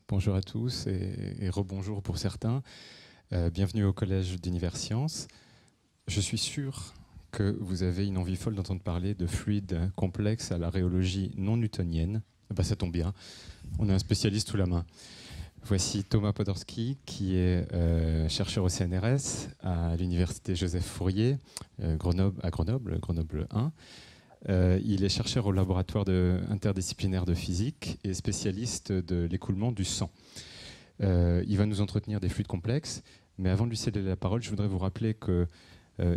Bonjour à tous et rebonjour pour certains. Bienvenue au Collège d'Univers Sciences. Je suis sûr que vous avez une envie folle d'entendre parler de fluides complexes à la rhéologie non newtonienne. Ça tombe bien, on a un spécialiste sous la main. Voici Thomas Podorski, qui est chercheur au CNRS à l'université Joseph Fourier, à Grenoble 1. Il est chercheur au laboratoire interdisciplinaire de physique et spécialiste de l'écoulement du sang. Il va nous entretenir des fluides complexes, mais avant de lui céder la parole, je voudrais vous rappeler que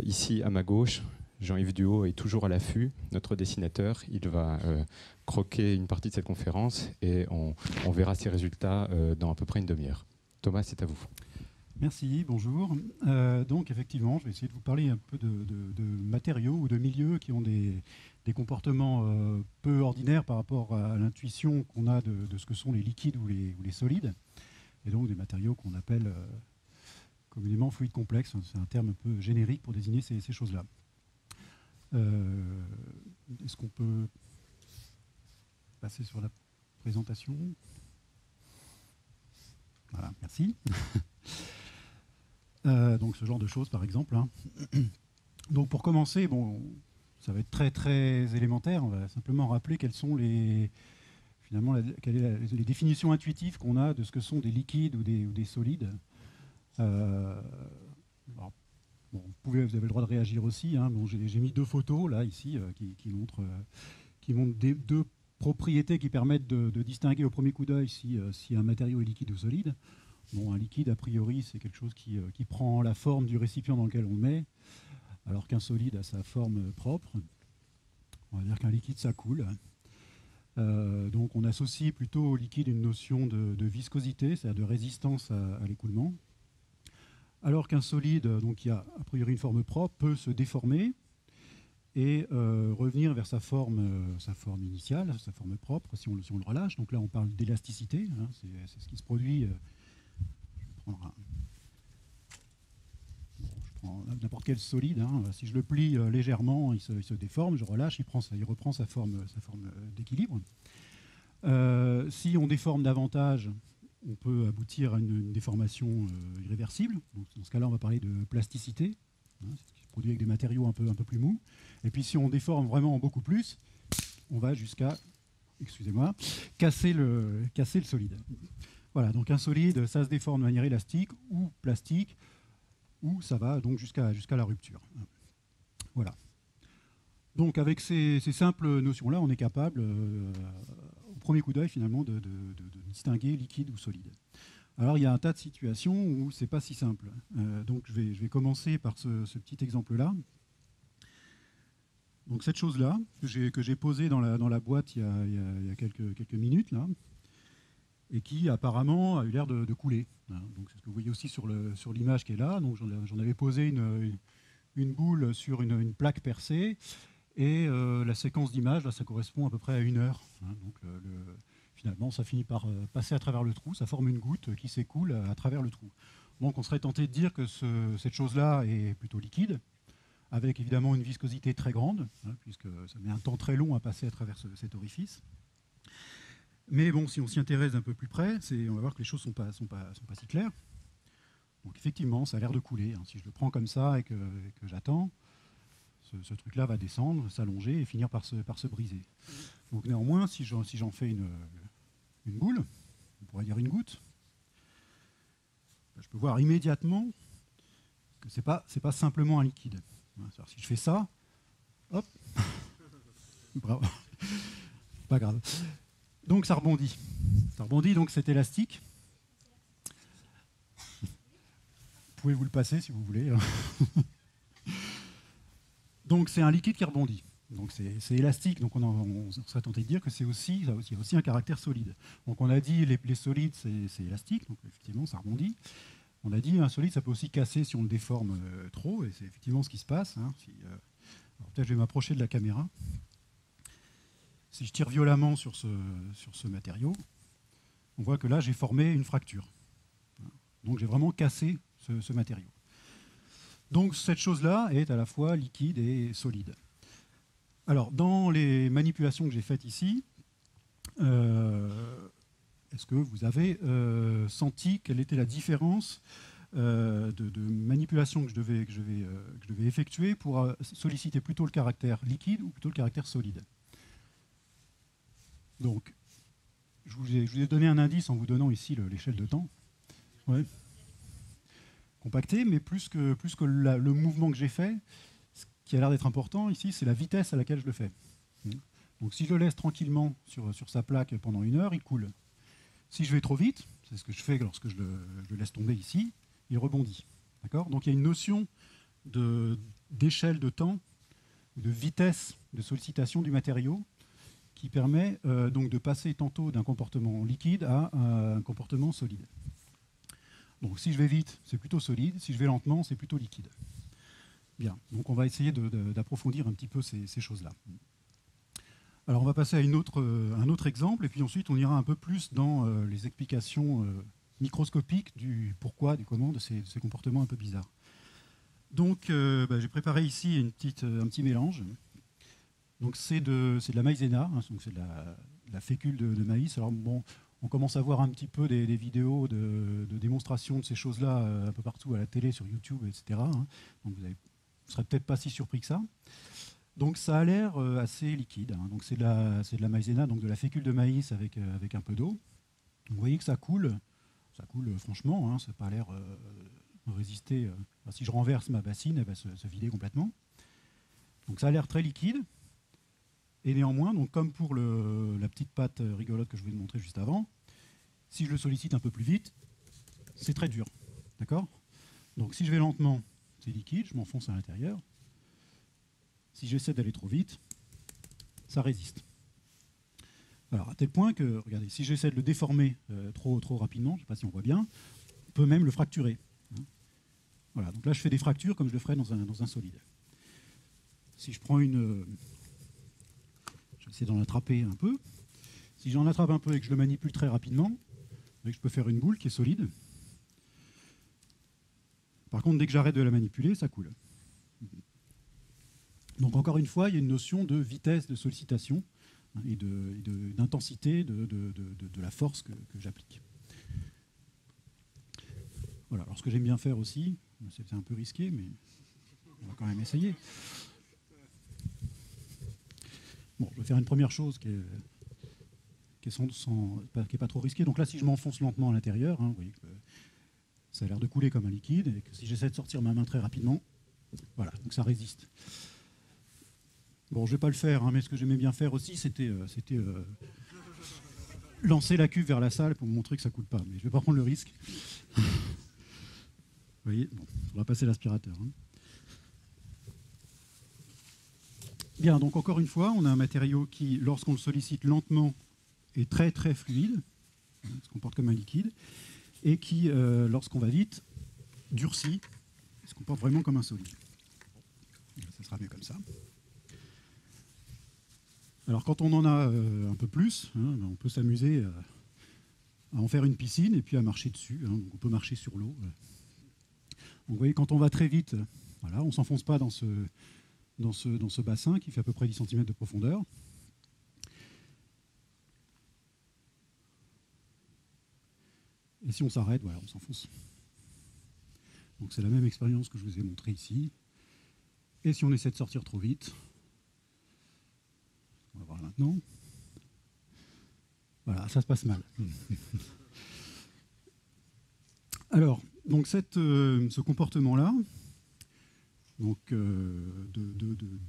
ici, à ma gauche, Jean-Yves Duhaut est toujours à l'affût, notre dessinateur. Il va croquer une partie de cette conférence et on verra ses résultats dans à peu près une demi-heure. Thomas, c'est à vous. Merci, bonjour. Donc effectivement, je vais essayer de vous parler un peu de matériaux ou de milieux qui ont des comportements peu ordinaires par rapport à l'intuition qu'on a de ce que sont les liquides ou les solides, et donc des matériaux qu'on appelle communément fluides complexes. C'est un terme un peu générique pour désigner ces choses-là. Est-ce qu'on peut passer sur la présentation? Voilà, merci. Donc ce genre de choses, par exemple. Donc pour commencer, bon, ça va être très très élémentaire. On va simplement rappeler quelles sont finalement les définitions intuitives qu'on a de ce que sont des liquides ou des solides. Alors, bon, vous avez le droit de réagir aussi. Bon, j'ai mis deux photos là ici qui montrent deux propriétés qui permettent de distinguer au premier coup d'œil si un matériau est liquide ou solide. Bon, un liquide, a priori, c'est quelque chose qui prend la forme du récipient dans lequel on le met, alors qu'un solide a sa forme propre. On va dire qu'un liquide, ça coule. Donc on associe plutôt au liquide une notion de viscosité, c'est-à-dire de résistance à l'écoulement. Alors qu'un solide, donc qui a a priori une forme propre, peut se déformer et revenir vers sa forme initiale, sa forme propre, si on le relâche. Donc là, on parle d'élasticité, c'est ce qui se produit. Je prends n'importe quel solide. Si je le plie légèrement, il se déforme, je relâche, il reprend sa forme d'équilibre. Si on déforme davantage, on peut aboutir à une déformation irréversible. Donc, dans ce cas-là, on va parler de plasticité, c'est ce qui se produit avec des matériaux un peu plus mous. Et puis si on déforme vraiment beaucoup plus, on va jusqu'à, excusez-moi, casser le solide. Voilà, donc un solide, ça se déforme de manière élastique ou plastique, ou ça va donc jusqu'à la rupture. Voilà. Donc avec ces simples notions-là, on est capable, au premier coup d'œil finalement, de distinguer liquide ou solide. Alors il y a un tas de situations où c'est pas si simple. Donc je vais commencer par ce petit exemple-là. Donc cette chose-là, que j'ai posée dans la boîte il y a quelques minutes, là, et qui apparemment a eu l'air de couler. Donc c'est ce que vous voyez aussi sur l'image qui est là. Donc j'en avais posé une boule sur une plaque percée, et la séquence d'images, là, ça correspond à peu près à 1 heure. Donc finalement, ça finit par passer à travers le trou, ça forme une goutte qui s'écoule à travers le trou. Donc on serait tenté de dire que cette chose-là est plutôt liquide, avec évidemment une viscosité très grande, puisque ça met un temps très long à passer à travers cet orifice. Mais bon, si on s'y intéresse d'un peu plus près, on va voir que les choses sont pas si claires. Donc effectivement, ça a l'air de couler. Si je le prends comme ça et que j'attends, ce truc-là va descendre, s'allonger et finir par se briser. Donc néanmoins, si j'en fais une boule, on pourrait dire une goutte, je peux voir immédiatement que c'est pas simplement un liquide. Si je fais ça, hop, bravo, pas grave. Donc ça rebondit. Donc c'est élastique. Vous pouvez vous le passer si vous voulez. Donc c'est un liquide qui rebondit. Donc c'est élastique. Donc on serait tenté de dire que il y a aussi un caractère solide. Donc on a dit les solides c'est élastique. Donc effectivement ça rebondit. On a dit un solide ça peut aussi casser si on le déforme trop, et c'est effectivement ce qui se passe. Alors peut-être je vais m'approcher de la caméra. Si je tire violemment sur ce matériau, on voit que là, j'ai formé une fracture. Donc j'ai vraiment cassé ce matériau. Donc cette chose-là est à la fois liquide et solide. Alors, dans les manipulations que j'ai faites ici, est-ce que vous avez senti quelle était la différence de manipulation que je devais effectuer pour solliciter plutôt le caractère liquide ou plutôt le caractère solide? Donc, je vous ai donné un indice en vous donnant ici l'échelle de temps. Ouais. Compacté, mais plus que le mouvement que j'ai fait, ce qui a l'air d'être important ici, c'est la vitesse à laquelle je le fais. Donc si je le laisse tranquillement sur sa plaque pendant 1 heure, il coule. Si je vais trop vite, c'est ce que je fais lorsque je le laisse tomber ici, il rebondit. D'accord ? Donc il y a une notion d'échelle de temps, de vitesse de sollicitation du matériau qui permet donc de passer tantôt d'un comportement liquide à un comportement solide. Donc si je vais vite, c'est plutôt solide. Si je vais lentement, c'est plutôt liquide. Bien, donc on va essayer d'approfondir un petit peu ces choses-là. Alors on va passer à un autre exemple, et puis ensuite on ira un peu plus dans les explications microscopiques du pourquoi, du comment de ces comportements un peu bizarres. Donc j'ai préparé ici un petit mélange. Donc c'est de la maïzena, hein, donc c'est de la fécule de maïs. Alors bon, on commence à voir un petit peu des vidéos de démonstration de ces choses-là un peu partout à la télé, sur YouTube, etc. Hein. Donc vous ne serez peut-être pas si surpris que ça. Donc ça a l'air assez liquide. Hein. Donc c'est de la maïzena, donc de la fécule de maïs avec un peu d'eau. Vous voyez que ça coule franchement. Hein. Ça n'a pas l'air résister. Si je renverse ma bassine, elle va se vider complètement. Donc ça a l'air très liquide. Et néanmoins, donc comme pour la petite pâte rigolote que je vous ai montré juste avant, si je le sollicite un peu plus vite, c'est très dur. D'accord ? Donc si je vais lentement, c'est liquide, je m'enfonce à l'intérieur. Si j'essaie d'aller trop vite, ça résiste. Alors à tel point que, regardez, si j'essaie de le déformer trop rapidement, je ne sais pas si on voit bien, on peut même le fracturer. Hein. Voilà, donc là je fais des fractures comme je le ferais dans un solide. Si je prends je vais essayer d'en attraper un peu. Si j'en attrape un peu et que je le manipule très rapidement, je peux faire une boule qui est solide. Par contre, dès que j'arrête de la manipuler, ça coule. Donc encore une fois, il y a une notion de vitesse de sollicitation et d'intensité de la force que j'applique. Voilà. Alors ce que j'aime bien faire aussi, c'est un peu risqué, mais on va quand même essayer. Bon, je vais faire une première chose qui est pas trop risquée. Donc là, si je m'enfonce lentement à l'intérieur, hein, vous voyez que ça a l'air de couler comme un liquide, et que si j'essaie de sortir ma main très rapidement, voilà, donc ça résiste. Bon, je ne vais pas le faire, hein, mais ce que j'aimais bien faire aussi, c'était lancer la cuve vers la salle pour me montrer que ça ne coule pas. Mais je ne vais pas prendre le risque. Vous voyez, bon, on va passer l'aspirateur. Hein. Bien, donc encore une fois, on a un matériau qui, lorsqu'on le sollicite lentement, est très très fluide, se comporte comme un liquide, et qui, lorsqu'on va vite, durcit, se comporte vraiment comme un solide. Ça sera mieux comme ça. Alors quand on en a un peu plus, hein, on peut s'amuser à en faire une piscine et puis à marcher dessus. Hein, donc on peut marcher sur l'eau. Donc vous voyez, quand on va très vite, voilà, on ne s'enfonce pas dans ce bassin qui fait à peu près 10 cm de profondeur. Et si on s'arrête, voilà, on s'enfonce. Donc c'est la même expérience que je vous ai montrée ici. Et si on essaie de sortir trop vite, on va voir maintenant. Voilà, ça se passe mal. Alors, donc ce comportement-là, donc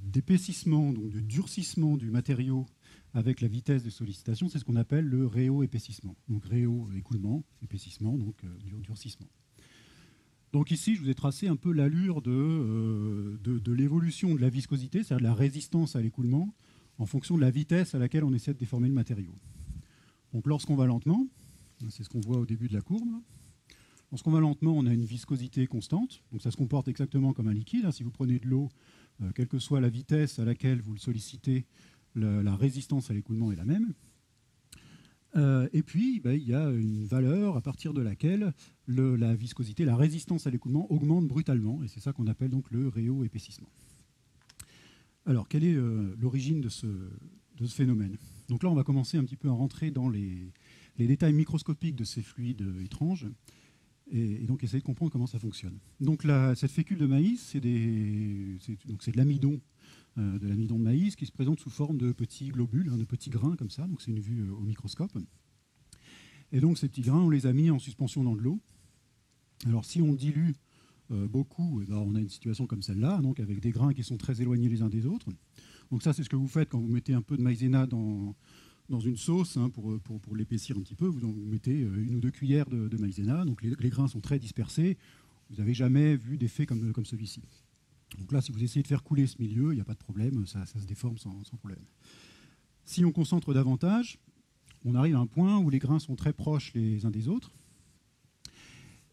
d'épaississement, donc de durcissement du matériau avec la vitesse de sollicitation, c'est ce qu'on appelle le réo-épaississement. Donc réo-écoulement, épaississement, donc durcissement. Donc ici, je vous ai tracé un peu l'allure de l'évolution de la viscosité, c'est-à-dire de la résistance à l'écoulement, en fonction de la vitesse à laquelle on essaie de déformer le matériau. Donc lorsqu'on va lentement, c'est ce qu'on voit au début de la courbe, lorsqu'on va lentement, on a une viscosité constante, donc ça se comporte exactement comme un liquide. Si vous prenez de l'eau, quelle que soit la vitesse à laquelle vous le sollicitez, la résistance à l'écoulement est la même. Et puis, il y a une valeur à partir de laquelle la viscosité, la résistance à l'écoulement augmente brutalement, et c'est ça qu'on appelle donc le réo-épaississement. Alors, quelle est l'origine de ce phénomène? Donc là, on va commencer un petit peu à rentrer dans les les détails microscopiques de ces fluides étranges et donc essayer de comprendre comment ça fonctionne. Donc cette fécule de maïs, c'est de l'amidon, de l'amidon de maïs qui se présente sous forme de petits globules, de petits grains comme ça. Donc c'est une vue au microscope. Et donc ces petits grains, on les a mis en suspension dans de l'eau. Alors si on dilue beaucoup, on a une situation comme celle-là, donc avec des grains qui sont très éloignés les uns des autres. Donc ça, c'est ce que vous faites quand vous mettez un peu de maïzena dans une sauce, pour l'épaissir un petit peu. Vous mettez 1 ou 2 cuillères de maïzena, donc les grains sont très dispersés. Vous n'avez jamais vu d'effet comme celui-ci. Donc là, si vous essayez de faire couler ce milieu, il n'y a pas de problème, ça se déforme sans problème. Si on concentre davantage, on arrive à un point où les grains sont très proches les uns des autres.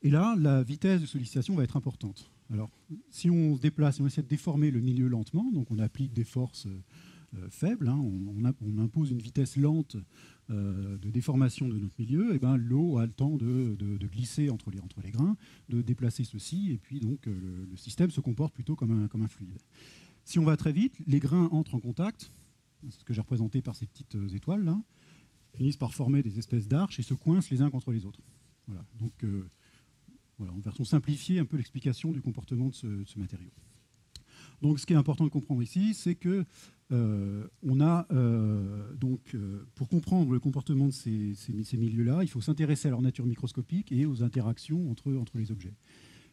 Et là, la vitesse de sollicitation va être importante. Alors, si on se déplace, si on essaie de déformer le milieu lentement, donc on applique des forces faibles, on impose une vitesse lente de déformation de notre milieu, et ben, l'eau a le temps de glisser entre les grains, de déplacer ceci, et puis donc le système se comporte plutôt comme un fluide. Si on va très vite, les grains entrent en contact, c'est ce que j'ai représenté par ces petites étoiles là, finissent par former des espèces d'arches et se coincent les uns contre les autres. Voilà. Donc voilà, en version simplifiée, un peu l'explication du comportement de ce matériau. Donc, ce qui est important de comprendre ici, c'est que pour comprendre le comportement de ces milieux-là, il faut s'intéresser à leur nature microscopique et aux interactions entre les objets.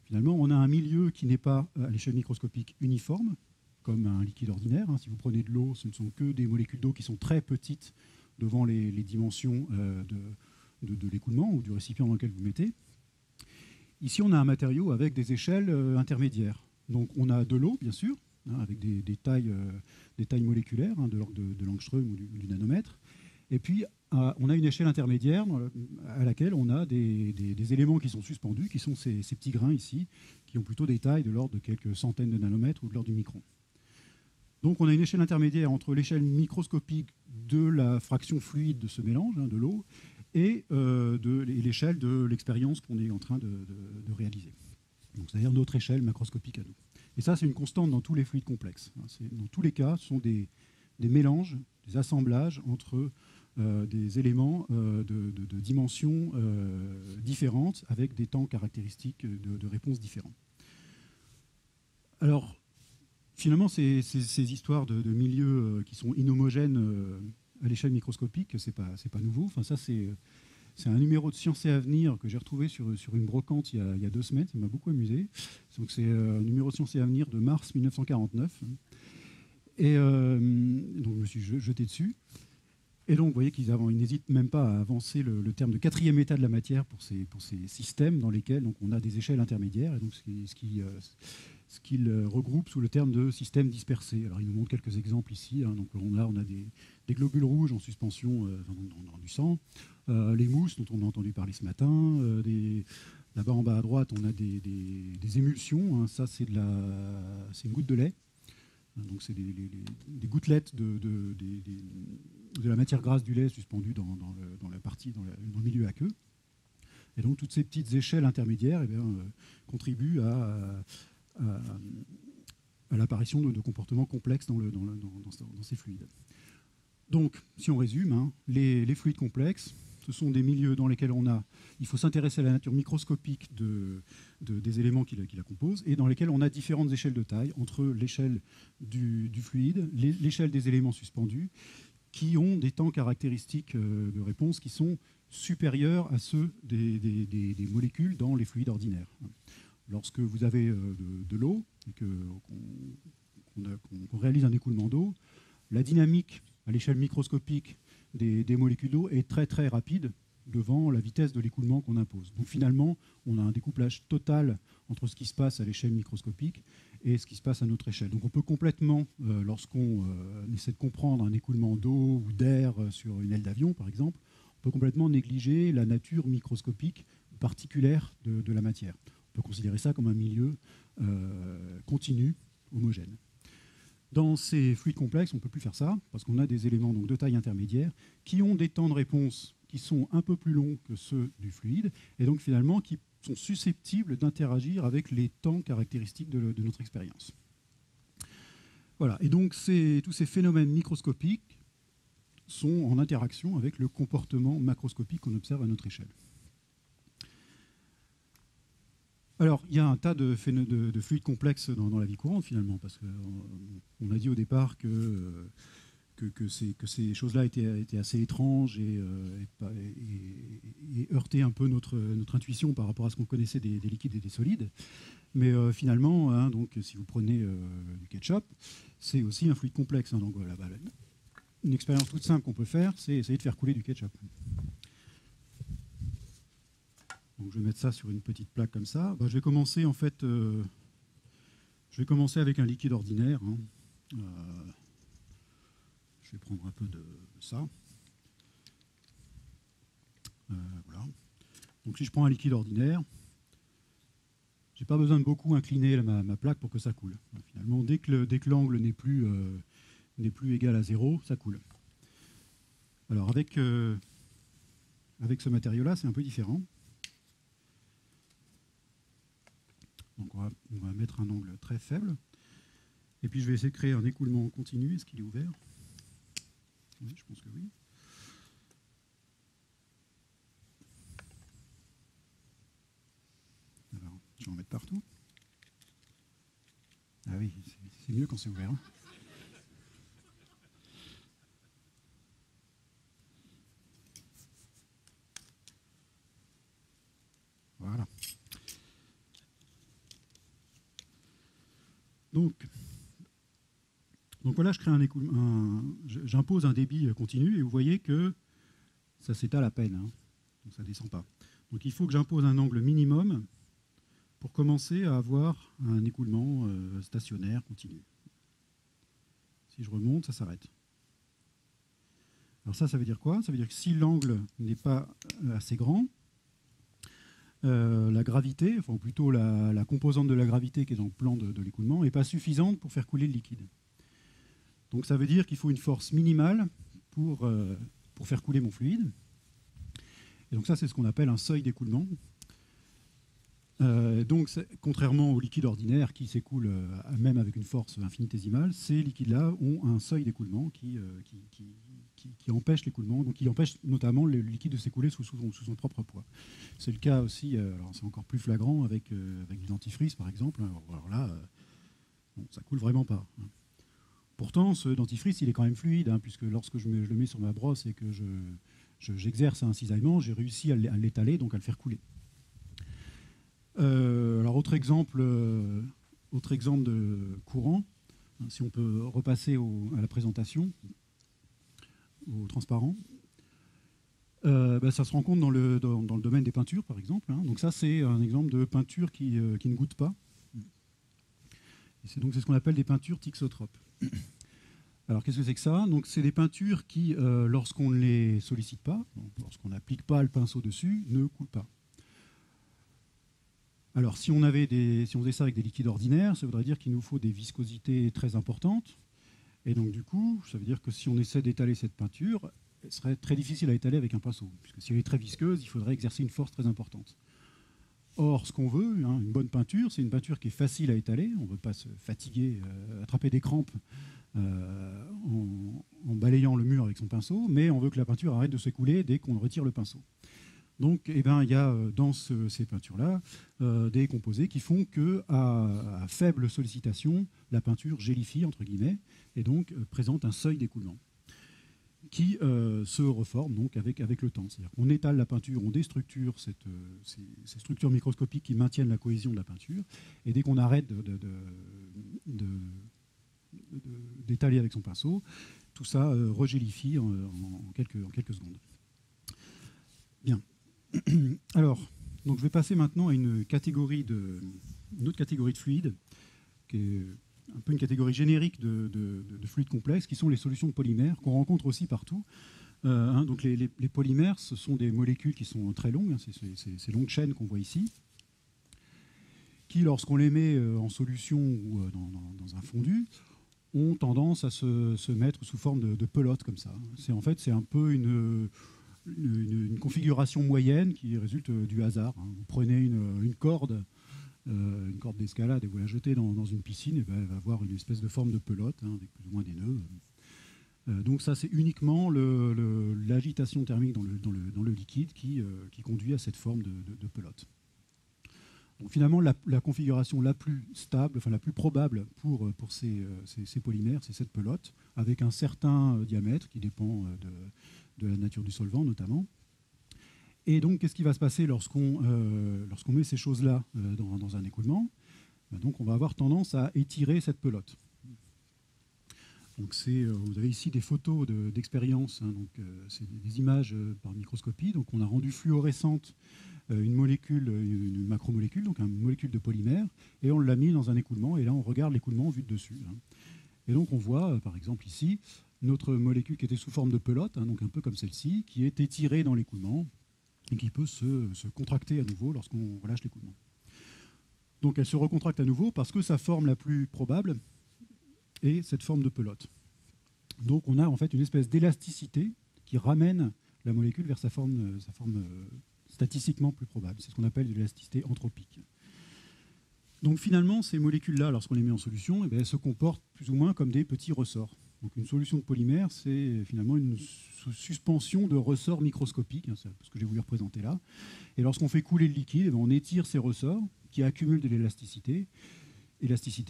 Finalement, on a un milieu qui n'est pas à l'échelle microscopique uniforme, comme un liquide ordinaire. Si vous prenez de l'eau, ce ne sont que des molécules d'eau qui sont très petites devant les dimensions de l'écoulement ou du récipient dans lequel vous mettez. Ici, on a un matériau avec des échelles intermédiaires. Donc, on a de l'eau, bien sûr, avec des tailles moléculaires, de l'ordre de l'angstrom ou du nanomètre. Et puis, on a une échelle intermédiaire à laquelle on a des éléments qui sont suspendus, qui sont ces petits grains ici, qui ont plutôt des tailles de l'ordre de quelques centaines de nanomètres ou de l'ordre du micron. Donc, on a une échelle intermédiaire entre l'échelle microscopique de la fraction fluide de ce mélange, de l'eau, et l'échelle de l'expérience qu'on est en train de réaliser. C'est-à-dire notre échelle macroscopique à nous. Et ça, c'est une constante dans tous les fluides complexes. Dans tous les cas, ce sont des mélanges, des assemblages entre des éléments de dimensions différentes avec des temps caractéristiques de réponse différents. Alors, finalement, ces histoires de milieux qui sont inhomogènes à l'échelle microscopique, c'est pas nouveau. Enfin, ça, c'est un numéro de Sciences et Avenir que j'ai retrouvé sur une brocante il y a 2 semaines. Ça m'a beaucoup amusé. Donc, c'est un numéro de Sciences et Avenir de mars 1949. Et donc, je me suis jeté dessus. Et donc, vous voyez qu'ils n'hésitent même pas à avancer le terme de 4e état de la matière pour ces systèmes dans lesquels donc, on a des échelles intermédiaires. Et donc, ce qu'ils regroupent sous le terme de système dispersé. Alors, ils nous montrent quelques exemples ici. Donc, on a des globules rouges en suspension dans du sang, les mousses dont on a entendu parler ce matin, là-bas en bas à droite, on a des émulsions. Ça, c'est une goutte de lait. Donc, c'est des gouttelettes de la matière grasse du lait suspendue dans le milieu aqueux. Et donc, toutes ces petites échelles intermédiaires contribuent à l'apparition de comportements complexes dans ces fluides. Donc, si on résume, les fluides complexes, ce sont des milieux dans lesquels il faut s'intéresser à la nature microscopique des éléments qui la composent et dans lesquels on a différentes échelles de taille entre l'échelle du fluide, l'échelle des éléments suspendus, qui ont des temps caractéristiques de réponse qui sont supérieurs à ceux des molécules dans les fluides ordinaires. Lorsque vous avez de l'eau et qu'on réalise un écoulement d'eau, la dynamique à l'échelle microscopique des molécules d'eau est très très rapide devant la vitesse de l'écoulement qu'on impose. Donc finalement, on a un découplage total entre ce qui se passe à l'échelle microscopique et ce qui se passe à notre échelle. Donc on peut complètement, lorsqu'on essaie de comprendre un écoulement d'eau ou d'air sur une aile d'avion par exemple, on peut complètement négliger la nature microscopique particulière de la matière. On peut considérer ça comme un milieu continu, homogène. Dans ces fluides complexes, on ne peut plus faire ça, parce qu'on a des éléments donc, de taille intermédiaire qui ont des temps de réponse qui sont un peu plus longs que ceux du fluide, et donc finalement qui sont susceptibles d'interagir avec les temps caractéristiques de notre expérience. Voilà, et donc tous ces phénomènes microscopiques sont en interaction avec le comportement macroscopique qu'on observe à notre échelle. Alors, il y a un tas de fluides complexes dans la vie courante, finalement, parce qu'on a dit au départ que ces choses-là étaient assez étranges et heurtaient un peu notre intuition par rapport à ce qu'on connaissait des liquides et des solides. Mais finalement, hein, donc, si vous prenez du ketchup, c'est aussi un fluide complexe. Hein, donc, voilà, une expérience toute simple qu'on peut faire, c'est essayer de faire couler du ketchup. Donc, je vais mettre ça sur une petite plaque comme ça. Je vais commencer en fait. Je vais commencer avec un liquide ordinaire. Hein. Je vais prendre un peu de ça. Voilà. Donc, si je prends un liquide ordinaire, j'ai pas besoin de beaucoup incliner ma plaque pour que ça coule. Finalement, dès que l'angle n'est plus égal à 0, ça coule. Alors, avec ce matériau-là, c'est un peu différent. Donc on va mettre un angle très faible. Et puis je vais essayer de créer un écoulement continu. Est-ce qu'il est ouvert? Oui, je pense que oui. Alors, je vais en mettre partout. Ah oui, c'est mieux quand c'est ouvert. Voilà. Donc voilà, je crée j'impose un débit continu et vous voyez que ça s'étale à peine, hein, donc ça ne descend pas. Donc il faut que j'impose un angle minimum pour commencer à avoir un écoulement stationnaire continu. Si je remonte, ça s'arrête. Alors ça veut dire quoi? Ça veut dire que si l'angle n'est pas assez grand, la gravité, enfin plutôt la composante de la gravité qui est dans le plan de l'écoulement, n'est pas suffisante pour faire couler le liquide. Donc ça veut dire qu'il faut une force minimale pour faire couler mon fluide. Et donc ça, c'est ce qu'on appelle un seuil d'écoulement. Donc contrairement au liquide ordinaire qui s'écoule même avec une force infinitésimale, ces liquides-là ont un seuil d'écoulement qui empêche l'écoulement, donc qui empêche notamment le liquide de s'écouler sous son propre poids. C'est le cas aussi, alors c'est encore plus flagrant avec du dentifrice par exemple. Alors là, bon, ça coule vraiment pas. Pourtant, ce dentifrice, il est quand même fluide, hein, puisque lorsque je le mets sur ma brosse et que j'exerce un cisaillement, j'ai réussi à l'étaler, donc à le faire couler. Alors autre exemple de courant, hein, si on peut repasser à la présentation, au transparent, ça se rencontre dans le domaine des peintures, par exemple. Hein. Donc ça, c'est un exemple de peinture qui ne goûte pas. C'est ce qu'on appelle des peintures thixotropes. Alors qu'est-ce que c'est que ça? Donc c'est des peintures qui, lorsqu'on ne les sollicite pas, lorsqu'on n'applique pas le pinceau dessus, ne coulent pas. Alors si on faisait ça avec des liquides ordinaires, ça voudrait dire qu'il nous faut des viscosités très importantes. Et donc du coup, ça veut dire que si on essaie d'étaler cette peinture, elle serait très difficile à étaler avec un pinceau, puisque si elle est très visqueuse, il faudrait exercer une force très importante. Or, ce qu'on veut, hein, une bonne peinture, c'est une peinture qui est facile à étaler. On ne veut pas se fatiguer, attraper des crampes en balayant le mur avec son pinceau, mais on veut que la peinture arrête de s'écouler dès qu'on retire le pinceau. Donc, il y a dans ces peintures-là des composés qui font qu'à faible sollicitation, la peinture gélifie, entre guillemets, et donc présente un seuil d'écoulement qui se reforme donc avec le temps. C'est-à-dire qu'on étale la peinture, on déstructure ces structures microscopiques qui maintiennent la cohésion de la peinture, et dès qu'on arrête d'étaler avec son pinceau, tout ça regélifie en quelques secondes. Bien. Alors, donc je vais passer maintenant à une autre catégorie de fluides, qui est un peu une catégorie générique de fluides complexes, qui sont les solutions de polymères, qu'on rencontre aussi partout. Donc les polymères, ce sont des molécules qui sont très longues, hein, ces longues chaînes qu'on voit ici, qui, lorsqu'on les met en solution ou dans un fondu, ont tendance à se mettre sous forme de pelote comme ça. C'est un peu une configuration moyenne qui résulte du hasard. Hein. Vous prenez une corde d'escalade et vous la jetez dans une piscine, et elle va avoir une espèce de forme de pelote, hein, avec plus ou moins des nœuds. Donc ça, c'est uniquement l'agitation thermique dans le liquide qui conduit à cette forme de pelote. Donc finalement, la configuration la plus stable, enfin la plus probable pour ces polymères, c'est cette pelote, avec un certain diamètre qui dépend de la nature du solvant notamment. Et donc, qu'est-ce qui va se passer lorsqu'on met ces choses-là dans un écoulement? Donc on va avoir tendance à étirer cette pelote. Donc vous avez ici des photos d'expérience, hein, c'est des images par microscopie. Donc on a rendu fluorescente une macromolécule, donc une molécule de polymère, et on l'a mis dans un écoulement, et là on regarde l'écoulement vu de dessus. Hein. Et donc on voit, par exemple ici, notre molécule qui était sous forme de pelote, hein, donc un peu comme celle-ci, qui est étirée dans l'écoulement, et qui peut se contracter à nouveau lorsqu'on relâche l'écoulement. Donc elle se recontracte à nouveau parce que sa forme la plus probable est cette forme de pelote. Donc on a en fait une espèce d'élasticité qui ramène la molécule vers sa forme statistiquement plus probable. C'est ce qu'on appelle de l'élasticité anthropique. Donc finalement, ces molécules-là, lorsqu'on les met en solution, elles se comportent plus ou moins comme des petits ressorts. Donc une solution de polymère, c'est finalement une suspension de ressorts microscopiques, hein, c'est ce que j'ai voulu représenter là. Et lorsqu'on fait couler le liquide, on étire ces ressorts qui accumulent de l'élasticité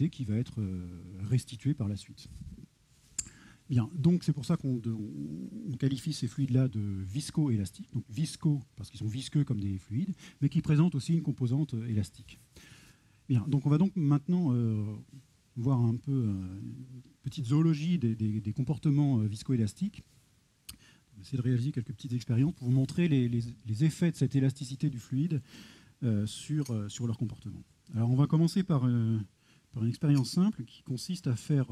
qui va être restituée par la suite. Bien, donc c'est pour ça qu'on qualifie ces fluides-là de viscoélastiques. Donc visco, parce qu'ils sont visqueux comme des fluides, mais qui présentent aussi une composante élastique. Bien, donc on va donc maintenant voir un peu une petite zoologie des comportements viscoélastiques. On va essayer de réaliser quelques petites expériences pour vous montrer les effets de cette élasticité du fluide sur leur comportement. Alors on va commencer par une expérience simple qui consiste à faire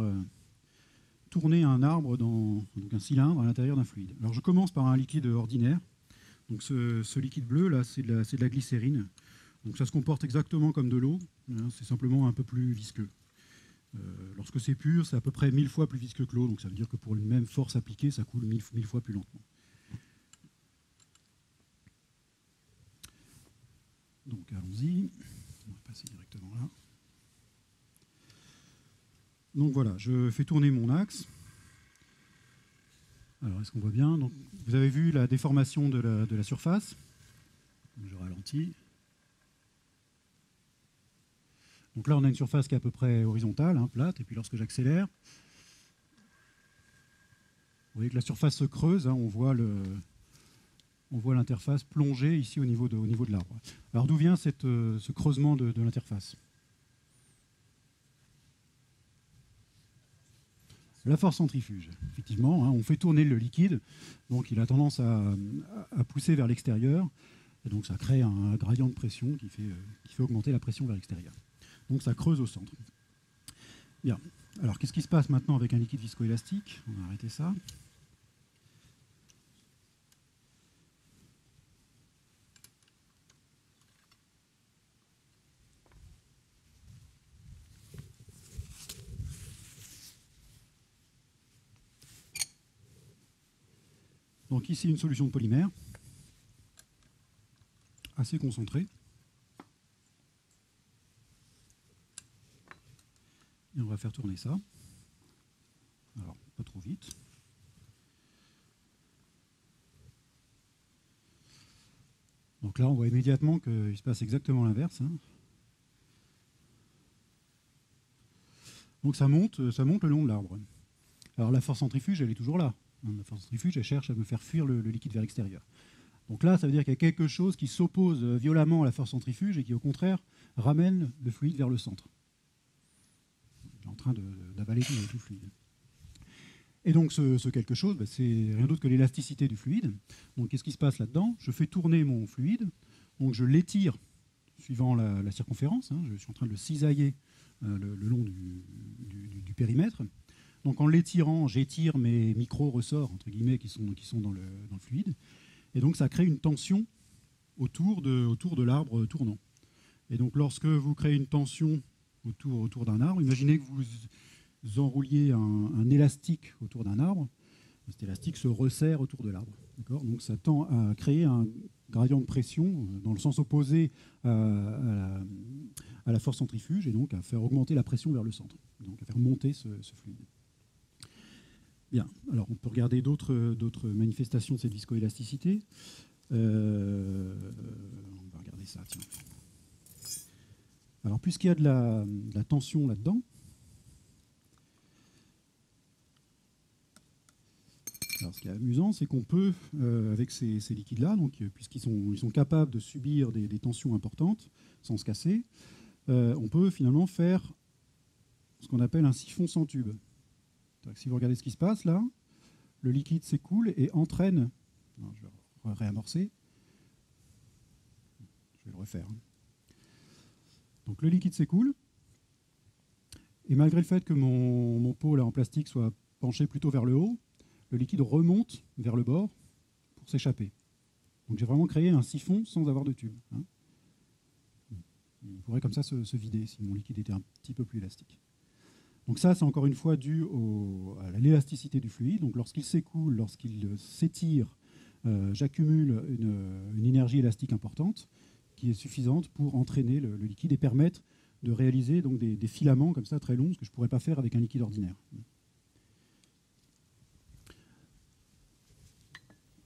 tourner un arbre donc un cylindre à l'intérieur d'un fluide. Alors je commence par un liquide ordinaire. Donc ce liquide bleu là, c'est de la glycérine. Donc ça se comporte exactement comme de l'eau, hein, c'est simplement un peu plus visqueux. Lorsque c'est pur, c'est à peu près 1000 fois plus visqueux que l'eau, donc ça veut dire que pour une même force appliquée, ça coule 1000 fois plus lentement. Donc allons-y, on va passer directement là. Donc voilà, je fais tourner mon axe. Alors est-ce qu'on voit bien? Donc, vous avez vu la déformation de la surface. Je ralentis. Donc là, on a une surface qui est à peu près horizontale, hein, plate, et puis lorsque j'accélère, vous voyez que la surface se creuse, hein, on voit l'interface plonger ici au niveau de l'arbre. Alors d'où vient ce creusement de l'interface? La force centrifuge, effectivement, hein, on fait tourner le liquide, donc il a tendance à pousser vers l'extérieur, et donc ça crée un gradient de pression qui fait augmenter la pression vers l'extérieur. Donc ça creuse au centre. Bien. Alors qu'est-ce qui se passe maintenant avec un liquide viscoélastique? On va arrêter ça. Donc ici une solution de polymère assez concentrée. Et on va faire tourner ça. Alors, pas trop vite. Donc là, on voit immédiatement qu'il se passe exactement l'inverse. Hein. Donc ça monte le long de l'arbre. Alors la force centrifuge, elle est toujours là. La force centrifuge, elle cherche à me faire fuir le liquide vers l'extérieur. Donc là, ça veut dire qu'il y a quelque chose qui s'oppose violemment à la force centrifuge et qui, au contraire, ramène le fluide vers le centre. Il est en train d'avaler tout le fluide. Et donc ce quelque chose, c'est rien d'autre que l'élasticité du fluide. Donc qu'est-ce qui se passe là-dedans? Je fais tourner mon fluide, donc je l'étire suivant la circonférence. Hein, je suis en train de le cisailler le long du périmètre. Donc en l'étirant, j'étire mes micro-ressorts, entre guillemets, qui sont dans le fluide. Et donc ça crée une tension autour de l'arbre tournant. Et donc lorsque vous créez une tension autour d'un arbre, imaginez que vous enrouliez un élastique autour d'un arbre. Cet élastique se resserre autour de l'arbre. Donc ça tend à créer un gradient de pression dans le sens opposé à la force centrifuge et donc à faire augmenter la pression vers le centre, donc à faire monter ce fluide. Bien, alors on peut regarder d'autres manifestations de cette viscoélasticité. On va regarder ça, tiens. Alors, puisqu'il y a de la tension là-dedans, alors ce qui est amusant, c'est qu'on peut, avec ces liquides-là, donc puisqu'ils sont capables de subir des tensions importantes sans se casser, on peut finalement faire ce qu'on appelle un siphon sans tube. Si vous regardez ce qui se passe là, le liquide s'écoule et entraîne. Non, je vais réamorcer. Je vais le refaire. Donc le liquide s'écoule. Et malgré le fait que mon pot là, en plastique soit penché plutôt vers le haut, le liquide remonte vers le bord pour s'échapper. Donc j'ai vraiment créé un siphon sans avoir de tube. Hein. Il pourrait comme ça se vider si mon liquide était un petit peu plus élastique. Donc ça, c'est encore une fois dû à l'élasticité du fluide. Donc lorsqu'il s'écoule, lorsqu'il s'étire, j'accumule une énergie élastique importante qui est suffisante pour entraîner le liquide et permettre de réaliser donc des filaments comme ça très longs, ce que je ne pourrais pas faire avec un liquide ordinaire.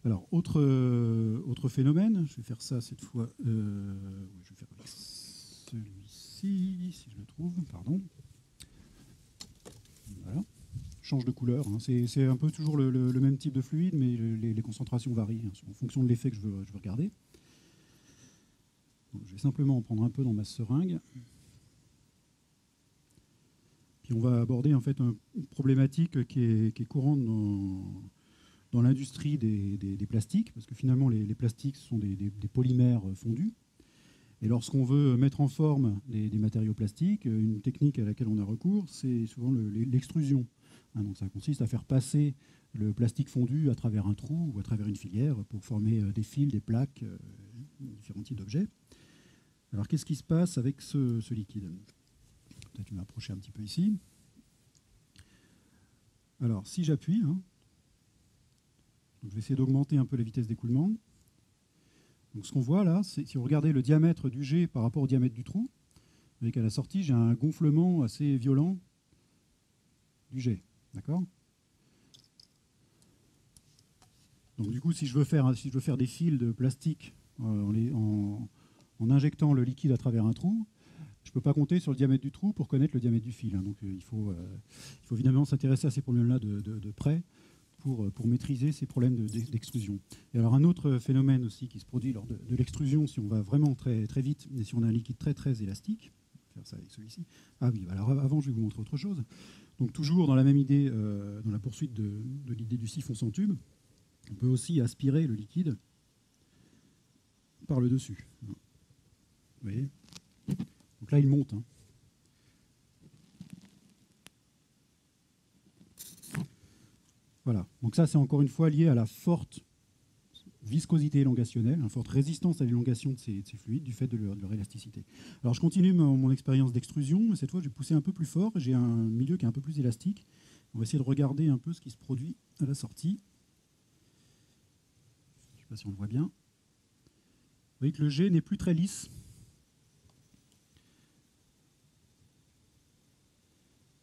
Alors, autre phénomène, je vais faire ça cette fois, je vais faire avec celui-ci, si je le trouve, pardon. Voilà. Change de couleur, hein. C'est un peu toujours le même type de fluide, mais les concentrations varient hein, en fonction de l'effet que je veux regarder. Donc, je vais simplement en prendre un peu dans ma seringue. Puis on va aborder en fait une problématique qui est courante dans l'industrie des plastiques, parce que finalement les plastiques sont des polymères fondus. Et lorsqu'on veut mettre en forme des matériaux plastiques, une technique à laquelle on a recours, c'est souvent l'extrusion. Hein, donc ça consiste à faire passer le plastique fondu à travers un trou ou à travers une filière pour former des fils, des plaques, différents types d'objets. Alors qu'est-ce qui se passe avec ce liquide? Peut-être je vais m'approcher un petit peu ici. Alors si j'appuie, hein, je vais essayer d'augmenter un peu la vitesse d'écoulement. Donc ce qu'on voit là, c'est si vous regardez le diamètre du jet par rapport au diamètre du trou, vous voyez qu'à la sortie, j'ai un gonflement assez violent du jet. D'accord? Donc du coup, si je veux faire des fils de plastique en injectant le liquide à travers un trou, je ne peux pas compter sur le diamètre du trou pour connaître le diamètre du fil. Hein. Donc il faut évidemment s'intéresser à ces problèmes-là de près pour maîtriser ces problèmes d'extrusion. Et alors un autre phénomène aussi qui se produit lors de l'extrusion, si on va vraiment très, très vite, et si on a un liquide très très élastique, je vais faire ça avec celui-ci. Ah oui, alors avant je vais vous montrer autre chose. Donc toujours dans la même idée, dans la poursuite de l'idée du siphon sans tube, on peut aussi aspirer le liquide par le dessus. Vous voyez? Donc là il monte. Hein. Voilà, donc ça c'est encore une fois lié à la forte viscosité élongationnelle, une forte résistance à l'élongation de ces fluides du fait de leur élasticité. Alors je continue mon expérience d'extrusion, cette fois je vais pousser un peu plus fort, j'ai un milieu qui est un peu plus élastique. On va essayer de regarder un peu ce qui se produit à la sortie. Je ne sais pas si on le voit bien. Vous voyez que le jet n'est plus très lisse.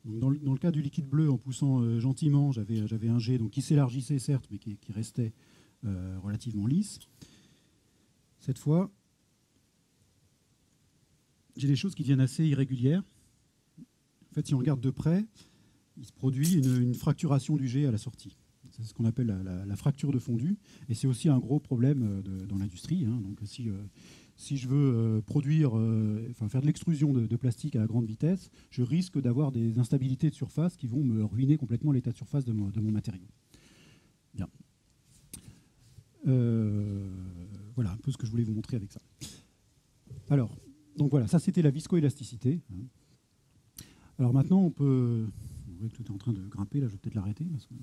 Donc dans le cas du liquide bleu, en poussant gentiment, j'avais un jet donc, qui s'élargissait certes, mais qui restait relativement lisse. Cette fois, j'ai des choses qui deviennent assez irrégulières. En fait, si on regarde de près, il se produit une fracturation du jet à la sortie. C'est ce qu'on appelle la fracture de fondu. Et c'est aussi un gros problème dans l'industrie. Hein. Donc si je veux faire de l'extrusion de plastique à grande vitesse, je risque d'avoir des instabilités de surface qui vont me ruiner complètement l'état de surface de mon matériau. Bien. Voilà un peu ce que je voulais vous montrer avec ça. Alors, donc voilà, ça c'était la viscoélasticité. Alors maintenant, on peut... Vous voyez que tout est en train de grimper, là je vais peut-être l'arrêter. Parce que...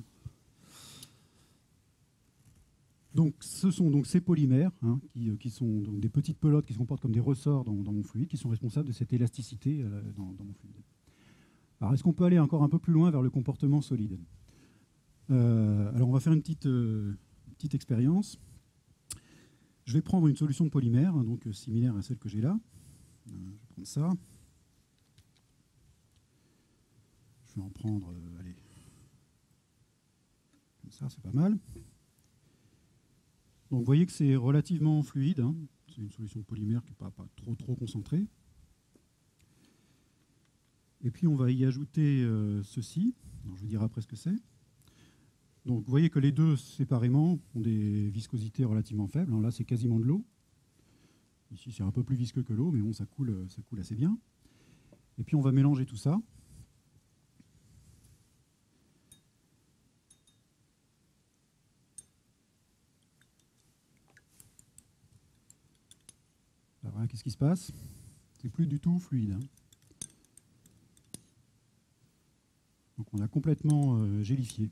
Donc, ce sont donc ces polymères hein, qui sont donc des petites pelotes qui se comportent comme des ressorts dans mon fluide, qui sont responsables de cette élasticité dans mon fluide. Alors, est-ce qu'on peut aller encore un peu plus loin vers le comportement solide? Alors, on va faire une petite expérience. Je vais prendre une solution de polymère, hein, donc similaire à celle que j'ai là. Je vais prendre ça. Je vais en prendre, allez, comme ça, c'est pas mal. Donc vous voyez que c'est relativement fluide, hein. C'est une solution de polymère qui n'est pas trop concentrée. Et puis on va y ajouter ceci. Alors, je vous dirai après ce que c'est. Donc vous voyez que les deux séparément ont des viscosités relativement faibles. Alors là c'est quasiment de l'eau. Ici c'est un peu plus visqueux que l'eau, mais bon ça coule assez bien. Et puis on va mélanger tout ça. Alors voilà, qu'est-ce qui se passe? C'est plus du tout fluide, hein. Donc on a complètement gélifié.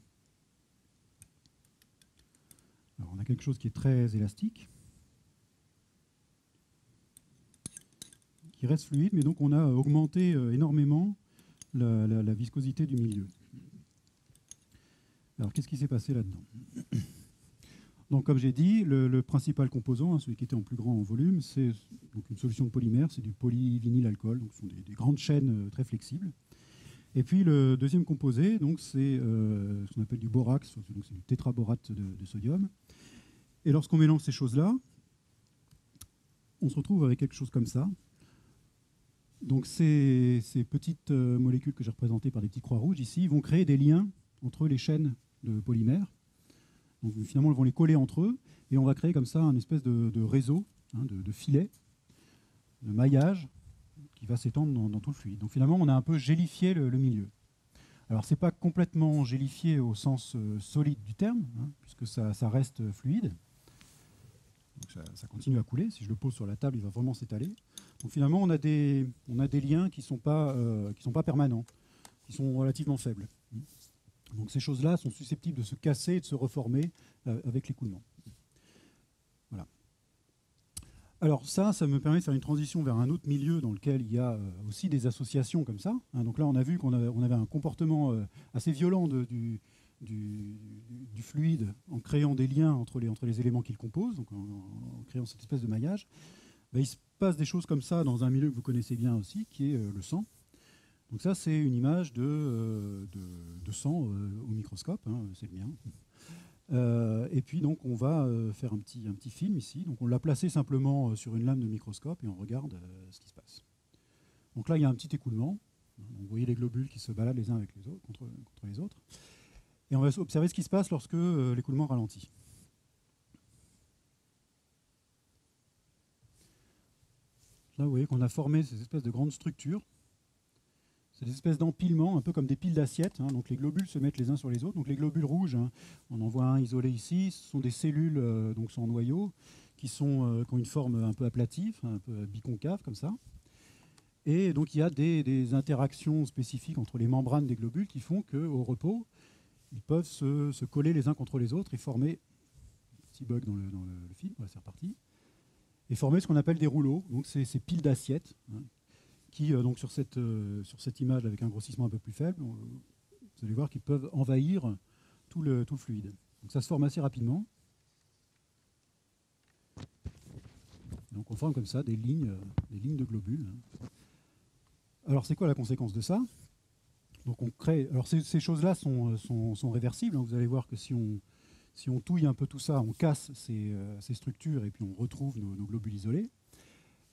Alors on a quelque chose qui est très élastique, qui reste fluide, mais donc on a augmenté énormément la viscosité du milieu. Alors qu'est-ce qui s'est passé là-dedans? Donc comme j'ai dit, le principal composant, hein, celui qui était en plus grand en volume, c'est donc une solution de polymère, c'est du polyvinylalcool, donc ce sont des grandes chaînes très flexibles. Et puis le deuxième composé, donc c'est ce qu'on appelle du borax, donc c'est du tétraborate de sodium. Et lorsqu'on mélange ces choses-là, on se retrouve avec quelque chose comme ça. Donc ces petites molécules que j'ai représentées par des petites croix rouges ici vont créer des liens entre les chaînes de polymères. Donc finalement, elles vont les coller entre eux et on va créer comme ça un espèce de réseau, hein, de filet, de maillage qui va s'étendre dans tout le fluide. Donc finalement, on a un peu gélifié le milieu. Alors ce n'est pas complètement gélifié au sens solide du terme, hein, puisque ça reste fluide. Donc ça continue à couler. Si je le pose sur la table, il va vraiment s'étaler. Donc finalement, on a des liens qui ne sont pas permanents, qui sont relativement faibles. Donc ces choses-là sont susceptibles de se casser et de se reformer avec l'écoulement. Voilà. Alors ça me permet de faire une transition vers un autre milieu dans lequel il y a aussi des associations comme ça. Hein, donc là, on a vu qu'on avait un comportement assez violent du fluide en créant des liens entre les éléments qui le composent, donc en créant cette espèce de maillage. Ben, il se passe des choses comme ça dans un milieu que vous connaissez bien aussi, qui est le sang. Donc ça, c'est une image de sang au microscope, hein, c'est le mien. Et puis donc on va faire un petit film ici. Donc on l'a placé simplement sur une lame de microscope et on regarde ce qui se passe. Donc là, il y a un petit écoulement. Donc, vous voyez les globules qui se baladent les uns avec les autres, contre les autres. Et on va observer ce qui se passe lorsque l'écoulement ralentit. Là, vous voyez qu'on a formé ces espèces de grandes structures. C'est des espèces d'empilements, un peu comme des piles d'assiettes. Hein. Donc les globules se mettent les uns sur les autres. Donc les globules rouges, hein, on en voit un isolé ici, ce sont des cellules donc sans noyau qui ont une forme un peu aplatie, un peu biconcave comme ça. Et donc il y a des interactions spécifiques entre les membranes des globules qui font qu'au repos, ils peuvent se coller les uns contre les autres et former, petit bug dans le film, voilà, c'est reparti, et former ce qu'on appelle des rouleaux. Donc c'est ces piles d'assiettes, hein, qui, donc sur cette image avec un grossissement un peu plus faible, vous allez voir qu'ils peuvent envahir tout le fluide. Donc ça se forme assez rapidement. Donc on forme comme ça des lignes de globules. Alors c'est quoi la conséquence de ça? Donc on crée. Alors ces choses-là sont réversibles, hein. Vous allez voir que si on touille un peu tout ça, on casse ces structures et puis on retrouve nos globules isolés.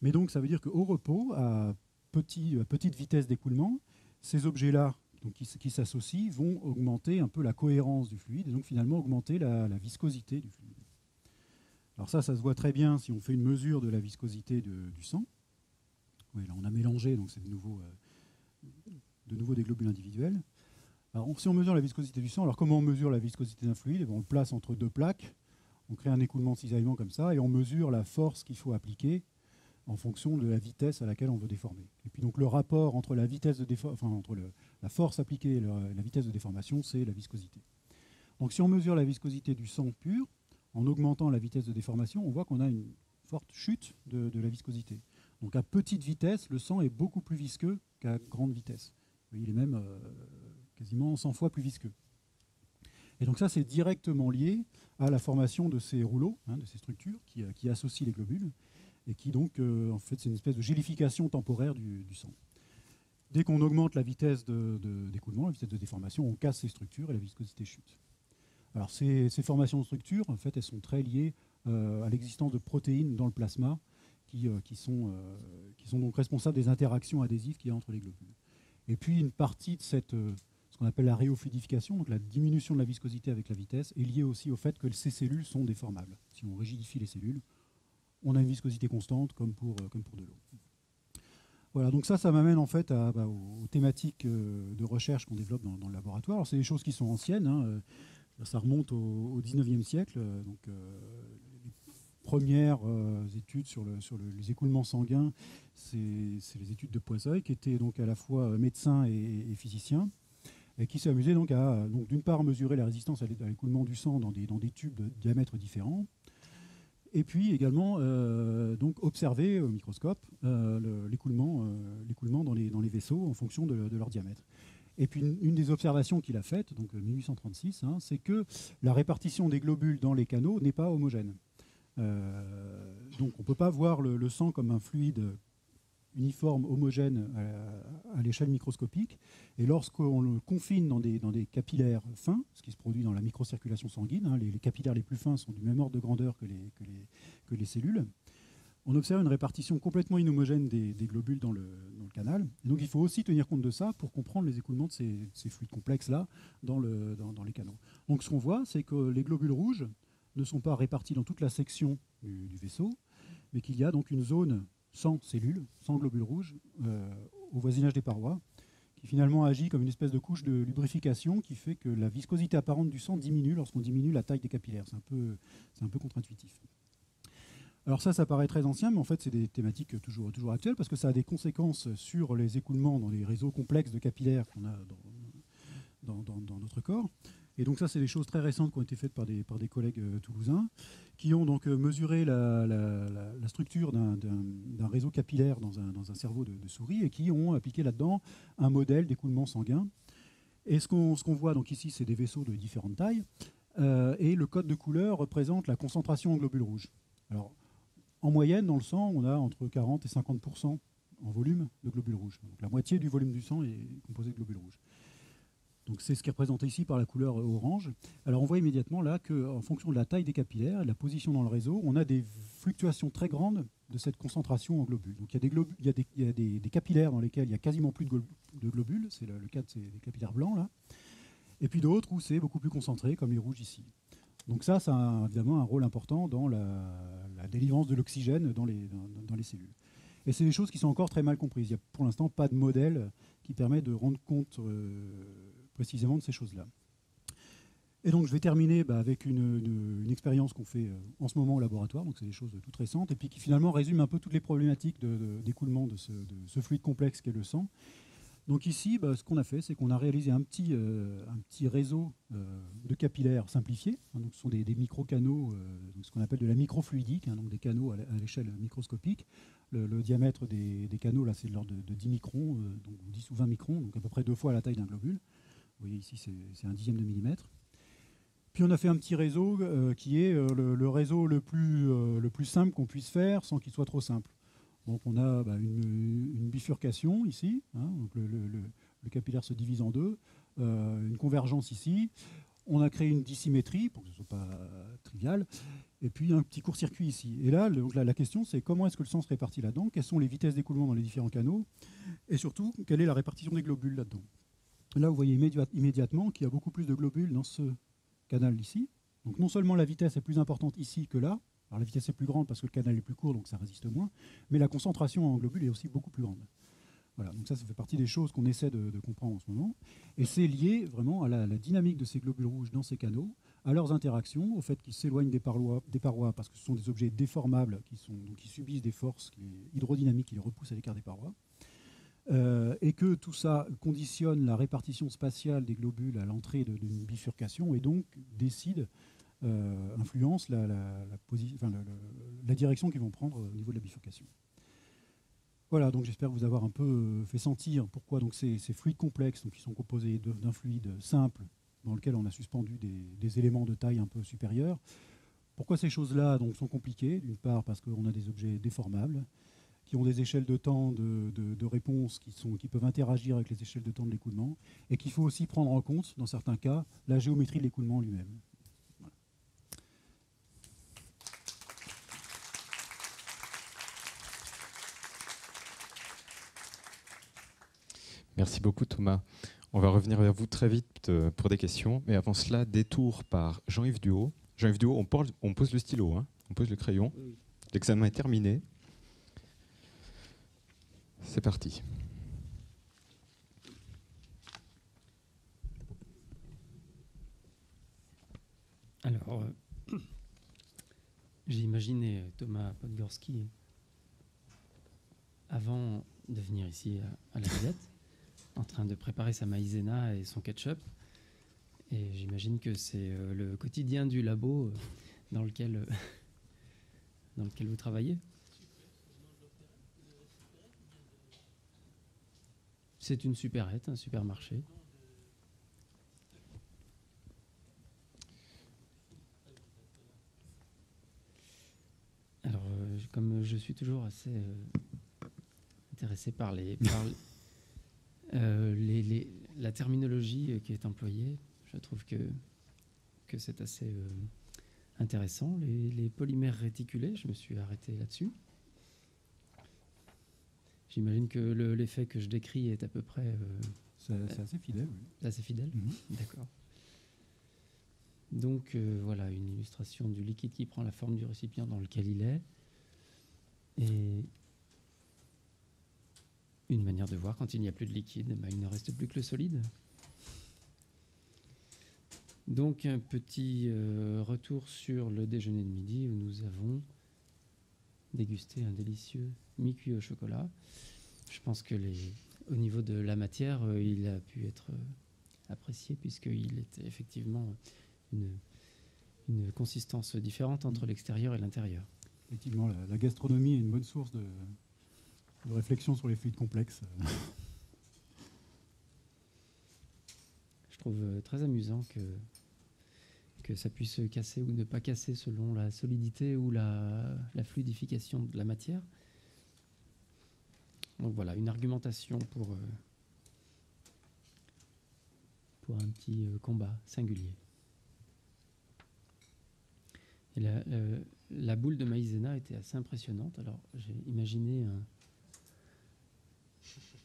Mais donc ça veut dire qu'au repos, à petite vitesse d'écoulement, ces objets-là qui s'associent vont augmenter un peu la cohérence du fluide et donc finalement augmenter la viscosité du fluide. Alors ça se voit très bien si on fait une mesure de la viscosité du sang. Oui, là on a mélangé, donc c'est de nouveau des globules individuels. Alors si on mesure la viscosité du sang, alors comment on mesure la viscosité d'un fluide? On le place entre deux plaques, on crée un écoulement de cisaillement comme ça et on mesure la force qu'il faut appliquer en fonction de la vitesse à laquelle on veut déformer. Et puis donc le rapport entre la vitesse de entre la force appliquée et la vitesse de déformation, c'est la viscosité. Donc si on mesure la viscosité du sang pur, en augmentant la vitesse de déformation, on voit qu'on a une forte chute de la viscosité. Donc à petite vitesse, le sang est beaucoup plus visqueux qu'à grande vitesse. Il est même quasiment 100 fois plus visqueux. Et donc ça, c'est directement lié à la formation de ces rouleaux, hein, de ces structures qui associent les globules, et qui donc, en fait, c'est une espèce de gélification temporaire du sang. Dès qu'on augmente la vitesse d'écoulement, la vitesse de déformation, on casse ces structures et la viscosité chute. Alors ces formations de structure, en fait, elles sont très liées à l'existence de protéines dans le plasma qui sont donc responsables des interactions adhésives qu'il y a entre les globules. Et puis une partie de ce qu'on appelle la rhéofluidification, donc la diminution de la viscosité avec la vitesse, est liée aussi au fait que ces cellules sont déformables. Si on rigidifie les cellules, on a une viscosité constante comme pour de l'eau. Voilà, donc ça m'amène en fait aux thématiques de recherche qu'on développe dans le laboratoire. Alors c'est des choses qui sont anciennes, hein, ça remonte au 19e siècle. Donc, les premières études sur les écoulements sanguins, c'est les études de Poiseuil, qui était donc à la fois médecin et physicien, et qui s'est amusé donc à d'une part mesurer la résistance à l'écoulement du sang dans des tubes de diamètres différents, et puis également donc observer au microscope l'écoulement dans les vaisseaux en fonction de leur diamètre. Et puis une des observations qu'il a faites, donc 1836, hein, c'est que la répartition des globules dans les canaux n'est pas homogène. Donc on ne peut pas voir le sang comme un fluide uniforme, homogène à l'échelle microscopique. Et lorsqu'on le confine dans des capillaires fins, ce qui se produit dans la microcirculation sanguine, hein, les capillaires les plus fins sont du même ordre de grandeur que les cellules, on observe une répartition complètement inhomogène des globules dans le canal. Et donc il faut aussi tenir compte de ça pour comprendre les écoulements de ces fluides complexes-là dans les canaux. Donc ce qu'on voit, c'est que les globules rouges ne sont pas répartis dans toute la section du vaisseau, mais qu'il y a donc une zone sans cellules, sans globules rouges, au voisinage des parois, qui finalement agit comme une espèce de couche de lubrification qui fait que la viscosité apparente du sang diminue lorsqu'on diminue la taille des capillaires. C'est un peu contre-intuitif. Alors ça paraît très ancien, mais en fait, c'est des thématiques toujours actuelles, parce que ça a des conséquences sur les écoulements dans les réseaux complexes de capillaires qu'on a dans notre corps. Et donc ça, c'est des choses très récentes qui ont été faites par des collègues toulousains, qui ont donc mesuré la structure d'un réseau capillaire dans un cerveau de souris, et qui ont appliqué là-dedans un modèle d'écoulement sanguin. Et ce qu'on voit donc ici, c'est des vaisseaux de différentes tailles, et le code de couleur représente la concentration en globules rouges. Alors, en moyenne, dans le sang, on a entre 40 et 50% en volume de globules rouges. Donc la moitié du volume du sang est composé de globules rouges. Donc c'est ce qui est représenté ici par la couleur orange. Alors on voit immédiatement là qu'en fonction de la taille des capillaires et de la position dans le réseau, on a des fluctuations très grandes de cette concentration en globules. Donc il y a des capillaires dans lesquels il n'y a quasiment plus de globules, c'est le cas des capillaires blancs là, et puis d'autres où c'est beaucoup plus concentré, comme les rouges ici. Donc ça a évidemment un rôle important dans la délivrance de l'oxygène dans les cellules. Et c'est des choses qui sont encore très mal comprises. Il n'y a pour l'instant pas de modèle qui permet de rendre compte précisément de ces choses-là. Et donc je vais terminer avec une expérience qu'on fait en ce moment au laboratoire, donc c'est des choses toutes récentes, et puis qui finalement résume un peu toutes les problématiques d'écoulement de ce fluide complexe qu'est le sang. Donc ici, ce qu'on a fait, c'est qu'on a réalisé un petit réseau de capillaires simplifiés. Donc ce sont des micro-canaux, ce qu'on appelle de la microfluidique, hein, donc des canaux à l'échelle microscopique. Le diamètre des canaux, là, c'est de l'ordre de 10 microns, donc 10 ou 20 microns, donc à peu près 2 fois la taille d'un globule. Vous voyez ici, c'est un dixième de millimètre. Puis on a fait un petit réseau qui est le réseau le plus simple qu'on puisse faire sans qu'il soit trop simple. Donc on a une bifurcation ici, hein, donc le capillaire se divise en deux, une convergence ici. On a créé une dissymétrie pour que ce ne soit pas trivial, et puis un petit court-circuit ici. Et là, la question, c'est comment est-ce que le sang se répartit là-dedans, quelles sont les vitesses d'écoulement dans les différents canaux, et surtout, quelle est la répartition des globules là-dedans. Là, vous voyez immédiatement qu'il y a beaucoup plus de globules dans ce canal ici. Donc non seulement la vitesse est plus importante ici que là, alors la vitesse est plus grande parce que le canal est plus court, donc ça résiste moins, mais la concentration en globules est aussi beaucoup plus grande. Voilà, donc ça fait partie des choses qu'on essaie de comprendre en ce moment. Et c'est lié vraiment à la dynamique de ces globules rouges dans ces canaux, à leurs interactions, au fait qu'ils s'éloignent des parois parce que ce sont des objets déformables qui subissent des forces hydrodynamiques qui les repoussent à l'écart des parois. Et que tout ça conditionne la répartition spatiale des globules à l'entrée d'une bifurcation et donc influence la direction qu'ils vont prendre au niveau de la bifurcation. Voilà, donc j'espère vous avoir un peu fait sentir pourquoi donc ces fluides complexes, donc qui sont composés d'un fluide simple dans lequel on a suspendu des éléments de taille un peu supérieure. Pourquoi ces choses-là sont compliquées? D'une part parce qu'on a des objets déformables, qui ont des échelles de temps de réponse qui peuvent interagir avec les échelles de temps de l'écoulement, et qu'il faut aussi prendre en compte, dans certains cas, la géométrie de l'écoulement lui-même. Merci beaucoup Thomas. On va revenir vers vous très vite pour des questions, mais avant cela, détour par Jean-Yves Duhaut. Jean-Yves Duhaut, on pose le stylo, hein, on pose le crayon. Oui. L'examen est terminé. C'est parti. Alors, j'ai imaginé Thomas Podgorski avant de venir ici à la Villette, en train de préparer sa maïzena et son ketchup. Et j'imagine que c'est le quotidien du labo dans lequel vous travaillez. C'est une supérette, un supermarché. Alors, comme je suis toujours assez intéressé par la terminologie qui est employée, je trouve que c'est assez intéressant. Les polymères réticulés, je me suis arrêté là-dessus. J'imagine que l'effet que je décris est à peu près... c'est assez fidèle. Oui. C'est assez fidèle. D'accord. Donc voilà, une illustration du liquide qui prend la forme du récipient dans lequel il est. Et une manière de voir quand il n'y a plus de liquide, il ne reste plus que le solide. Donc un petit retour sur le déjeuner de midi où nous avons dégusté un délicieux mi-cuit au chocolat. Je pense que au niveau de la matière, il a pu être apprécié puisqu'il était effectivement une consistance différente entre l'extérieur et l'intérieur. Effectivement, la gastronomie est une bonne source de réflexion sur les fluides complexes. Je trouve très amusant que ça puisse casser ou ne pas casser selon la solidité ou la fluidification de la matière. Donc voilà, une argumentation pour un petit combat singulier. Et la boule de maïzena était assez impressionnante. Alors j'ai imaginé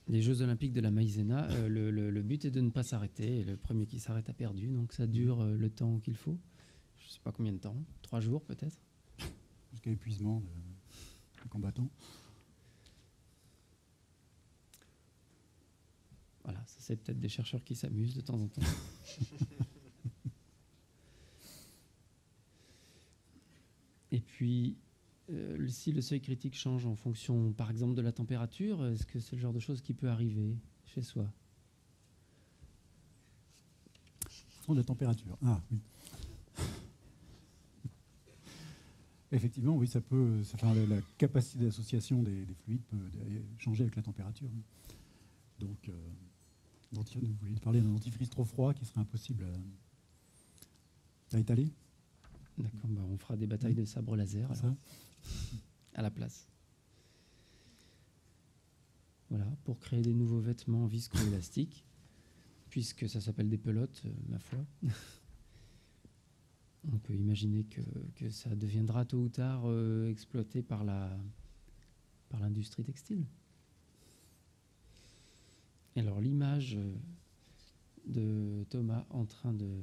les Jeux Olympiques de la maïzena. Le but est de ne pas s'arrêter. Et le premier qui s'arrête a perdu. Donc ça dure le temps qu'il faut. Je ne sais pas combien de temps. 3 jours peut-être. Jusqu'à épuisement des combattants. Voilà, ça c'est peut-être des chercheurs qui s'amusent de temps en temps. Et puis, si le seuil critique change en fonction, par exemple, de la température, est-ce que c'est le genre de chose qui peut arriver chez soi? De la température. Ah oui. Effectivement, oui, ça peut. La capacité d'association des fluides peut changer avec la température. Donc, vous voulez parler d'un dentifrice trop froid qui serait impossible à étaler? D'accord, bah on fera des batailles de sabre laser alors, à la place. Voilà, pour créer des nouveaux vêtements viscoélastiques, puisque ça s'appelle des pelotes, ma foi. On peut imaginer que ça deviendra tôt ou tard exploité par l'industrie textile. Alors l'image de Thomas en train de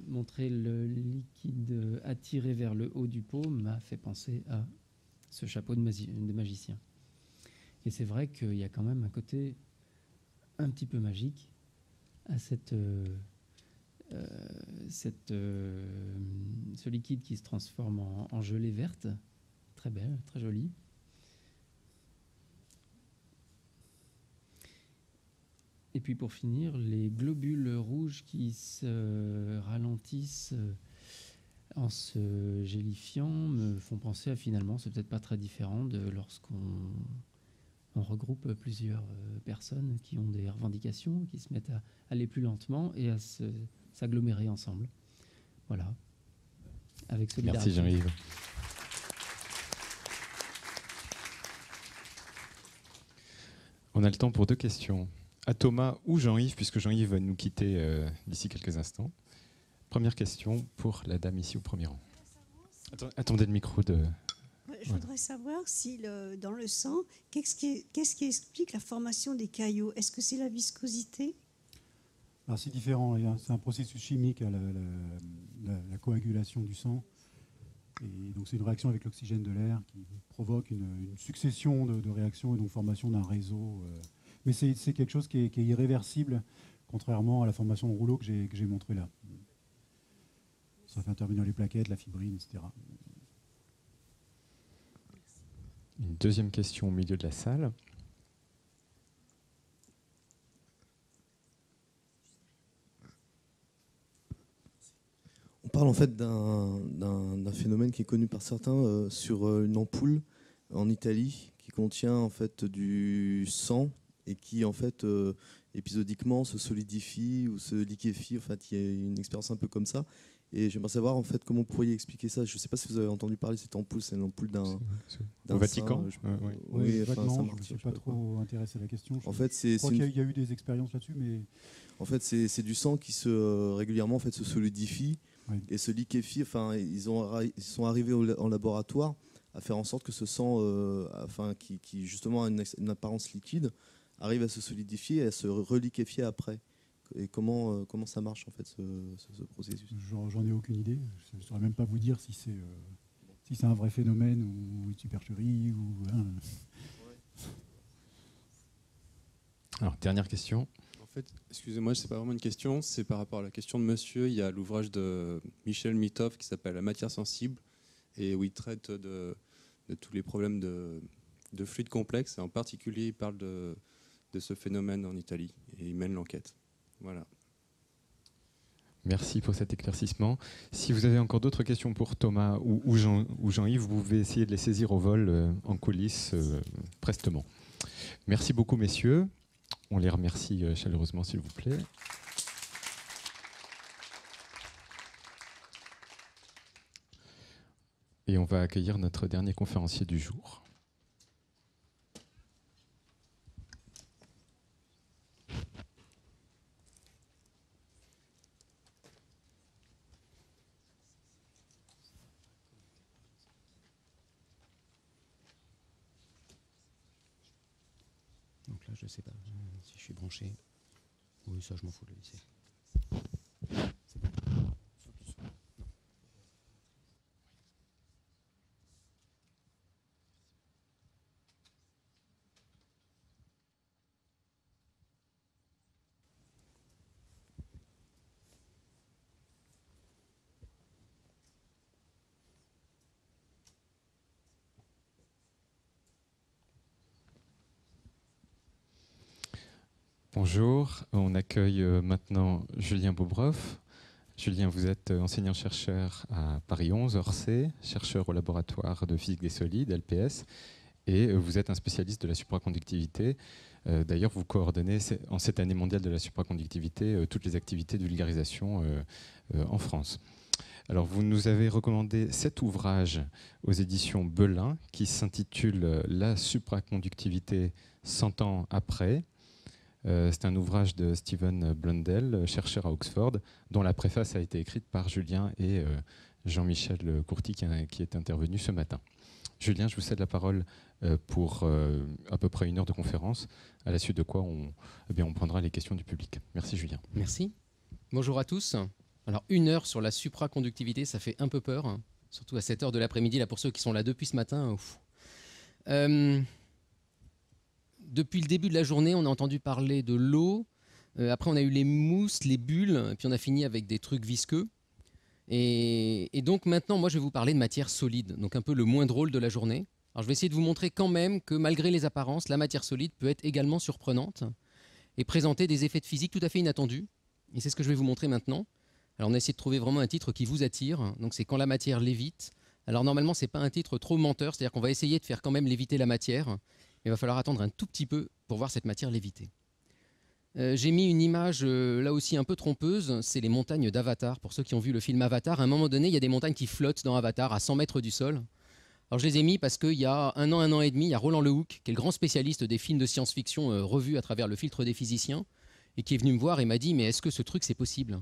montrer le liquide attiré vers le haut du pot m'a fait penser à ce chapeau de magicien. Et c'est vrai qu'il y a quand même un côté un petit peu magique à ce liquide qui se transforme en gelée verte, très belle, très jolie. Et puis pour finir, les globules rouges qui se ralentissent en se gélifiant me font penser à finalement, c'est peut-être pas très différent de lorsqu'on regroupe plusieurs personnes qui ont des revendications, qui se mettent à aller plus lentement et à s'agglomérer ensemble. Voilà. Avec solidarité. Merci Jean-Yves. On a le temps pour 2 questions. À Thomas ou Jean-Yves, puisque Jean-Yves va nous quitter d'ici quelques instants. Première question pour la dame ici au premier rang. Attendez le micro de... Je voudrais savoir si dans le sang, qu'est-ce qui explique la formation des caillots? Est-ce que c'est la viscosité? Alors c'est différent, c'est un processus chimique à la coagulation du sang. Et donc c'est une réaction avec l'oxygène de l'air qui provoque une succession de réactions et donc formation d'un réseau. Mais c'est quelque chose qui est irréversible, contrairement à la formation de rouleau que j'ai montré là. Ça fait intervenir les plaquettes, la fibrine, etc. Une deuxième question au milieu de la salle. On parle en fait d'un phénomène qui est connu par certains sur une ampoule en Italie qui contient en fait du sang et qui en fait épisodiquement se solidifie ou se liquéfie. En fait, il y a une expérience un peu comme ça. Et j'aimerais savoir en fait comment vous pourriez expliquer ça. Je ne sais pas si vous avez entendu parler de cette ampoule. C'est l'ampoule d'un au Vatican. Oui, vaguement. Je ne me suis pas trop intéressé à la question. En fait, je crois qu'il y a eu des expériences là-dessus, mais en fait, c'est du sang qui se régulièrement en fait se solidifie. Oui. Et se liquéfie. Enfin, ils sont arrivés en laboratoire à faire en sorte que ce sang, qui justement a une apparence liquide, arrive à se solidifier et à se reliquéfier après. Et comment ça marche en fait ce processus? J'en ai aucune idée. Je ne saurais même pas vous dire si c'est un vrai phénomène ou une supercherie. Alors, dernière question. En fait, excusez-moi, ce n'est pas vraiment une question, c'est par rapport à la question de monsieur. Il y a l'ouvrage de Michel Mithoff qui s'appelle La matière sensible et où il traite de tous les problèmes de fluides complexes. Et en particulier, il parle de ce phénomène en Italie et il mène l'enquête. Voilà. Merci pour cet éclaircissement. Si vous avez encore d'autres questions pour Thomas ou Jean-Yves, vous pouvez essayer de les saisir au vol en coulisses prestement. Merci beaucoup, messieurs. On les remercie chaleureusement, s'il vous plaît. Et on va accueillir notre dernier conférencier du jour. Donc là, je ne sais pas si je suis branché. Oui, ça, je m'en fous de le laisser. C'est bon. Focus. Non. Bonjour, on accueille maintenant Julien Bobroff. Julien, vous êtes enseignant-chercheur à Paris 11, Orsay, chercheur au laboratoire de physique des solides, LPS, et vous êtes un spécialiste de la supraconductivité. D'ailleurs, vous coordonnez en cette année mondiale de la supraconductivité toutes les activités de vulgarisation en France. Alors, vous nous avez recommandé cet ouvrage aux éditions Belin qui s'intitule « La supraconductivité 100 ans après ». C'est un ouvrage de Stephen Blundell, chercheur à Oxford, dont la préface a été écrite par Julien et Jean-Michel Courty qui est intervenu ce matin. Julien, je vous cède la parole pour à peu près 1 heure de conférence, à la suite de quoi on prendra les questions du public. Merci Julien. Merci. Bonjour à tous. Alors 1 heure sur la supraconductivité, ça fait un peu peur, hein, surtout à cette heure de l'après-midi, là pour ceux qui sont là depuis ce matin. Depuis le début de la journée, on a entendu parler de l'eau. Après, on a eu les mousses, les bulles, et puis on a fini avec des trucs visqueux. Et donc maintenant, moi, je vais vous parler de matière solide, donc un peu le moins drôle de la journée. Alors, je vais essayer de vous montrer quand même que malgré les apparences, la matière solide peut être également surprenante et présenter des effets de physique tout à fait inattendus. Et c'est ce que je vais vous montrer maintenant. Alors, on a essayé de trouver vraiment un titre qui vous attire. Donc, c'est « Quand la matière lévite ». Alors, normalement, ce n'est pas un titre trop menteur, c'est-à-dire qu'on va essayer de faire quand même léviter la matière. Il va falloir attendre un tout petit peu pour voir cette matière léviter. J'ai mis une image là aussi un peu trompeuse, c'est les montagnes d'Avatar. Pour ceux qui ont vu le film Avatar, à un moment donné, il y a des montagnes qui flottent dans Avatar à 100 mètres du sol. Alors je les ai mis parce qu'il y a un an et demi, il y a Roland Lehoucq, qui est le grand spécialiste des films de science-fiction revus à travers le filtre des physiciens, et qui est venu me voir et m'a dit « Mais est-ce que ce truc c'est possible ?»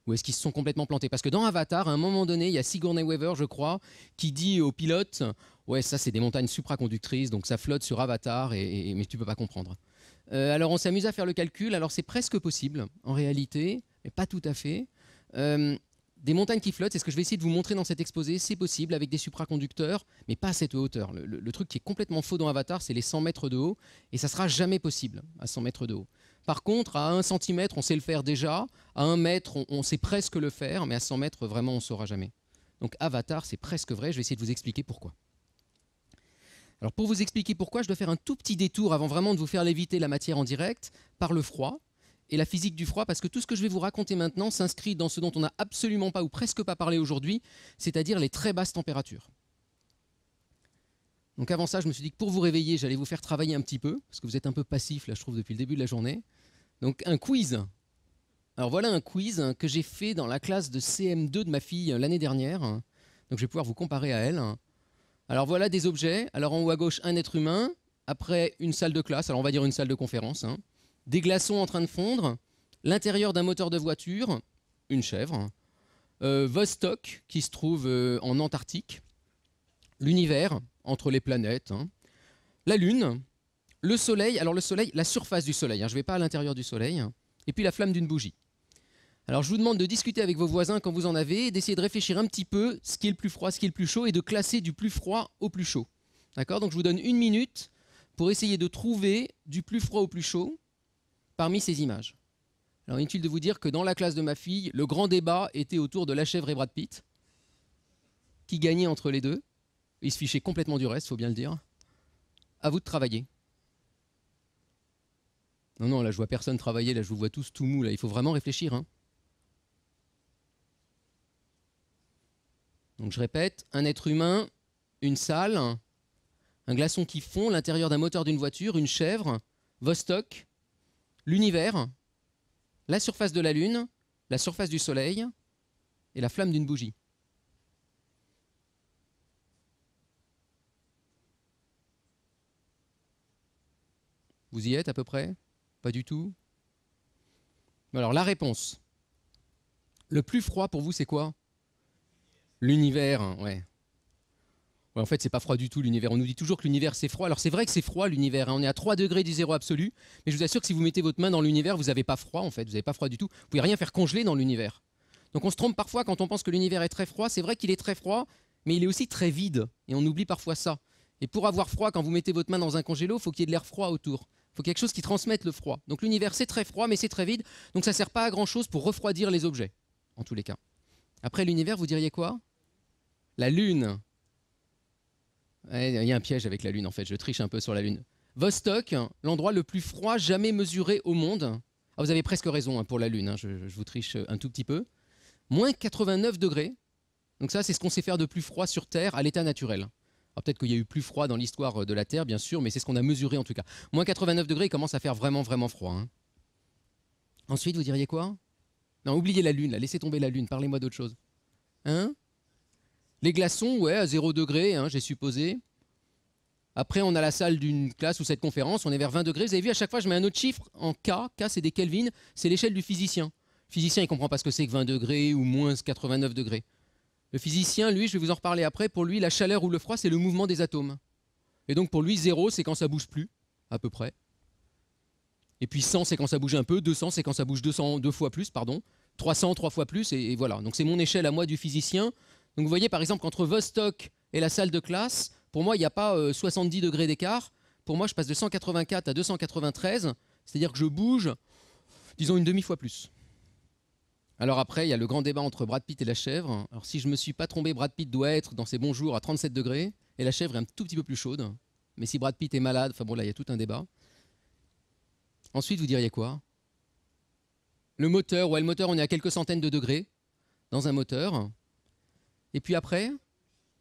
Ou est-ce qu'ils se sont complètement plantés? Parce que dans Avatar, à un moment donné, il y a Sigourney Weaver, je crois, qui dit au pilote « Ouais, ça, c'est des montagnes supraconductrices, donc ça flotte sur Avatar, mais tu ne peux pas comprendre. » Alors, on s'amuse à faire le calcul. Alors, c'est presque possible, en réalité, mais pas tout à fait. Des montagnes qui flottent, c'est ce que je vais essayer de vous montrer dans cet exposé. C'est possible avec des supraconducteurs, mais pas à cette hauteur. Le truc qui est complètement faux dans Avatar, c'est les 100 mètres de haut, et ça ne sera jamais possible à 100 mètres de haut. Par contre, à 1 cm, on sait le faire déjà. À 1 mètre, on sait presque le faire, mais à 100 mètres, vraiment, on ne saura jamais. Donc Avatar, c'est presque vrai. Je vais essayer de vous expliquer pourquoi. Alors pour vous expliquer pourquoi, je dois faire un tout petit détour avant vraiment de vous faire léviter la matière en direct par le froid et la physique du froid, parce que tout ce que je vais vous raconter maintenant s'inscrit dans ce dont on n'a absolument pas ou presque pas parlé aujourd'hui, c'est-à-dire les très basses températures. Donc avant ça, je me suis dit que pour vous réveiller, j'allais vous faire travailler un petit peu, parce que vous êtes un peu passif, là, je trouve, depuis le début de la journée. Donc un quiz. Alors voilà un quiz que j'ai fait dans la classe de CM2 de ma fille l'année dernière. Donc je vais pouvoir vous comparer à elle. Alors voilà des objets. Alors en haut à gauche, un être humain. Après, une salle de classe. Alors on va dire une salle de conférence. Des glaçons en train de fondre. L'intérieur d'un moteur de voiture. Une chèvre. Vostok, qui se trouve en Antarctique. L'univers, entre les planètes. La Lune. Le Soleil. Alors le Soleil, la surface du Soleil. Je ne vais pas à l'intérieur du Soleil. Et puis la flamme d'une bougie. Alors je vous demande de discuter avec vos voisins quand vous en avez, d'essayer de réfléchir un petit peu ce qui est le plus froid, ce qui est le plus chaud, et de classer du plus froid au plus chaud. D'accord? Donc je vous donne 1 minute pour essayer de trouver du plus froid au plus chaud parmi ces images. Alors inutile de vous dire que dans la classe de ma fille, le grand débat était autour de la chèvre et Brad Pitt, qui gagnait entre les deux. Ils se fichaient complètement du reste, il faut bien le dire. À vous de travailler. Non, là je vois personne travailler, là je vous vois tous tout mou, là il faut vraiment réfléchir. Donc je répète, un être humain, une salle, un glaçon qui fond, l'intérieur d'un moteur d'une voiture, une chèvre, Vostok, l'univers, la surface de la Lune, la surface du Soleil et la flamme d'une bougie. Vous y êtes à peu près? Pas du tout? Alors la réponse. Le plus froid pour vous, c'est quoi? L'univers, ouais. En fait, c'est pas froid du tout l'univers. On nous dit toujours que l'univers c'est froid. Alors c'est vrai que c'est froid l'univers. On est à 3 degrés du zéro absolu. Mais je vous assure que si vous mettez votre main dans l'univers, vous n'avez pas froid en fait. Vous n'avez pas froid du tout. Vous pouvez rien faire congeler dans l'univers. Donc on se trompe parfois quand on pense que l'univers est très froid. C'est vrai qu'il est très froid, mais il est aussi très vide. Et on oublie parfois ça. Et pour avoir froid, quand vous mettez votre main dans un congélo, il faut qu'il y ait de l'air froid autour. Il faut quelque chose qui transmette le froid. Donc l'univers c'est très froid, mais c'est très vide. Donc ça ne sert pas à grand chose pour refroidir les objets, en tous les cas. Après l'univers, vous diriez quoi? La Lune. Il y a un piège avec la Lune en fait, je triche un peu sur la Lune. Vostok, l'endroit le plus froid jamais mesuré au monde. Ah, vous avez presque raison pour la Lune, je vous triche un tout petit peu. Moins 89 degrés. Donc ça, c'est ce qu'on sait faire de plus froid sur Terre à l'état naturel. Alors peut-être qu'il y a eu plus froid dans l'histoire de la Terre, bien sûr, mais c'est ce qu'on a mesuré en tout cas. Moins 89 degrés, il commence à faire vraiment, vraiment froid. Ensuite, vous diriez quoi? Non, oubliez la Lune, là. Laissez tomber la Lune, parlez-moi d'autre chose. Les glaçons, ouais, à 0 degré, j'ai supposé. Après, on a la salle d'une classe ou cette conférence, on est vers 20 degrés. Vous avez vu, à chaque fois, je mets un autre chiffre en K. K, c'est des Kelvin, c'est l'échelle du physicien. Le physicien, il ne comprend pas ce que c'est que 20 degrés ou moins 89 degrés. Le physicien, lui, je vais vous en reparler après, pour lui, la chaleur ou le froid, c'est le mouvement des atomes. Et donc, pour lui, 0, c'est quand ça bouge plus, à peu près. Et puis 100, c'est quand ça bouge un peu. 200, c'est quand ça bouge 2 fois plus, pardon. 300, 3 fois plus, et voilà. Donc, c'est mon échelle à moi du physicien. Donc vous voyez par exemple qu'entre Vostok et la salle de classe, pour moi il n'y a pas 70 degrés d'écart. Pour moi je passe de 184 à 293, c'est-à-dire que je bouge, disons une demi-fois plus. Alors après il y a le grand débat entre Brad Pitt et la chèvre. Alors si je ne me suis pas trompé, Brad Pitt doit être dans ses bons jours à 37 degrés et la chèvre est un tout petit peu plus chaude. Mais si Brad Pitt est malade, enfin bon là il y a tout un débat. Ensuite vous diriez quoi? Le moteur, ouais le moteur on est à quelques centaines de degrés dans un moteur. Et puis après,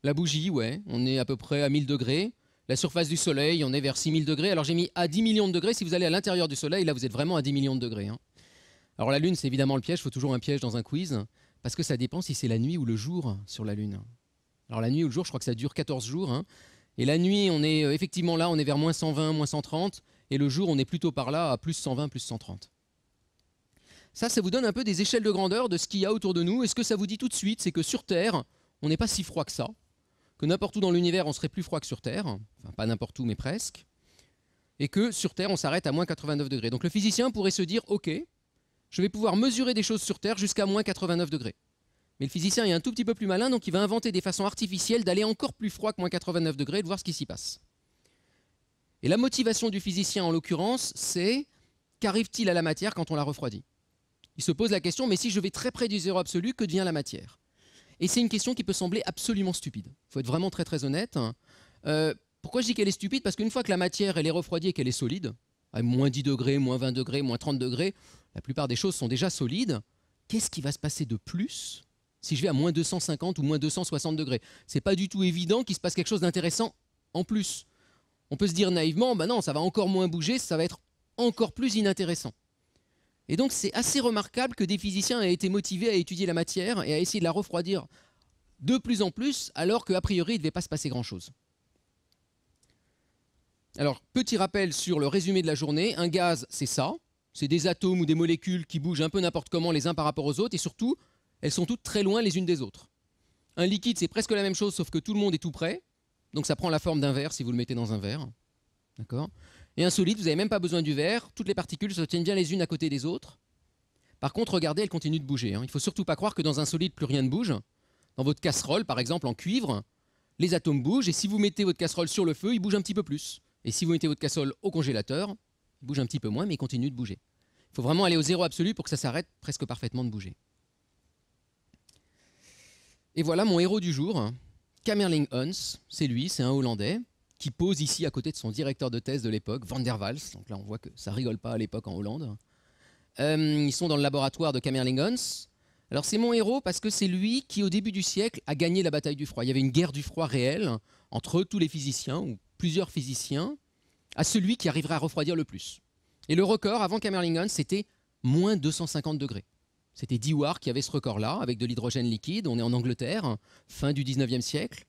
la bougie, ouais, on est à peu près à 1000 degrés. La surface du Soleil, on est vers 6000 degrés. Alors j'ai mis à 10 millions de degrés. Si vous allez à l'intérieur du Soleil, là vous êtes vraiment à 10 millions de degrés. Alors la Lune, c'est évidemment le piège. Il faut toujours un piège dans un quiz. Parce que ça dépend si c'est la nuit ou le jour sur la Lune. Alors la nuit ou le jour, je crois que ça dure 14 jours. Et la nuit, on est effectivement là, on est vers moins 120, moins 130. Et le jour, on est plutôt par là à plus 120, plus 130. Ça vous donne un peu des échelles de grandeur de ce qu'il y a autour de nous. Et ce que ça vous dit tout de suite, c'est que sur Terre, on n'est pas si froid que ça. Que n'importe où dans l'univers, on serait plus froid que sur Terre. Enfin, pas n'importe où, mais presque. Et que sur Terre, on s'arrête à moins 89 degrés. Donc le physicien pourrait se dire, OK, je vais pouvoir mesurer des choses sur Terre jusqu'à moins 89 degrés. Mais le physicien est un tout petit peu plus malin, donc il va inventer des façons artificielles d'aller encore plus froid que moins 89 degrés et de voir ce qui s'y passe. Et la motivation du physicien, en l'occurrence, c'est qu'arrive-t-il à la matière quand on la refroidit? Il se pose la question, mais si je vais très près du zéro absolu, que devient la matière? Et c'est une question qui peut sembler absolument stupide. Il faut être vraiment très très honnête. Pourquoi je dis qu'elle est stupide? Parce qu'une fois que la matière elle est refroidie et qu'elle est solide, à moins 10 degrés, moins 20 degrés, moins 30 degrés, la plupart des choses sont déjà solides. Qu'est-ce qui va se passer de plus si je vais à moins 250 ou moins 260 degrés? C'est pas du tout évident qu'il se passe quelque chose d'intéressant en plus. On peut se dire naïvement, bah non, ça va encore moins bouger, ça va être encore plus inintéressant. Et donc c'est assez remarquable que des physiciens aient été motivés à étudier la matière et à essayer de la refroidir de plus en plus, alors qu'a priori il ne devait pas se passer grand-chose. Alors, petit rappel sur le résumé de la journée. Un gaz, c'est ça. C'est des atomes ou des molécules qui bougent un peu n'importe comment les uns par rapport aux autres, et surtout, elles sont toutes très loin les unes des autres. Un liquide, c'est presque la même chose, sauf que tout le monde est tout près. Donc ça prend la forme d'un verre si vous le mettez dans un verre. D'accord ? Et un solide, vous n'avez même pas besoin du verre. Toutes les particules se tiennent bien les unes à côté des autres. Par contre, regardez, elles continuent de bouger. Il ne faut surtout pas croire que dans un solide, plus rien ne bouge. Dans votre casserole, par exemple, en cuivre, les atomes bougent. Et si vous mettez votre casserole sur le feu, ils bougent un petit peu plus. Et si vous mettez votre casserole au congélateur, ils bougent un petit peu moins, mais ils continuent de bouger. Il faut vraiment aller au zéro absolu pour que ça s'arrête presque parfaitement de bouger. Et voilà mon héros du jour, Kamerlingh Onnes. C'est lui, c'est un Hollandais, qui pose ici à côté de son directeur de thèse de l'époque, Van der Waals. Donc là, on voit que ça rigole pas à l'époque en Hollande. Ils sont dans le laboratoire de Kamerlingh Onnes. Alors c'est mon héros parce que c'est lui qui, au début du siècle, a gagné la bataille du froid. Il y avait une guerre du froid réelle entre tous les physiciens, ou plusieurs physiciens, à celui qui arriverait à refroidir le plus. Et le record, avant Kamerlingh Onnes, c'était moins 250 degrés. C'était Dewar qui avait ce record-là, avec de l'hydrogène liquide. On est en Angleterre, fin du 19e siècle.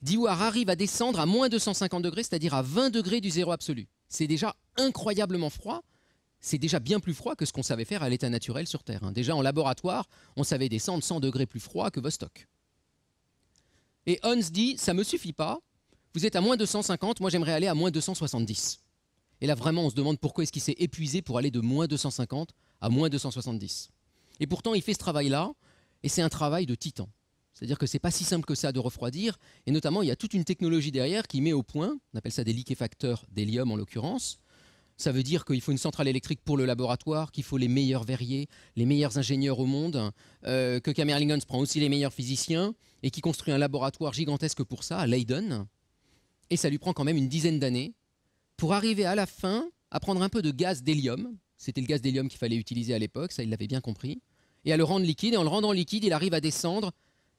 Dewar arrive à descendre à moins 250 degrés, c'est-à-dire à 20 degrés du zéro absolu. C'est déjà incroyablement froid. C'est déjà bien plus froid que ce qu'on savait faire à l'état naturel sur Terre. Déjà en laboratoire, on savait descendre 100 degrés plus froid que Vostok. Et Onnes dit, ça ne me suffit pas, vous êtes à moins 250, moi j'aimerais aller à moins 270. Et là vraiment on se demande pourquoi est-ce qu'il s'est épuisé pour aller de moins 250 à moins 270. Et pourtant il fait ce travail-là, et c'est un travail de titan. C'est-à-dire que ce n'est pas si simple que ça de refroidir, et notamment il y a toute une technologie derrière qui met au point, on appelle ça des liquéfacteurs d'hélium en l'occurrence. Ça veut dire qu'il faut une centrale électrique pour le laboratoire, qu'il faut les meilleurs verriers, les meilleurs ingénieurs au monde, que Kamerlingh Onnes prend aussi les meilleurs physiciens et qui construit un laboratoire gigantesque pour ça, à Leiden. Et ça lui prend quand même une dizaine d'années pour arriver à la fin à prendre un peu de gaz d'hélium. C'était le gaz d'hélium qu'il fallait utiliser à l'époque, ça il l'avait bien compris. Et à le rendre liquide, et en le rendant liquide, il arrive à descendre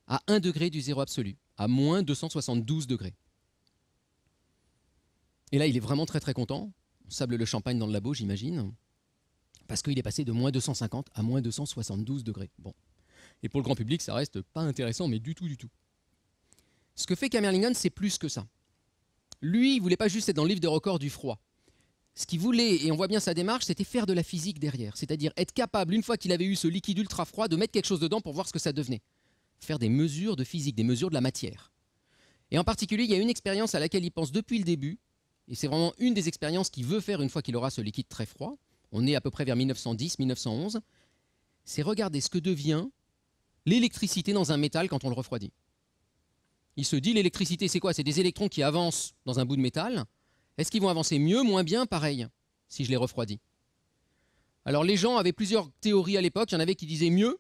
à 1 degré du zéro absolu, à moins 272 degrés. Et là, il est vraiment très très content. On sable le champagne dans le labo, j'imagine, parce qu'il est passé de moins 250 à moins 272 degrés. Bon. Et pour le grand public, ça reste pas intéressant, mais du tout, du tout. Ce que fait Kamerlingh Onnes, c'est plus que ça. Lui, il voulait pas juste être dans le livre des records du froid. Ce qu'il voulait, et on voit bien sa démarche, c'était faire de la physique derrière. C'est-à-dire être capable, une fois qu'il avait eu ce liquide ultra froid, de mettre quelque chose dedans pour voir ce que ça devenait. Faire des mesures de physique, des mesures de la matière. Et en particulier, il y a une expérience à laquelle il pense depuis le début, et c'est vraiment une des expériences qu'il veut faire une fois qu'il aura ce liquide très froid. On est à peu près vers 1910-1911. C'est regarder ce que devient l'électricité dans un métal quand on le refroidit. Il se dit, l'électricité, c'est quoi? C'est des électrons qui avancent dans un bout de métal. Est-ce qu'ils vont avancer mieux, moins bien, pareil, si je les refroidis? Alors les gens avaient plusieurs théories à l'époque. Il y en avait qui disaient mieux,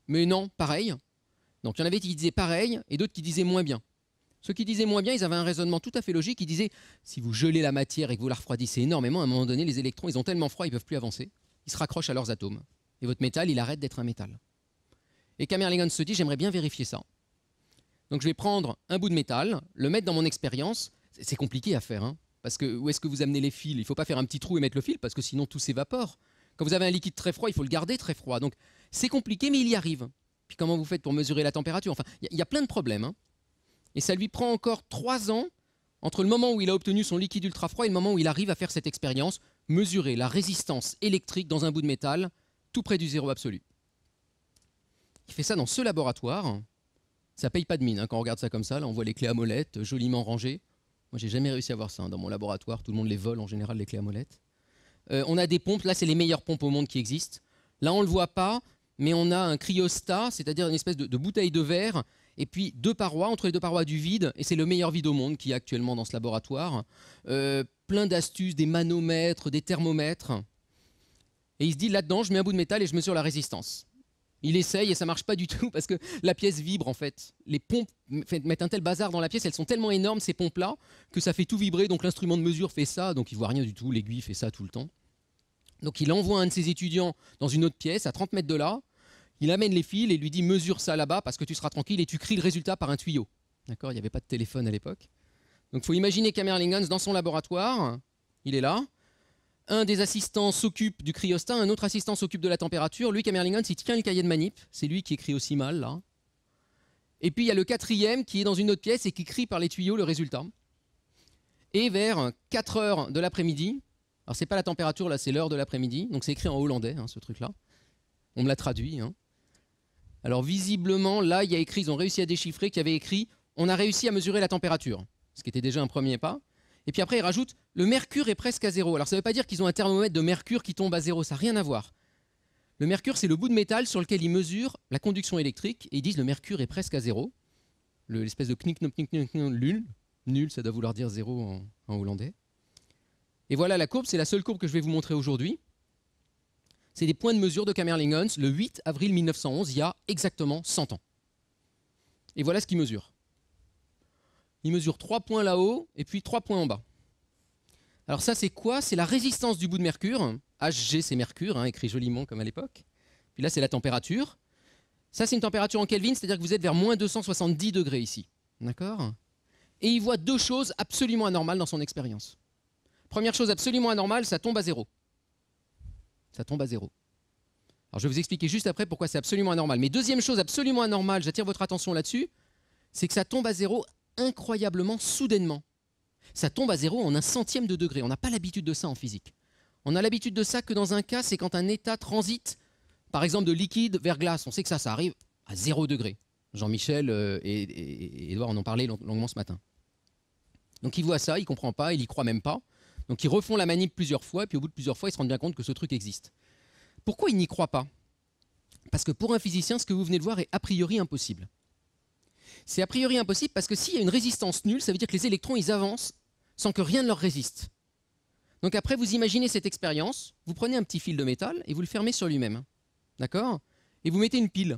mais non, pareil. Donc il y en avait qui disaient pareil, et d'autres qui disaient moins bien. Ceux qui disaient moins bien, ils avaient un raisonnement tout à fait logique. Ils disaient, si vous gelez la matière et que vous la refroidissez énormément, à un moment donné, les électrons, ils ont tellement froid, ils ne peuvent plus avancer. Ils se raccrochent à leurs atomes. Et votre métal, il arrête d'être un métal. Et Kamerlingh Onnes se dit, j'aimerais bien vérifier ça. Donc je vais prendre un bout de métal, le mettre dans mon expérience. C'est compliqué à faire, hein, parce que où est-ce que vous amenez les fils? Il ne faut pas faire un petit trou et mettre le fil, parce que sinon tout s'évapore. Quand vous avez un liquide très froid, il faut le garder très froid. Donc c'est compliqué, mais il y arrive. Puis comment vous faites pour mesurer la température? Enfin, il y a plein de problèmes, hein. Et ça lui prend encore 3 ans entre le moment où il a obtenu son liquide ultra froid et le moment où il arrive à faire cette expérience, mesurer la résistance électrique dans un bout de métal tout près du zéro absolu. Il fait ça dans ce laboratoire. Ça paye pas de mine, hein, quand on regarde ça comme ça. Là, on voit les clés à molette joliment rangées. Moi, j'ai jamais réussi à voir ça, hein, dans mon laboratoire. Tout le monde les vole en général, les clés à molette. On a des pompes. Là, c'est les meilleures pompes au monde qui existent. Là, on le voit pas, mais on a un cryostat, c'est-à-dire une espèce de bouteille de verre, et puis deux parois, entre les deux parois du vide, et c'est le meilleur vide au monde qu'il y a actuellement dans ce laboratoire. Plein d'astuces, des manomètres, des thermomètres. Et il se dit, là-dedans, je mets un bout de métal et je mesure la résistance. Il essaye et ça marche pas du tout parce que la pièce vibre en fait. Les pompes mettent un tel bazar dans la pièce, elles sont tellement énormes ces pompes-là que ça fait tout vibrer, donc l'instrument de mesure fait ça, donc il voit rien du tout, l'aiguille fait ça tout le temps. Donc il envoie un de ses étudiants dans une autre pièce à 30 mètres de là, il amène les fils et lui dit mesure ça là-bas parce que tu seras tranquille et tu cries le résultat par un tuyau. D'accord, il n'y avait pas de téléphone à l'époque. Donc il faut imaginer Kamerlingh dans son laboratoire, il est là. Un des assistants s'occupe du cryostat, un autre assistant s'occupe de la température. Lui, Kamerlingh, il tient le cahier de manip. C'est lui qui écrit aussi mal, là. Et puis, il y a le quatrième qui est dans une autre pièce et qui crie par les tuyaux le résultat. Et vers 4 heures de l'après-midi, alors c'est pas la température, là, c'est l'heure de l'après-midi, donc c'est écrit en hollandais, hein, ce truc-là. On me l'a traduit. Hein. Alors, visiblement, là, il y a écrit, ils ont réussi à déchiffrer, qu'il y avait écrit « On a réussi à mesurer la température », ce qui était déjà un premier pas. Et puis après, il rajoute « Le mercure est presque à zéro ». Alors ça ne veut pas dire qu'ils ont un thermomètre de mercure qui tombe à zéro, ça n'a rien à voir. Le mercure, c'est le bout de métal sur lequel ils mesurent la conduction électrique et ils disent « Le mercure est presque à zéro ». L'espèce de nul, ça doit vouloir dire zéro en hollandais. Et voilà la courbe, c'est la seule courbe que je vais vous montrer aujourd'hui. C'est des points de mesure de Kamerlingh le 8 avril 1911, il y a exactement 100 ans. Et voilà ce qu'il mesure. Il mesure 3 points là-haut et puis 3 points en bas. Alors ça, c'est quoi? C'est la résistance du bout de mercure. Hg, c'est mercure, hein, écrit joliment comme à l'époque. Puis là, c'est la température. Ça, c'est une température en Kelvin, c'est-à-dire que vous êtes vers moins 270 degrés ici. D'accord? Et il voit deux choses absolument anormales dans son expérience. Première chose absolument anormale, ça tombe à zéro. Ça tombe à zéro. Alors je vais vous expliquer juste après pourquoi c'est absolument anormal. Mais deuxième chose absolument anormale, j'attire votre attention là-dessus, c'est que ça tombe à zéro incroyablement soudainement. Ça tombe à zéro en 1/100e de degré. On n'a pas l'habitude de ça en physique. On a l'habitude de ça que dans un cas, c'est quand un état transite, par exemple de liquide vers glace. On sait que ça arrive à 0 degré. Jean-Michel et Edouard en ont parlé longuement ce matin. Donc il voit ça, il ne comprend pas, il n'y croit même pas. Donc ils refont la manip plusieurs fois, et puis au bout de plusieurs fois, ils se rendent bien compte que ce truc existe. Pourquoi ils n'y croient pas? Parce que pour un physicien, ce que vous venez de voir est a priori impossible. C'est a priori impossible parce que s'il y a une résistance nulle, ça veut dire que les électrons, ils avancent sans que rien ne leur résiste. Donc après, vous imaginez cette expérience, vous prenez un petit fil de métal et vous le fermez sur lui-même. D'accord? Et vous mettez une pile.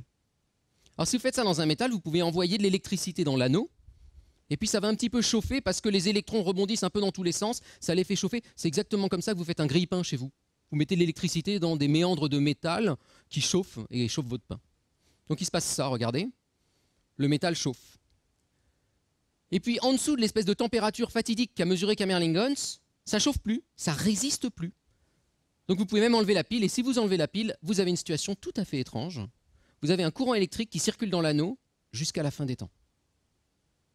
Alors si vous faites ça dans un métal, vous pouvez envoyer de l'électricité dans l'anneau, et puis ça va un petit peu chauffer parce que les électrons rebondissent un peu dans tous les sens, ça les fait chauffer. C'est exactement comme ça que vous faites un grille-pain chez vous. Vous mettez de l'électricité dans des méandres de métal qui chauffent et chauffent votre pain. Donc il se passe ça, regardez. Le métal chauffe. Et puis en dessous de l'espèce de température fatidique qu'a mesuré Kamerlingh, ça chauffe plus, ça résiste plus. Donc vous pouvez même enlever la pile, et si vous enlevez la pile, vous avez une situation tout à fait étrange. Vous avez un courant électrique qui circule dans l'anneau jusqu'à la fin des temps.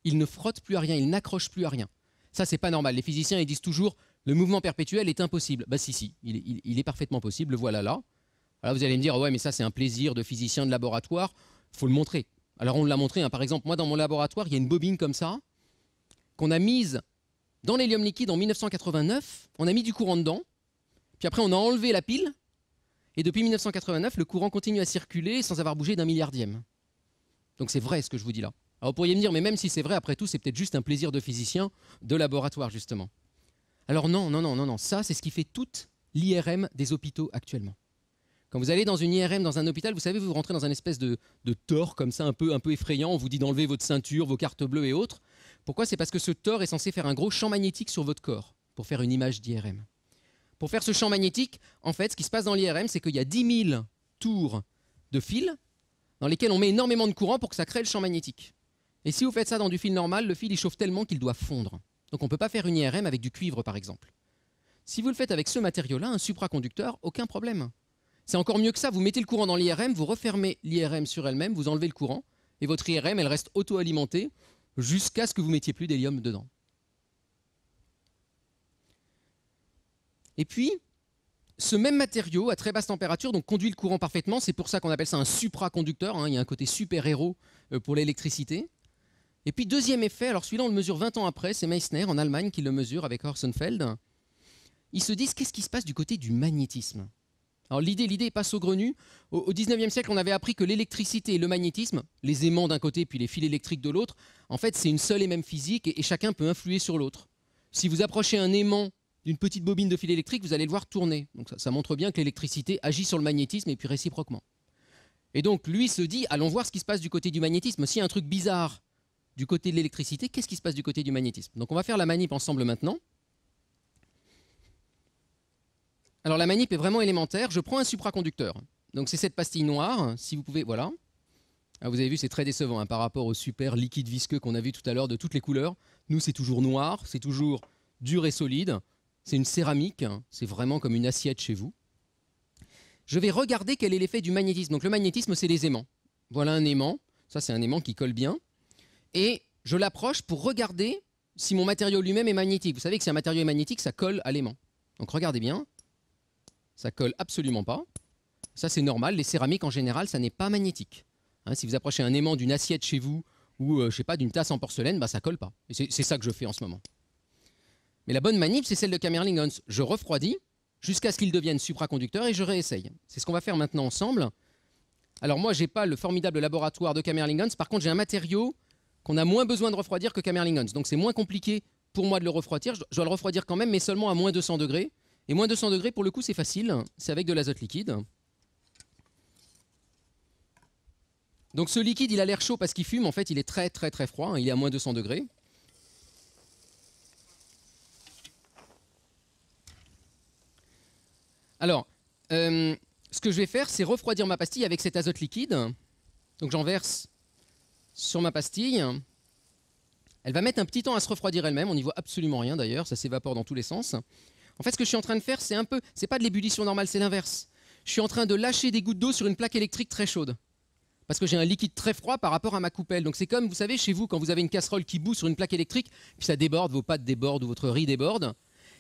Il ne frotte plus à rien, il n'accroche plus à rien. Ça, c'est pas normal. Les physiciens, ils disent toujours le mouvement perpétuel est impossible. Bah si, il est parfaitement possible, le voilà là. Alors vous allez me dire, ouais, mais ça, c'est un plaisir de physicien de laboratoire, il faut le montrer. Alors on l'a montré, hein. Par exemple, moi dans mon laboratoire, il y a une bobine comme ça, qu'on a mise dans l'hélium liquide en 1989, on a mis du courant dedans, puis après on a enlevé la pile, et depuis 1989, le courant continue à circuler sans avoir bougé d'un milliardième. Donc c'est vrai ce que je vous dis là. Alors vous pourriez me dire, mais même si c'est vrai, après tout, c'est peut-être juste un plaisir de physicien de laboratoire, justement. Alors non, ça c'est ce qui fait toute l'IRM des hôpitaux actuellement. Quand vous allez dans une IRM, dans un hôpital, vous savez, vous rentrez dans un espèce de tor comme ça, un peu effrayant, on vous dit d'enlever votre ceinture, vos cartes bleues et autres. Pourquoi? C'est parce que ce tor est censé faire un gros champ magnétique sur votre corps, pour faire une image d'IRM. Pour faire ce champ magnétique, en fait, ce qui se passe dans l'IRM, c'est qu'il y a 10 000 tours de fil dans lesquels on met énormément de courant pour que ça crée le champ magnétique. Et si vous faites ça dans du fil normal, le fil il chauffe tellement qu'il doit fondre. Donc on ne peut pas faire une IRM avec du cuivre, par exemple. Si vous le faites avec ce matériau-là, un supraconducteur, aucun problème. C'est encore mieux que ça, vous mettez le courant dans l'IRM, vous refermez l'IRM sur elle-même, vous enlevez le courant, et votre IRM, elle reste auto-alimentée jusqu'à ce que vous mettiez plus d'hélium dedans. Et puis, ce même matériau à très basse température donc conduit le courant parfaitement. C'est pour ça qu'on appelle ça un supraconducteur. Hein. Il y a un côté super-héros pour l'électricité. Et puis deuxième effet, alors celui-là on le mesure 20 ans après, c'est Meissner en Allemagne qui le mesure avec Horsenfeld. Ils se disent qu'est-ce qui se passe du côté du magnétisme. Alors l'idée est pas saugrenue. Au 19e siècle, on avait appris que l'électricité et le magnétisme, les aimants d'un côté puis les fils électriques de l'autre, en fait c'est une seule et même physique et chacun peut influer sur l'autre. Si vous approchez un aimant d'une petite bobine de fil électrique, vous allez le voir tourner. Donc ça montre bien que l'électricité agit sur le magnétisme et puis réciproquement. Et donc lui se dit, allons voir ce qui se passe du côté du magnétisme. S'il y a un truc bizarre du côté de l'électricité, qu'est-ce qui se passe du côté du magnétisme? Donc on va faire la manip ensemble maintenant. Alors la manip est vraiment élémentaire. Je prends un supraconducteur. Donc c'est cette pastille noire, si vous pouvez, voilà. Alors vous avez vu, c'est très décevant hein, par rapport au super liquide visqueux qu'on a vu tout à l'heure de toutes les couleurs. Nous, c'est toujours noir, c'est toujours dur et solide. C'est une céramique, hein, c'est vraiment comme une assiette chez vous. Je vais regarder quel est l'effet du magnétisme. Donc le magnétisme, c'est les aimants. Voilà un aimant. Ça, c'est un aimant qui colle bien. Et je l'approche pour regarder si mon matériau lui-même est magnétique. Vous savez que si un matériau est magnétique, ça colle à l'aimant. Donc regardez bien. Ça colle absolument pas. Ça, c'est normal. Les céramiques, en général, ça n'est pas magnétique. Hein, si vous approchez un aimant d'une assiette chez vous ou, je sais pas, d'une tasse en porcelaine, bah, ça colle pas. Et c'est ça que je fais en ce moment. Mais la bonne manip, c'est celle de Kamerlingh-Onnes. Je refroidis jusqu'à ce qu'il devienne supraconducteur et je réessaye. C'est ce qu'on va faire maintenant ensemble. Alors moi, je n'ai pas le formidable laboratoire de Kamerlingh-Onnes. Par contre, j'ai un matériau qu'on a moins besoin de refroidir que Kamerlingh-Onnes. Donc c'est moins compliqué pour moi de le refroidir. Je dois le refroidir quand même, mais seulement à moins 200 degrés. Et moins 200 degrés, pour le coup, c'est facile. C'est avec de l'azote liquide. Donc ce liquide, il a l'air chaud parce qu'il fume. En fait, il est très très très froid. Hein. Il est à moins 200 degrés. Alors, ce que je vais faire, c'est refroidir ma pastille avec cet azote liquide. Donc j'en verse sur ma pastille. Elle va mettre un petit temps à se refroidir elle-même. On n'y voit absolument rien d'ailleurs. Ça s'évapore dans tous les sens. En fait, ce que je suis en train de faire, c'est pas de l'ébullition normale, c'est l'inverse. Je suis en train de lâcher des gouttes d'eau sur une plaque électrique très chaude. Parce que j'ai un liquide très froid par rapport à ma coupelle. Donc c'est comme, vous savez, chez vous, quand vous avez une casserole qui bout sur une plaque électrique, puis ça déborde, vos pâtes débordent ou votre riz déborde.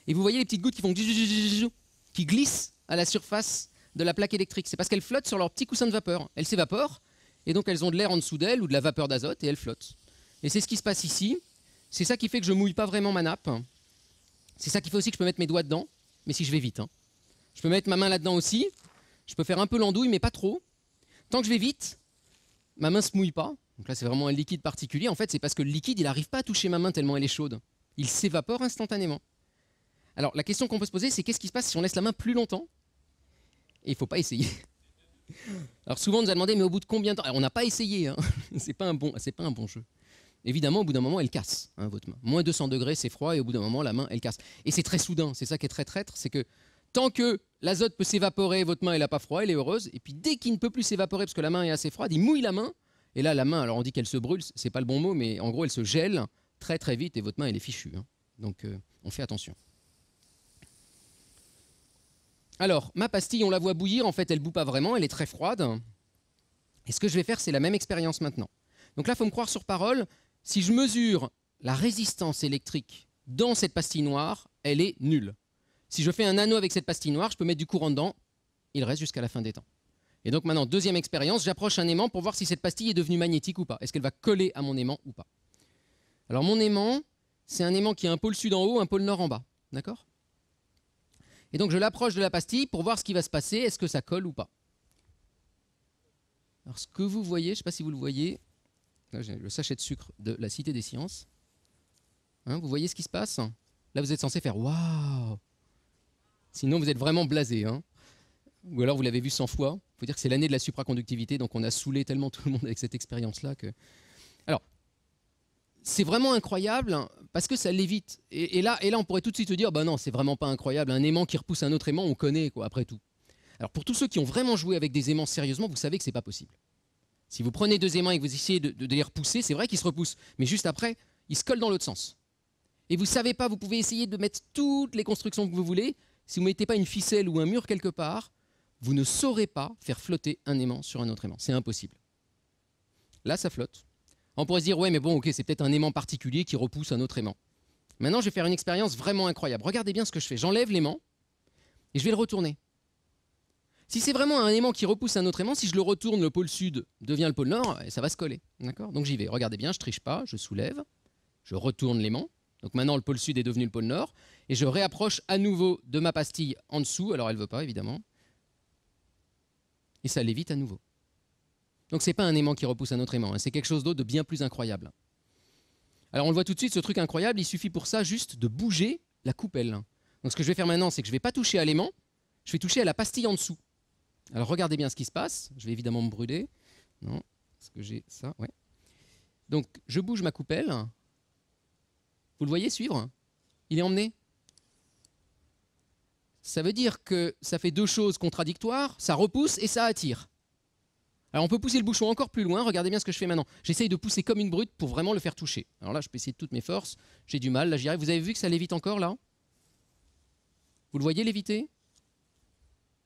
Et vous voyez les petites gouttes qui font qui glissent à la surface de la plaque électrique. C'est parce qu'elles flottent sur leur petit coussin de vapeur. Elles s'évaporent, et donc elles ont de l'air en dessous d'elles ou de la vapeur d'azote, et elles flottent. Et c'est ce qui se passe ici. C'est ça qui fait que je mouille pas vraiment ma nappe. C'est ça qui fait aussi que je peux mettre mes doigts dedans, mais si je vais vite. Hein. Je peux mettre ma main là-dedans aussi. Je peux faire un peu l'andouille, mais pas trop. Tant que je vais vite, ma main se mouille pas. Donc là, c'est vraiment un liquide particulier. En fait, c'est parce que le liquide, il n'arrive pas à toucher ma main tellement elle est chaude. Il s'évapore instantanément. Alors, la question qu'on peut se poser, c'est qu'est-ce qui se passe si on laisse la main plus longtemps? Et il ne faut pas essayer. Alors, souvent, on nous a demandé, mais au bout de combien de temps? Alors, on n'a pas essayé. Hein. C'est pas un bon jeu. Évidemment, au bout d'un moment, elle casse, hein, votre main. Moins 200 degrés, c'est froid, et au bout d'un moment, la main, elle casse. Et c'est très soudain. C'est ça qui est très traître. C'est que tant que l'azote peut s'évaporer, votre main, elle n'a pas froid, elle est heureuse. Et puis, dès qu'il ne peut plus s'évaporer parce que la main est assez froide, il mouille la main. Et là, la main, alors on dit qu'elle se brûle, c'est pas le bon mot, mais en gros, elle se gèle très très vite et votre main, elle est fichue. Hein. Donc, on fait attention. Alors, ma pastille, on la voit bouillir. En fait, elle ne bout pas vraiment, elle est très froide. Et ce que je vais faire, c'est la même expérience maintenant. Donc là, il faut me croire sur parole. Si je mesure la résistance électrique dans cette pastille noire, elle est nulle. Si je fais un anneau avec cette pastille noire, je peux mettre du courant dedans. Il reste jusqu'à la fin des temps. Et donc maintenant, deuxième expérience, j'approche un aimant pour voir si cette pastille est devenue magnétique ou pas. Est-ce qu'elle va coller à mon aimant ou pas? Alors mon aimant, c'est un aimant qui a un pôle sud en haut, un pôle nord en bas. D'accord? Et donc je l'approche de la pastille pour voir ce qui va se passer. Est-ce que ça colle ou pas? Alors ce que vous voyez, je ne sais pas si vous le voyez, là j'ai le sachet de sucre de la Cité des Sciences. Hein, vous voyez ce qui se passe? Là vous êtes censé faire waouh! Sinon vous êtes vraiment blasé. Hein. Ou alors vous l'avez vu 100 fois. Il faut dire que c'est l'année de la supraconductivité, donc on a saoulé tellement tout le monde avec cette expérience-là que... Alors, c'est vraiment incroyable parce que ça l'évite. Et là, on pourrait tout de suite se dire, bah non, c'est vraiment pas incroyable. Un aimant qui repousse un autre aimant, on connaît, quoi, après tout. Alors, pour tous ceux qui ont vraiment joué avec des aimants sérieusement, vous savez que c'est pas possible. Si vous prenez deux aimants et que vous essayez de les repousser, c'est vrai qu'ils se repoussent. Mais juste après, ils se collent dans l'autre sens. Et vous savez pas, vous pouvez essayer de mettre toutes les constructions que vous voulez. Si vous ne mettez pas une ficelle ou un mur quelque part, vous ne saurez pas faire flotter un aimant sur un autre aimant. C'est impossible. Là, ça flotte. On pourrait se dire, ouais, mais bon, ok, c'est peut-être un aimant particulier qui repousse un autre aimant. Maintenant, je vais faire une expérience vraiment incroyable. Regardez bien ce que je fais. J'enlève l'aimant et je vais le retourner. Si c'est vraiment un aimant qui repousse un autre aimant, si je le retourne, le pôle sud devient le pôle nord, et ça va se coller. D'accord ? Donc j'y vais. Regardez bien, je triche pas, je soulève, je retourne l'aimant. Donc maintenant, le pôle sud est devenu le pôle nord, et je réapproche à nouveau de ma pastille en dessous. Alors elle ne veut pas, évidemment. Et ça l'évite à nouveau. Donc c'est pas un aimant qui repousse un autre aimant, hein, c'est quelque chose d'autre de bien plus incroyable. Alors on le voit tout de suite, ce truc incroyable, il suffit pour ça juste de bouger la coupelle. Donc ce que je vais faire maintenant, c'est que je ne vais pas toucher à l'aimant, je vais toucher à la pastille en dessous. Alors regardez bien ce qui se passe, je vais évidemment me brûler. Non, est-ce que j'ai ça ? Ouais. Donc je bouge ma coupelle. Vous le voyez suivre ? Il est emmené. Ça veut dire que ça fait deux choses contradictoires, ça repousse et ça attire. Alors on peut pousser le bouchon encore plus loin, regardez bien ce que je fais maintenant. J'essaye de pousser comme une brute pour vraiment le faire toucher. Alors là je peux essayer de toutes mes forces, j'ai du mal, là j'y arrive. Vous avez vu que ça lévite encore là ? Vous le voyez léviter ?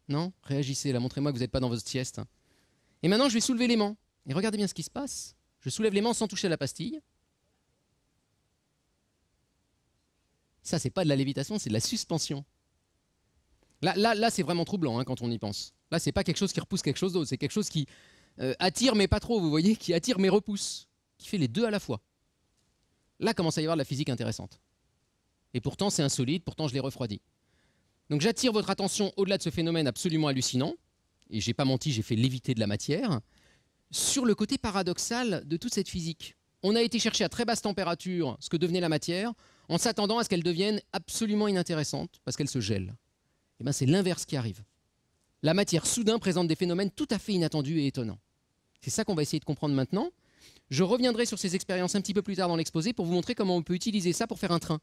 Non ? Réagissez là, montrez-moi que vous n'êtes pas dans votre sieste. Et maintenant je vais soulever l'aimant. Et regardez bien ce qui se passe. Je soulève l'aimant sans toucher à la pastille. Ça c'est pas de la lévitation, c'est de la suspension. Là c'est vraiment troublant hein, quand on y pense. Là, c'est pas quelque chose qui repousse quelque chose d'autre, c'est quelque chose qui attire mais pas trop, vous voyez, qui attire mais repousse, qui fait les deux à la fois. Là commence à y avoir de la physique intéressante. Et pourtant, c'est insolite, pourtant je l'ai refroidi. Donc j'attire votre attention au-delà de ce phénomène absolument hallucinant, et j'ai pas menti, j'ai fait léviter de la matière, sur le côté paradoxal de toute cette physique. On a été chercher à très basse température ce que devenait la matière, en s'attendant à ce qu'elle devienne absolument inintéressante, parce qu'elle se gèle. Et bien c'est l'inverse qui arrive. La matière soudain présente des phénomènes tout à fait inattendus et étonnants. C'est ça qu'on va essayer de comprendre maintenant. Je reviendrai sur ces expériences un petit peu plus tard dans l'exposé pour vous montrer comment on peut utiliser ça pour faire un train.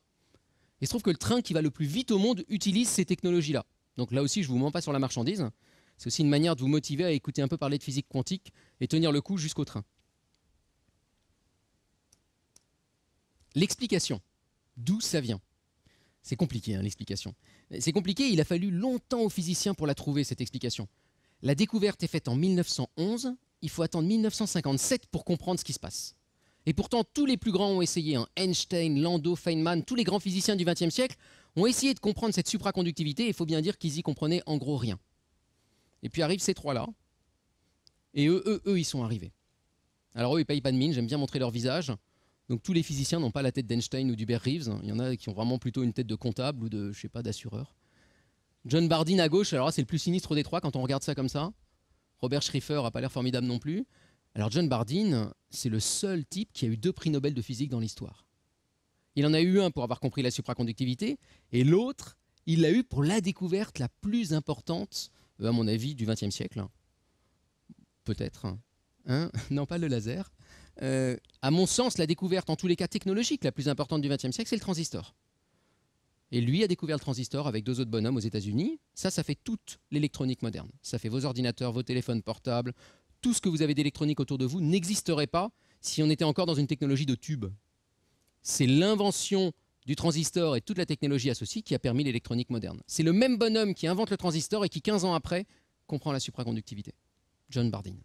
Il se trouve que le train qui va le plus vite au monde utilise ces technologies-là. Donc là aussi, je ne vous mens pas sur la marchandise. C'est aussi une manière de vous motiver à écouter un peu parler de physique quantique et tenir le coup jusqu'au train. L'explication. D'où ça vient ? C'est compliqué, hein, l'explication. C'est compliqué, il a fallu longtemps aux physiciens pour la trouver, cette explication. La découverte est faite en 1911, il faut attendre 1957 pour comprendre ce qui se passe. Et pourtant, tous les plus grands ont essayé, hein. Einstein, Landau, Feynman, tous les grands physiciens du XXe siècle ont essayé de comprendre cette supraconductivité, et il faut bien dire qu'ils y comprenaient en gros rien. Et puis arrivent ces trois-là, et eux, ils sont arrivés. Alors eux, ils ne payent pas de mine, j'aime bien montrer leur visage. Donc tous les physiciens n'ont pas la tête d'Einstein ou d'Hubert Reeves. Il y en a qui ont vraiment plutôt une tête de comptable ou de, je sais pas, d'assureur. John Bardeen à gauche, alors là, c'est le plus sinistre des trois quand on regarde ça comme ça. Robert Schrieffer n'a pas l'air formidable non plus. Alors John Bardeen, c'est le seul type qui a eu 2 prix Nobel de physique dans l'histoire. Il en a eu un pour avoir compris la supraconductivité, et l'autre, il l'a eu pour la découverte la plus importante, à mon avis, du XXe siècle. Peut-être. Hein, non, pas le laser. À mon sens, la découverte, en tous les cas technologique, la plus importante du XXe siècle, c'est le transistor. Et lui a découvert le transistor avec 2 autres bonhommes aux États-Unis. Ça fait toute l'électronique moderne. Ça fait vos ordinateurs, vos téléphones portables. Tout ce que vous avez d'électronique autour de vous n'existerait pas si on était encore dans une technologie de tube. C'est l'invention du transistor et toute la technologie associée qui a permis l'électronique moderne. C'est le même bonhomme qui invente le transistor et qui, 15 ans après, comprend la supraconductivité. John Bardeen.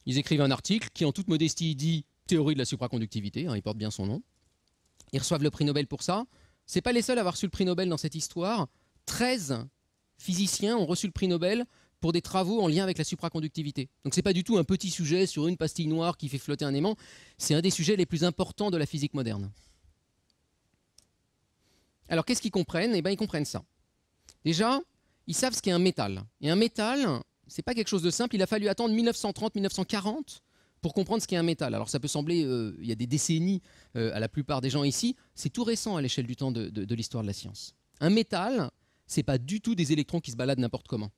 Ils écrivent un article qui, en toute modestie, dit « Théorie de la supraconductivité hein, », il porte bien son nom. Ils reçoivent le prix Nobel pour ça. Ce n'est pas les seuls à avoir reçu le prix Nobel dans cette histoire. 13 physiciens ont reçu le prix Nobel pour des travaux en lien avec la supraconductivité. Donc ce n'est pas du tout un petit sujet sur une pastille noire qui fait flotter un aimant. C'est un des sujets les plus importants de la physique moderne. Alors qu'est-ce qu'ils comprennent ? Eh bien, ils comprennent ça. Déjà, ils savent ce qu'est un métal. Et un métal, ce n'est pas quelque chose de simple. Il a fallu attendre 1930-1940 pour comprendre ce qu'est un métal. Alors ça peut sembler, il y a des décennies à la plupart des gens ici, c'est tout récent à l'échelle du temps de l'histoire de la science. Un métal, ce n'est pas du tout des électrons qui se baladent n'importe comment.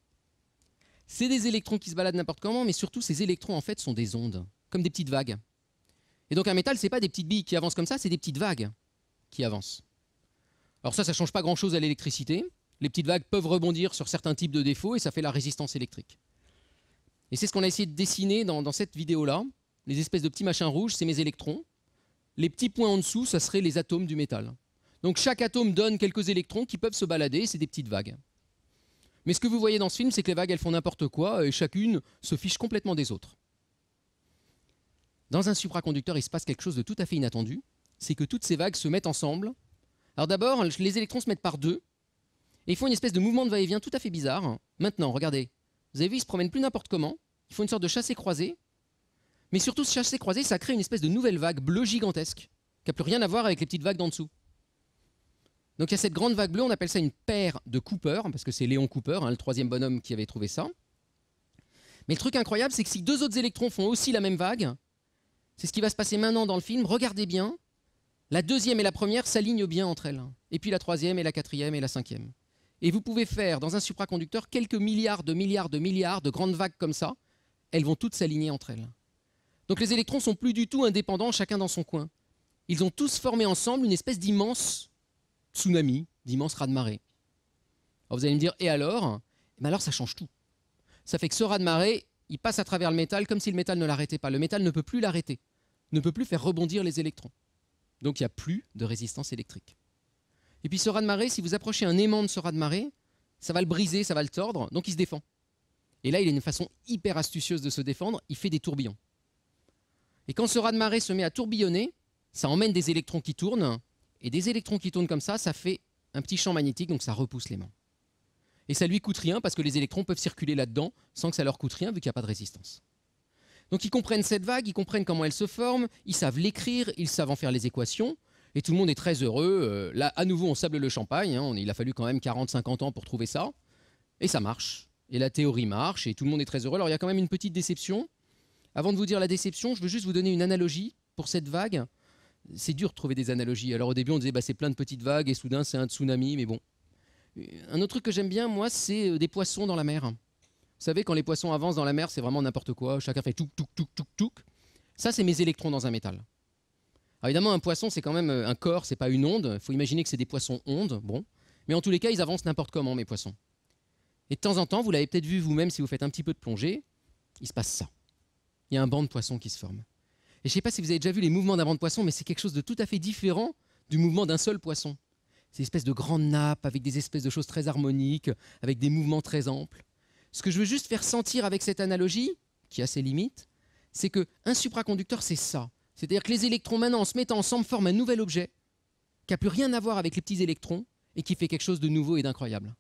C'est des électrons qui se baladent n'importe comment, mais surtout ces électrons en fait sont des ondes, comme des petites vagues. Et donc un métal, ce n'est pas des petites billes qui avancent comme ça, c'est des petites vagues qui avancent. Alors ça ne change pas grand-chose à l'électricité. Les petites vagues peuvent rebondir sur certains types de défauts et ça fait la résistance électrique. Et c'est ce qu'on a essayé de dessiner dans cette vidéo-là. Les espèces de petits machins rouges, c'est mes électrons. Les petits points en dessous, ça serait les atomes du métal. Donc chaque atome donne quelques électrons qui peuvent se balader, c'est des petites vagues. Mais ce que vous voyez dans ce film, c'est que les vagues, elles font n'importe quoi et chacune se fiche complètement des autres. Dans un supraconducteur, il se passe quelque chose de tout à fait inattendu. C'est que toutes ces vagues se mettent ensemble. Alors d'abord, les électrons se mettent par 2. Et ils font une espèce de mouvement de va-et-vient tout à fait bizarre. Maintenant, regardez, vous avez vu, ils se promènent plus n'importe comment. Ils font une sorte de chassé-croisé. Mais surtout, ce chassé-croisé, ça crée une espèce de nouvelle vague bleue gigantesque, qui n'a plus rien à voir avec les petites vagues d'en dessous. Donc il y a cette grande vague bleue, on appelle ça une paire de Cooper, parce que c'est Léon Cooper, le troisième bonhomme qui avait trouvé ça. Mais le truc incroyable, c'est que si deux autres électrons font aussi la même vague, c'est ce qui va se passer maintenant dans le film, regardez bien, la deuxième et la première s'alignent bien entre elles. Et puis la troisième et la quatrième et la cinquième. Et vous pouvez faire dans un supraconducteur quelques milliards de grandes vagues comme ça, elles vont toutes s'aligner entre elles. Donc les électrons sont plus du tout indépendants, chacun dans son coin. Ils ont tous formé ensemble une espèce d'immense tsunami, d'immense raz-de-marée. Alors vous allez me dire, et alors ? Mais alors ça change tout. Ça fait que ce raz-de-marée, il passe à travers le métal comme si le métal ne l'arrêtait pas. Le métal ne peut plus l'arrêter, ne peut plus faire rebondir les électrons. Donc il n'y a plus de résistance électrique. Et puis ce raz-de-marée, si vous approchez un aimant de ce raz-de-marée, ça va le briser, ça va le tordre, donc il se défend. Et là, il a une façon hyper astucieuse de se défendre, il fait des tourbillons. Et quand ce raz-de-marée se met à tourbillonner, ça emmène des électrons qui tournent, et des électrons qui tournent comme ça fait un petit champ magnétique, donc ça repousse l'aimant. Et ça lui coûte rien, parce que les électrons peuvent circuler là-dedans, sans que ça leur coûte rien, vu qu'il n'y a pas de résistance. Donc ils comprennent cette vague, ils comprennent comment elle se forme, ils savent l'écrire, ils savent en faire les équations, et tout le monde est très heureux. Là, à nouveau, on sable le champagne, il a fallu quand même 40-50 ans pour trouver ça, et ça marche. Et la théorie marche, et tout le monde est très heureux. Alors il y a quand même une petite déception. Avant de vous dire la déception, je veux juste vous donner une analogie pour cette vague. C'est dur de trouver des analogies. Alors au début, on disait c'est plein de petites vagues, et soudain, c'est un tsunami, mais bon. Un autre truc que j'aime bien, moi, c'est des poissons dans la mer. Vous savez, quand les poissons avancent dans la mer, c'est vraiment n'importe quoi. Chacun fait touk, touk, touk, touk, touk. Ça, c'est mes électrons dans un métal. Alors évidemment, un poisson, c'est quand même un corps, c'est pas une onde. Il faut imaginer que c'est des poissons-ondes. Bon. Mais en tous les cas, ils avancent n'importe comment, mes poissons. Et de temps en temps, vous l'avez peut-être vu vous-même si vous faites un petit peu de plongée, il se passe ça. Il y a un banc de poissons qui se forme. Et je ne sais pas si vous avez déjà vu les mouvements d'un banc de poissons, mais c'est quelque chose de tout à fait différent du mouvement d'un seul poisson. C'est une espèce de grande nappe avec des espèces de choses très harmoniques, avec des mouvements très amples. Ce que je veux juste faire sentir avec cette analogie, qui a ses limites, c'est qu'un supraconducteur, c'est ça. C'est-à-dire que les électrons, maintenant, en se mettant ensemble, forment un nouvel objet qui n'a plus rien à voir avec les petits électrons et qui fait quelque chose de nouveau et d'incroyable.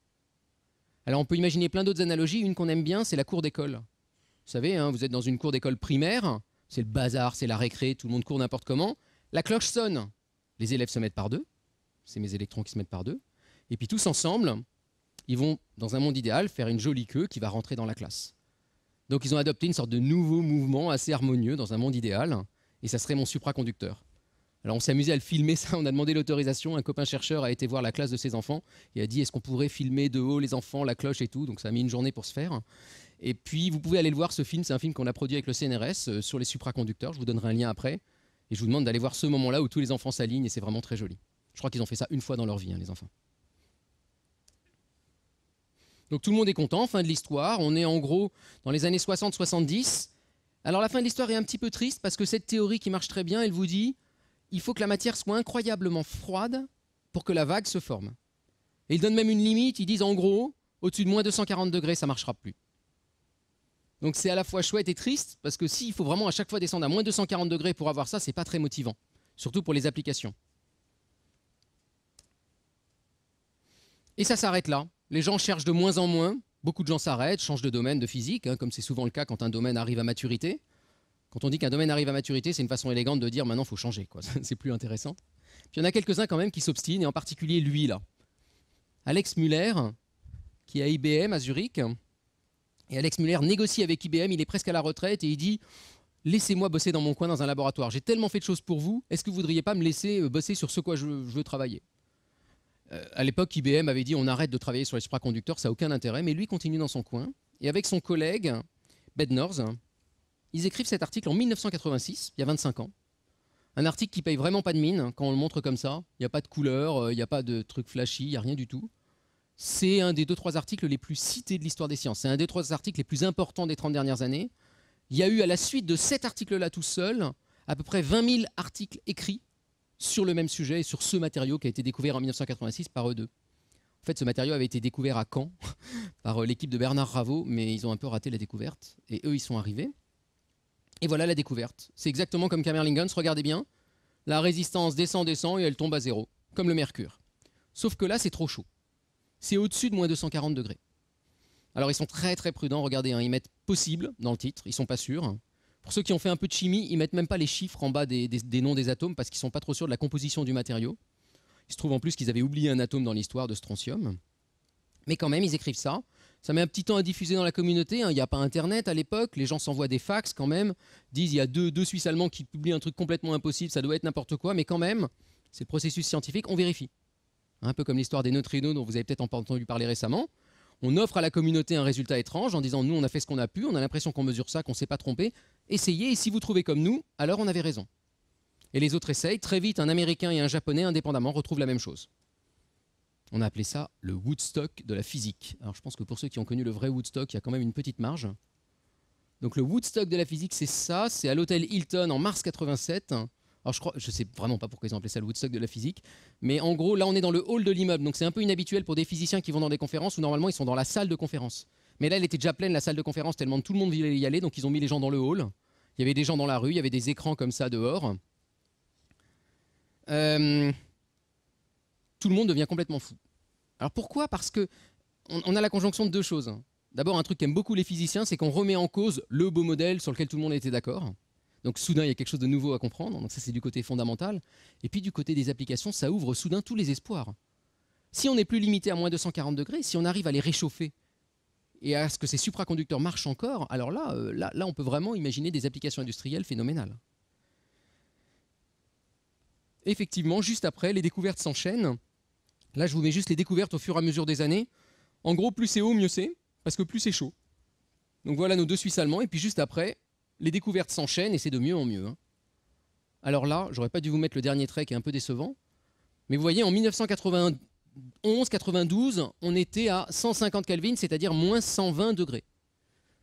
Alors on peut imaginer plein d'autres analogies. Une qu'on aime bien, c'est la cour d'école. Vous savez, vous êtes dans une cour d'école primaire, c'est le bazar, c'est la récré, tout le monde court n'importe comment. La cloche sonne, les élèves se mettent par deux, c'est mes électrons qui se mettent par deux, et puis tous ensemble, ils vont, dans un monde idéal, faire une jolie queue qui va rentrer dans la classe. Donc ils ont adopté une sorte de nouveau mouvement assez harmonieux dans un monde idéal, et ça serait mon supraconducteur. Alors on s'est amusé à le filmer, ça, on a demandé l'autorisation, un copain chercheur a été voir la classe de ses enfants, et a dit est-ce qu'on pourrait filmer de haut les enfants, la cloche et tout, donc ça a mis une journée pour se faire. Et puis vous pouvez aller le voir, ce film, c'est un film qu'on a produit avec le CNRS sur les supraconducteurs, je vous donnerai un lien après, et je vous demande d'aller voir ce moment-là où tous les enfants s'alignent, et c'est vraiment très joli. Je crois qu'ils ont fait ça une fois dans leur vie, les enfants. Donc tout le monde est content, fin de l'histoire, on est en gros dans les années 60-70. Alors la fin de l'histoire est un petit peu triste, parce que cette théorie qui marche très bien, elle vous dit il faut que la matière soit incroyablement froide pour que la vague se forme. Et ils donnent même une limite, ils disent en gros, au-dessus de moins 240 degrés, ça ne marchera plus. Donc c'est à la fois chouette et triste, parce que s'il faut vraiment à chaque fois descendre à moins 240 degrés pour avoir ça, c'est pas très motivant, surtout pour les applications. Et ça s'arrête là. Les gens cherchent de moins en moins, beaucoup de gens s'arrêtent, changent de domaine de physique, comme c'est souvent le cas quand un domaine arrive à maturité. Quand on dit qu'un domaine arrive à maturité, c'est une façon élégante de dire maintenant il faut changer, quoi. C'est plus intéressant. Puis il y en a quelques-uns quand même qui s'obstinent, et en particulier lui là. Alex Müller, qui est à IBM à Zurich. Et Alex Müller négocie avec IBM, il est presque à la retraite et il dit laissez-moi bosser dans mon coin dans un laboratoire. J'ai tellement fait de choses pour vous, est-ce que vous ne voudriez pas me laisser bosser sur ce quoi je veux travailler à l'époque, IBM avait dit on arrête de travailler sur les supraconducteurs, ça n'a aucun intérêt, mais lui continue dans son coin. Et avec son collègue, Bednorz, ils écrivent cet article en 1986, il y a 25 ans. Un article qui paye vraiment pas de mine quand on le montre comme ça. Il n'y a pas de couleur, il n'y a pas de trucs flashy, il n'y a rien du tout. C'est un des 2-3 articles les plus cités de l'histoire des sciences. C'est un des 3 articles les plus importants des 30 dernières années. Il y a eu à la suite de cet article-là tout seul, à peu près 20 000 articles écrits sur le même sujet et sur ce matériau qui a été découvert en 1986 par eux deux. En fait, ce matériau avait été découvert à Caen par l'équipe de Bernard Ravo, mais ils ont un peu raté la découverte. Et eux, ils sont arrivés. Et voilà la découverte. C'est exactement comme Camerlinghuns, regardez bien. La résistance descend et elle tombe à zéro, comme le mercure. Sauf que là, c'est trop chaud. c'est au-dessus de moins 240 degrés. Alors ils sont très très prudents, regardez, hein, ils mettent possible dans le titre, ils sont pas sûrs. Pour ceux qui ont fait un peu de chimie, ils mettent même pas les chiffres en bas des noms des atomes parce qu'ils sont pas trop sûrs de la composition du matériau. Il se trouve en plus qu'ils avaient oublié un atome dans l'histoire de strontium. Mais quand même, ils écrivent ça. Ça met un petit temps à diffuser dans la communauté, hein. Il n'y a pas Internet à l'époque, les gens s'envoient des fax quand même, disent il y a deux Suisses allemands qui publient un truc complètement impossible, ça doit être n'importe quoi, mais quand même, c'est le processus scientifique, on vérifie. Un peu comme l'histoire des neutrinos dont vous avez peut-être entendu parler récemment. On offre à la communauté un résultat étrange en disant nous on a fait ce qu'on a pu, on a l'impression qu'on mesure ça, qu'on ne s'est pas trompé, essayez et si vous trouvez comme nous, alors on avait raison. Et les autres essayent, très vite un Américain et un Japonais indépendamment retrouvent la même chose. On a appelé ça le Woodstock de la physique. Alors je pense que pour ceux qui ont connu le vrai Woodstock, il y a quand même une petite marge. Donc le Woodstock de la physique c'est ça, c'est à l'hôtel Hilton en mars 87. Alors je sais vraiment pas pourquoi ils ont appelé ça le Woodstock de la physique, mais en gros là on est dans le hall de l'immeuble, donc c'est un peu inhabituel pour des physiciens qui vont dans des conférences où normalement ils sont dans la salle de conférence. Mais là elle était déjà pleine la salle de conférence tellement tout le monde voulait y aller, donc ils ont mis les gens dans le hall. Il y avait des gens dans la rue, il y avait des écrans comme ça dehors. Tout le monde devient complètement fou. Alors pourquoi ? Parce que on a la conjonction de deux choses. D'abord un truc qu'aiment beaucoup les physiciens, c'est qu'on remet en cause le beau modèle sur lequel tout le monde était d'accord. Donc soudain, il y a quelque chose de nouveau à comprendre. Donc ça, c'est du côté fondamental. Et puis du côté des applications, ça ouvre soudain tous les espoirs. Si on n'est plus limité à moins 240 degrés, si on arrive à les réchauffer et à ce que ces supraconducteurs marchent encore, alors là, on peut vraiment imaginer des applications industrielles phénoménales. Effectivement, juste après, les découvertes s'enchaînent. Là, je vous mets juste les découvertes au fur et à mesure des années. En gros, plus c'est haut, mieux c'est, parce que plus c'est chaud. Donc voilà nos deux Suisses allemands. Et puis juste après, les découvertes s'enchaînent et c'est de mieux en mieux. Hein. Alors là, j'aurais pas dû vous mettre le dernier trait qui est un peu décevant. Mais vous voyez, en 1991-92, on était à 150 Kelvin, c'est-à-dire moins 120 degrés.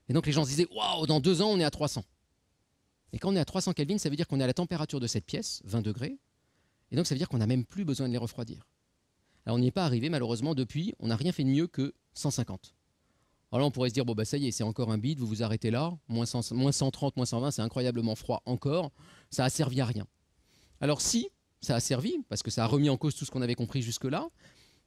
Et donc les gens se disaient, waouh, dans 2 ans, on est à 300. Et quand on est à 300 Kelvin, ça veut dire qu'on est à la température de cette pièce, 20 degrés. Et donc ça veut dire qu'on n'a même plus besoin de les refroidir. Alors on n'y est pas arrivé, malheureusement, depuis, on n'a rien fait de mieux que 150. Alors là, on pourrait se dire, bon, bah ça y est, c'est encore un bid, vous vous arrêtez là, moins 130, moins 120, c'est incroyablement froid encore, ça a servi à rien. Alors si, ça a servi, parce que ça a remis en cause tout ce qu'on avait compris jusque-là,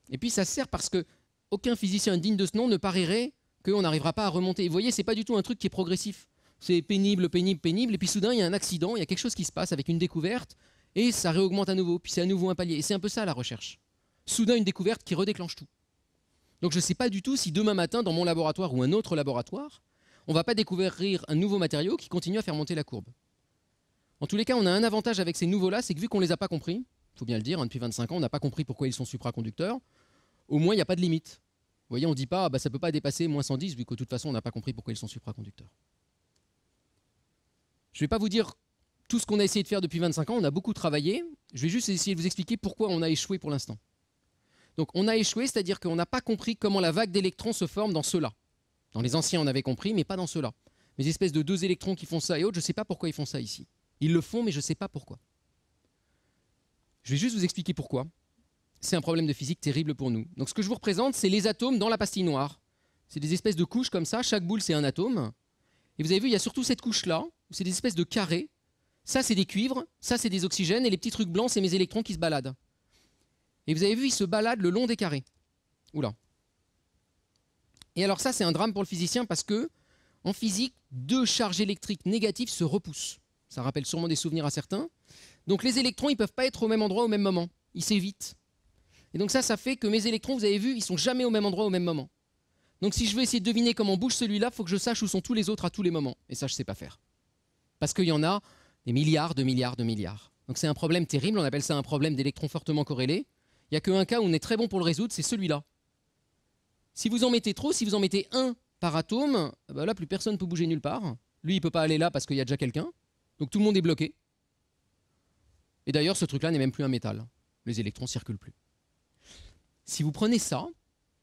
et puis ça sert parce que aucun physicien digne de ce nom ne parierait qu'on n'arrivera pas à remonter. Et vous voyez, c'est pas du tout un truc qui est progressif. C'est pénible, pénible, pénible, et puis soudain, il y a un accident, il y a quelque chose qui se passe avec une découverte, et ça réaugmente à nouveau, puis c'est à nouveau un palier. Et c'est un peu ça la recherche. Soudain, une découverte qui redéclenche tout. Donc je ne sais pas du tout si demain matin, dans mon laboratoire ou un autre laboratoire, on ne va pas découvrir un nouveau matériau qui continue à faire monter la courbe. En tous les cas, on a un avantage avec ces nouveaux-là, c'est que vu qu'on ne les a pas compris, il faut bien le dire, hein, depuis 25 ans, on n'a pas compris pourquoi ils sont supraconducteurs, au moins il n'y a pas de limite. Vous voyez, on ne dit pas, bah, ça ne peut pas dépasser moins 110, vu que de toute façon, on n'a pas compris pourquoi ils sont supraconducteurs. Je ne vais pas vous dire tout ce qu'on a essayé de faire depuis 25 ans, on a beaucoup travaillé, je vais juste essayer de vous expliquer pourquoi on a échoué pour l'instant. Donc on a échoué, c'est-à-dire qu'on n'a pas compris comment la vague d'électrons se forme dans ceux-là. Dans les anciens, on avait compris, mais pas dans ceux-là. Les espèces de 2 électrons qui font ça et autres, je ne sais pas pourquoi ils font ça ici. Ils le font, mais je ne sais pas pourquoi. Je vais juste vous expliquer pourquoi. C'est un problème de physique terrible pour nous. Donc ce que je vous représente, c'est les atomes dans la pastille noire. C'est des espèces de couches comme ça, chaque boule c'est un atome. Et vous avez vu, il y a surtout cette couche-là, où c'est des espèces de carrés. Ça c'est des cuivres, ça c'est des oxygènes, et les petits trucs blancs, c'est mes électrons qui se baladent. Et vous avez vu, ils se baladent le long des carrés. Oula. Et alors ça, c'est un drame pour le physicien parce que, en physique, 2 charges électriques négatives se repoussent. Ça rappelle sûrement des souvenirs à certains. Donc les électrons, ils ne peuvent pas être au même endroit au même moment. Ils s'évitent. Et donc ça fait que mes électrons, vous avez vu, ils ne sont jamais au même endroit au même moment. Donc si je veux essayer de deviner comment bouge celui-là, il faut que je sache où sont tous les autres à tous les moments. Et ça, je ne sais pas faire. Parce qu'il y en a des milliards de milliards de milliards. Donc c'est un problème terrible, on appelle ça un problème d'électrons fortement corrélés. Il n'y a qu'un cas où on est très bon pour le résoudre, c'est celui-là. Si vous en mettez trop, si vous en mettez 1 par atome, ben là, plus personne ne peut bouger nulle part. Lui, il ne peut pas aller là parce qu'il y a déjà quelqu'un. Donc tout le monde est bloqué. Et d'ailleurs, ce truc-là n'est même plus un métal. Les électrons ne circulent plus. Si vous prenez ça,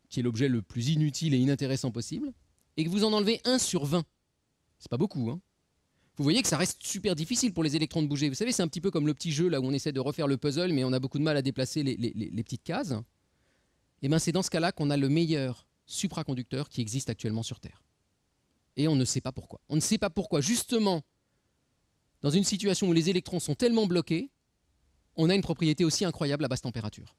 qui est l'objet le plus inutile et inintéressant possible, et que vous en enlevez 1 sur 20, c'est pas beaucoup, hein. Vous voyez que ça reste super difficile pour les électrons de bouger. Vous savez, c'est un petit peu comme le petit jeu là où on essaie de refaire le puzzle, mais on a beaucoup de mal à déplacer les petites cases. Et bien, c'est dans ce cas-là qu'on a le meilleur supraconducteur qui existe actuellement sur Terre. Et on ne sait pas pourquoi. On ne sait pas pourquoi, justement, dans une situation où les électrons sont tellement bloqués, on a une propriété aussi incroyable à basse température.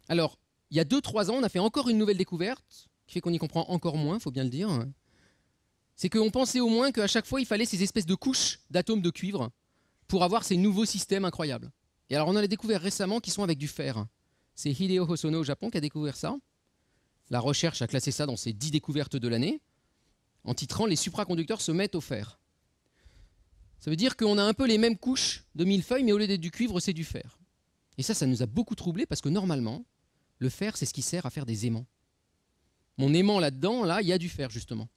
Alors, il y a 2-3 ans, on a fait encore une nouvelle découverte, qui fait qu'on y comprend encore moins, il faut bien le dire. C'est qu'on pensait au moins qu'à chaque fois, il fallait ces espèces de couches d'atomes de cuivre pour avoir ces nouveaux systèmes incroyables. Et alors, on en a découvert récemment qui sont avec du fer. C'est Hideo Hosono au Japon qui a découvert ça. La recherche a classé ça dans ses 10 découvertes de l'année, en titrant « Les supraconducteurs se mettent au fer ». Ça veut dire qu'on a un peu les mêmes couches de millefeuille, mais au lieu d'être du cuivre, c'est du fer. Et ça nous a beaucoup troublés parce que normalement, le fer, c'est ce qui sert à faire des aimants. Mon aimant là-dedans, là, il y a du fer, justement.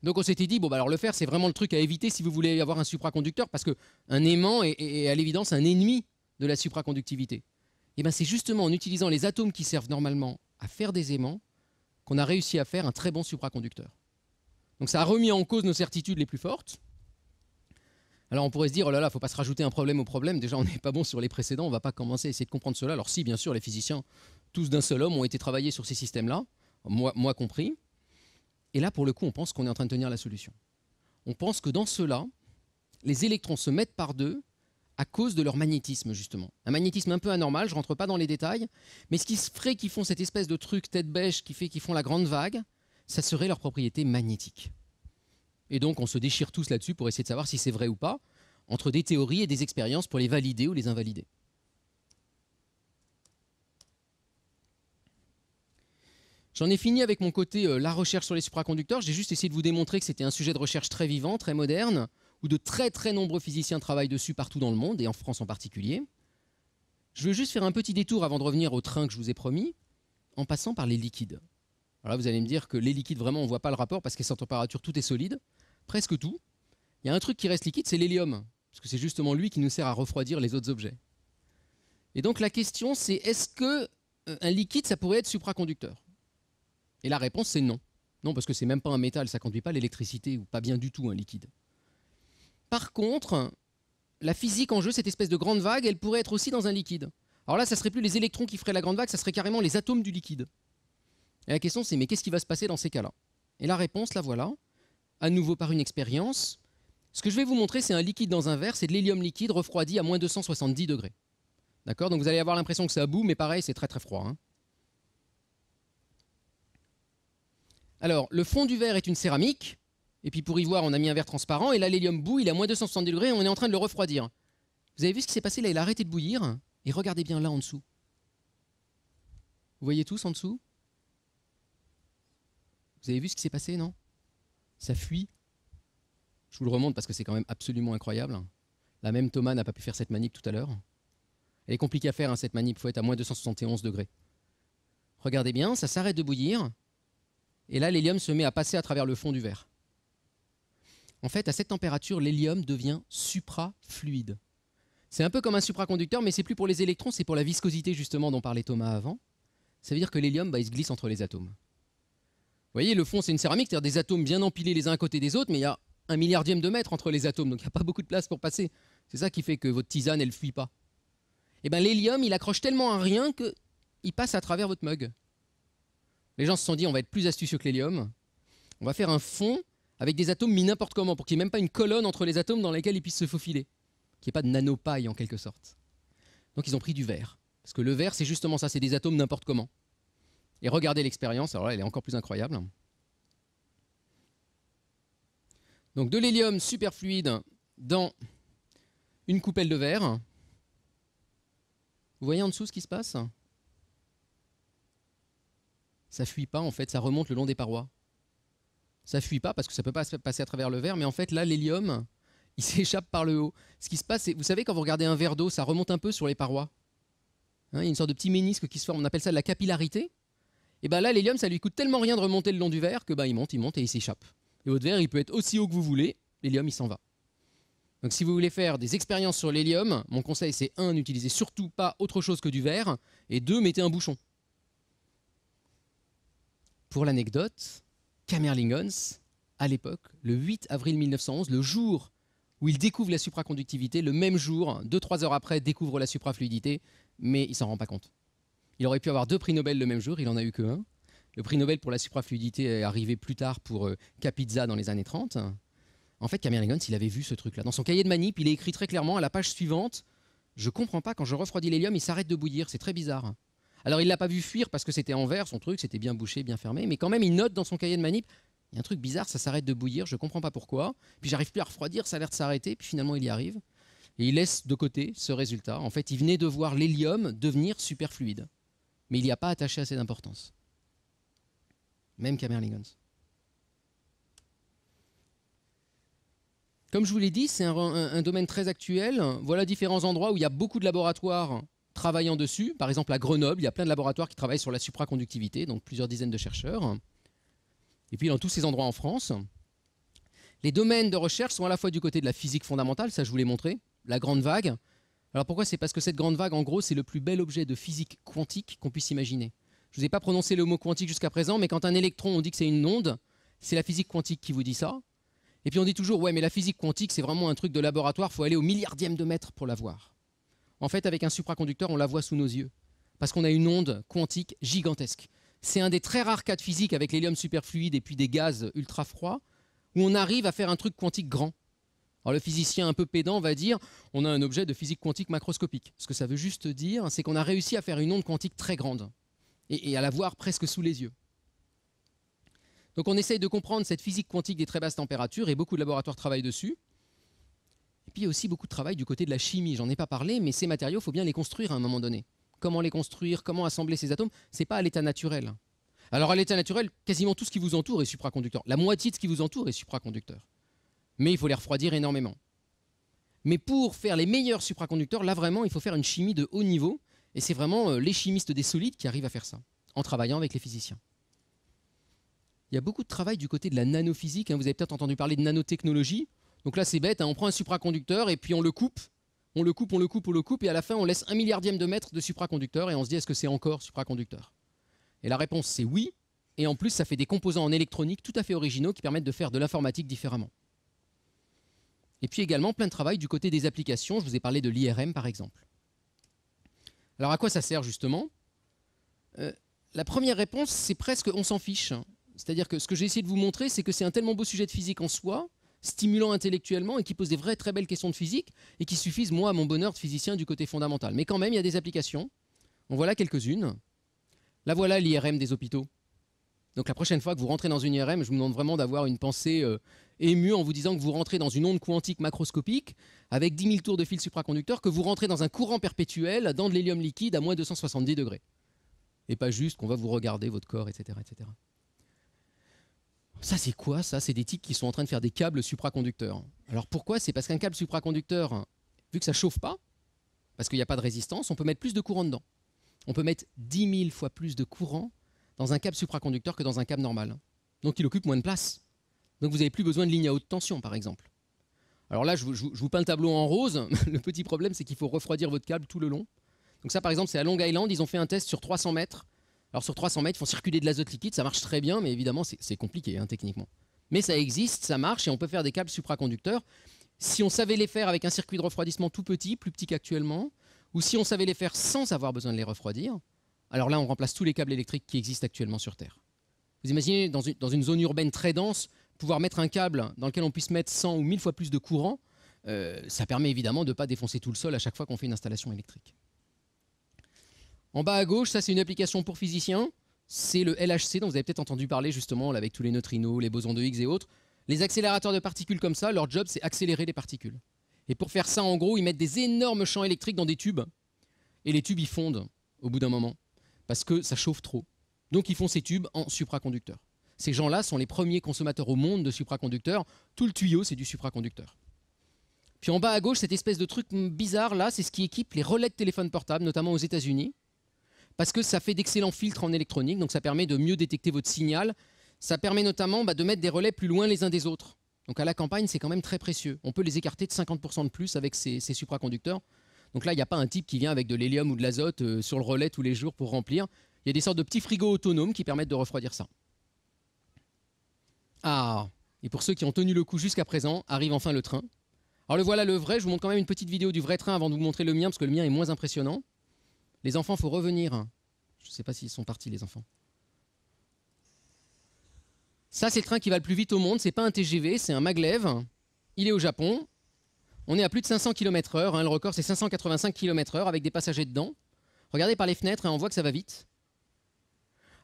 Donc on s'était dit, bon, bah alors le fer, c'est vraiment le truc à éviter si vous voulez avoir un supraconducteur, parce qu'un aimant est à l'évidence un ennemi de la supraconductivité. Et bien c'est justement en utilisant les atomes qui servent normalement à faire des aimants qu'on a réussi à faire un très bon supraconducteur. Donc ça a remis en cause nos certitudes les plus fortes. Alors on pourrait se dire, oh là là, il ne faut pas se rajouter un problème au problème. Déjà, on n'est pas bon sur les précédents, on ne va pas commencer à essayer de comprendre cela. Alors si, bien sûr, les physiciens, tous d'un seul homme, ont été travaillés sur ces systèmes-là, moi compris. Et là, pour le coup, on pense qu'on est en train de tenir la solution. On pense que dans cela, les électrons se mettent par deux à cause de leur magnétisme, justement. Un magnétisme un peu anormal, je ne rentre pas dans les détails, mais ce qui ferait qu'ils font cette espèce de truc tête bêche qui fait qu'ils font la grande vague, ça serait leur propriété magnétique. Et donc, on se déchire tous là-dessus pour essayer de savoir si c'est vrai ou pas, entre des théories et des expériences pour les valider ou les invalider. J'en ai fini avec mon côté la recherche sur les supraconducteurs. J'ai juste essayé de vous démontrer que c'était un sujet de recherche très vivant, très moderne, où de très très nombreux physiciens travaillent dessus partout dans le monde, et en France en particulier. Je veux juste faire un petit détour avant de revenir au train que je vous ai promis, en passant par les liquides. Alors là, vous allez me dire que les liquides, vraiment, on ne voit pas le rapport, parce qu'à cette température, tout est solide, presque tout. Il y a un truc qui reste liquide, c'est l'hélium, parce que c'est justement lui qui nous sert à refroidir les autres objets. Et donc la question, c'est est-ce qu'un liquide, ça pourrait être supraconducteur ? Et la réponse, c'est non. Non, parce que c'est même pas un métal, ça ne conduit pas l'électricité, ou pas bien du tout un liquide. Par contre, la physique en jeu, cette espèce de grande vague, elle pourrait être aussi dans un liquide. Alors là, ça ne serait plus les électrons qui feraient la grande vague, ça serait carrément les atomes du liquide. Et la question, c'est mais qu'est-ce qui va se passer dans ces cas-là? Et la réponse, la voilà, à nouveau par une expérience. Ce que je vais vous montrer, c'est un liquide dans un verre, c'est de l'hélium liquide refroidi à moins 270 degrés. D'accord? Donc vous allez avoir l'impression que ça bout, mais pareil, c'est très très froid. Hein. Alors, le fond du verre est une céramique, et puis pour y voir, on a mis un verre transparent, et là, l'hélium bout, il est à moins 270 degrés, et on est en train de le refroidir. Vous avez vu ce qui s'est passé là? Il a arrêté de bouillir, et regardez bien là en dessous. Vous voyez tous en dessous? Vous avez vu ce qui s'est passé, non? Ça fuit. Je vous le remonte parce que c'est quand même absolument incroyable. La même Thomas n'a pas pu faire cette manip tout à l'heure. Elle est compliquée à faire, hein, cette manip, il faut être à moins 271 degrés. Regardez bien, ça s'arrête de bouillir, et là, l'hélium se met à passer à travers le fond du verre. En fait, à cette température, l'hélium devient suprafluide. C'est un peu comme un supraconducteur, mais c'est plus pour les électrons, c'est pour la viscosité justement dont parlait Thomas avant. Ça veut dire que l'hélium, il se glisse entre les atomes. Vous voyez, le fond, c'est une céramique, c'est-à-dire des atomes bien empilés les uns à côté des autres, mais il y a 1 milliardième de mètre entre les atomes, donc il n'y a pas beaucoup de place pour passer. C'est ça qui fait que votre tisane, elle ne fuit pas. Et bien l'hélium, il accroche tellement à rien qu'il passe à travers votre mug. Les gens se sont dit, on va être plus astucieux que l'hélium. On va faire un fond avec des atomes mis n'importe comment, pour qu'il n'y ait même pas une colonne entre les atomes dans lesquels ils puissent se faufiler. Qu'il n'y ait pas de nanopaille en quelque sorte. Donc ils ont pris du verre. Parce que le verre, c'est justement ça, c'est des atomes n'importe comment. Et regardez l'expérience, alors là, elle est encore plus incroyable. Donc de l'hélium superfluide dans une coupelle de verre. Vous voyez en dessous ce qui se passe? Ça ne fuit pas, en fait, ça remonte le long des parois. Ça ne fuit pas parce que ça ne peut pas passer à travers le verre, mais en fait, là, l'hélium, il s'échappe par le haut. Ce qui se passe, c'est, vous savez, quand vous regardez un verre d'eau, ça remonte un peu sur les parois. Hein, il y a une sorte de petit ménisque qui se forme, on appelle ça de la capillarité. Et bien là, l'hélium, ça lui coûte tellement rien de remonter le long du verre que il monte et il s'échappe. Et votre verre, il peut être aussi haut que vous voulez, l'hélium, il s'en va. Donc si vous voulez faire des expériences sur l'hélium, mon conseil, c'est 1, n'utilisez surtout pas autre chose que du verre, et 2, mettez un bouchon. Pour l'anecdote, Camerlinghuns, à l'époque, le 8 avril 1911, le jour où il découvre la supraconductivité, le même jour, 2-3 heures après, découvre la suprafluidité, mais il ne s'en rend pas compte. Il aurait pu avoir 2 prix Nobel le même jour, il n'en a eu qu'un. Le prix Nobel pour la suprafluidité est arrivé plus tard pour Kapitsa dans les années 30. En fait, Camerlinghuns, il avait vu ce truc-là. Dans son cahier de manip, il est écrit très clairement à la page suivante « Je ne comprends pas, quand je refroidis l'hélium, il s'arrête de bouillir, c'est très bizarre. » Alors il l'a pas vu fuir parce que c'était en verre, son truc, c'était bien bouché, bien fermé, mais quand même il note dans son cahier de manip, il y a un truc bizarre, ça s'arrête de bouillir, je comprends pas pourquoi, puis j'arrive plus à refroidir, ça a l'air de s'arrêter, puis finalement il y arrive, et il laisse de côté ce résultat. En fait, il venait de voir l'hélium devenir superfluide, mais il n'y a pas attaché assez d'importance. Même Kamerlingons. Comme je vous l'ai dit, c'est un domaine très actuel. Voilà différents endroits où il y a beaucoup de laboratoires travaillant dessus. Par exemple, à Grenoble, il y a plein de laboratoires qui travaillent sur la supraconductivité, donc plusieurs dizaines de chercheurs. Et puis dans tous ces endroits en France. Les domaines de recherche sont à la fois du côté de la physique fondamentale, ça je vous l'ai montré, la grande vague. Alors pourquoi? C'est parce que cette grande vague, en gros, c'est le plus bel objet de physique quantique qu'on puisse imaginer. Je ne vous ai pas prononcé le mot quantique jusqu'à présent, mais quand un électron, on dit que c'est une onde, c'est la physique quantique qui vous dit ça. Et puis on dit toujours, ouais, mais la physique quantique, c'est vraiment un truc de laboratoire, il faut aller au milliardième de mètre pour la voir. En fait, avec un supraconducteur, on la voit sous nos yeux, parce qu'on a une onde quantique gigantesque. C'est un des très rares cas de physique avec l'hélium superfluide et puis des gaz ultra froids, où on arrive à faire un truc quantique grand. Alors le physicien un peu pédant va dire, on a un objet de physique quantique macroscopique. Ce que ça veut juste dire, c'est qu'on a réussi à faire une onde quantique très grande, et à la voir presque sous les yeux. Donc on essaye de comprendre cette physique quantique des très basses températures et beaucoup de laboratoires travaillent dessus. Et puis il y a aussi beaucoup de travail du côté de la chimie. J'en ai pas parlé, mais ces matériaux, il faut bien les construire à un moment donné. Comment les construire, comment assembler ces atomes, c'est pas à l'état naturel. Alors à l'état naturel, quasiment tout ce qui vous entoure est supraconducteur. La moitié de ce qui vous entoure est supraconducteur. Mais il faut les refroidir énormément. Mais pour faire les meilleurs supraconducteurs, là vraiment, il faut faire une chimie de haut niveau. Et c'est vraiment les chimistes des solides qui arrivent à faire ça, en travaillant avec les physiciens. Il y a beaucoup de travail du côté de la nanophysique. Vous avez peut-être entendu parler de nanotechnologie. Donc là, c'est bête. On prend un supraconducteur et puis on le coupe. On le coupe, on le coupe, on le coupe. Et à la fin, on laisse 1 milliardième de mètre de supraconducteur. Et on se dit, est-ce que c'est encore supraconducteur? Et la réponse, c'est oui. Et en plus, ça fait des composants en électronique tout à fait originaux qui permettent de faire de l'informatique différemment. Et puis également, plein de travail du côté des applications. Je vous ai parlé de l'IRM, par exemple. Alors à quoi ça sert, justement? La première réponse, c'est presque on s'en fiche. C'est-à-dire que ce que j'ai essayé de vous montrer, c'est que c'est un tellement beau sujet de physique en soi, stimulant intellectuellement et qui pose des vraies très belles questions de physique et qui suffisent, moi, à mon bonheur de physicien du côté fondamental. Mais quand même, il y a des applications. En voilà quelques-unes. Là, voilà l'IRM des hôpitaux. Donc la prochaine fois que vous rentrez dans une IRM, je vous demande vraiment d'avoir une pensée émue en vous disant que vous rentrez dans une onde quantique macroscopique avec 10 000 tours de fil supraconducteur, que vous rentrez dans un courant perpétuel dans de l'hélium liquide à moins 270 degrés. Et pas juste qu'on va vous regarder votre corps, etc. etc. Ça, c'est quoi, ça? C'est des types qui sont en train de faire des câbles supraconducteurs. Alors pourquoi? C'est parce qu'un câble supraconducteur, vu que ça ne chauffe pas, parce qu'il n'y a pas de résistance, on peut mettre plus de courant dedans. On peut mettre 10 000 fois plus de courant dans un câble supraconducteur que dans un câble normal. Donc il occupe moins de place. Donc vous n'avez plus besoin de lignes à haute tension, par exemple. Alors là, je vous peins le tableau en rose. Le petit problème, c'est qu'il faut refroidir votre câble tout le long. Donc ça, par exemple, c'est à Long Island. Ils ont fait un test sur 300 mètres. Alors sur 300 mètres, ils font circuler de l'azote liquide, ça marche très bien, mais évidemment c'est compliqué techniquement. Mais ça existe, ça marche et on peut faire des câbles supraconducteurs. Si on savait les faire avec un circuit de refroidissement tout petit, plus petit qu'actuellement, ou si on savait les faire sans avoir besoin de les refroidir, alors là on remplace tous les câbles électriques qui existent actuellement sur Terre. Vous imaginez dans une zone urbaine très dense, pouvoir mettre un câble dans lequel on puisse mettre 100 ou 1000 fois plus de courant, ça permet évidemment de ne pas défoncer tout le sol à chaque fois qu'on fait une installation électrique. En bas à gauche, ça c'est une application pour physiciens, c'est le LHC dont vous avez peut-être entendu parler justement là, avec tous les neutrinos, les bosons de Higgs et autres. Les accélérateurs de particules comme ça, leur job c'est accélérer les particules. Et pour faire ça, en gros, ils mettent des énormes champs électriques dans des tubes. Et les tubes, ils fondent au bout d'un moment, parce que ça chauffe trop. Donc ils font ces tubes en supraconducteurs. Ces gens-là sont les premiers consommateurs au monde de supraconducteurs. Tout le tuyau, c'est du supraconducteur. Puis en bas à gauche, cette espèce de truc bizarre là, c'est ce qui équipe les relais de téléphone portable, notamment aux États-Unis. Parce que ça fait d'excellents filtres en électronique, donc ça permet de mieux détecter votre signal. Ça permet notamment de mettre des relais plus loin les uns des autres. Donc à la campagne, c'est quand même très précieux. On peut les écarter de 50% de plus avec ces supraconducteurs. Donc là, il n'y a pas un type qui vient avec de l'hélium ou de l'azote sur le relais tous les jours pour remplir. Il y a des sortes de petits frigos autonomes qui permettent de refroidir ça. Ah, et pour ceux qui ont tenu le coup jusqu'à présent, arrive enfin le train. Alors le voilà le vrai, je vous montre quand même une petite vidéo du vrai train avant de vous montrer le mien, parce que le mien est moins impressionnant. Les enfants, il faut revenir. Je ne sais pas s'ils sont partis, les enfants. Ça, c'est le train qui va le plus vite au monde. Ce n'est pas un TGV, c'est un maglev. Il est au Japon. On est à plus de 500 km/h. Le record, c'est 585 km/h avec des passagers dedans. Regardez par les fenêtres, hein, on voit que ça va vite.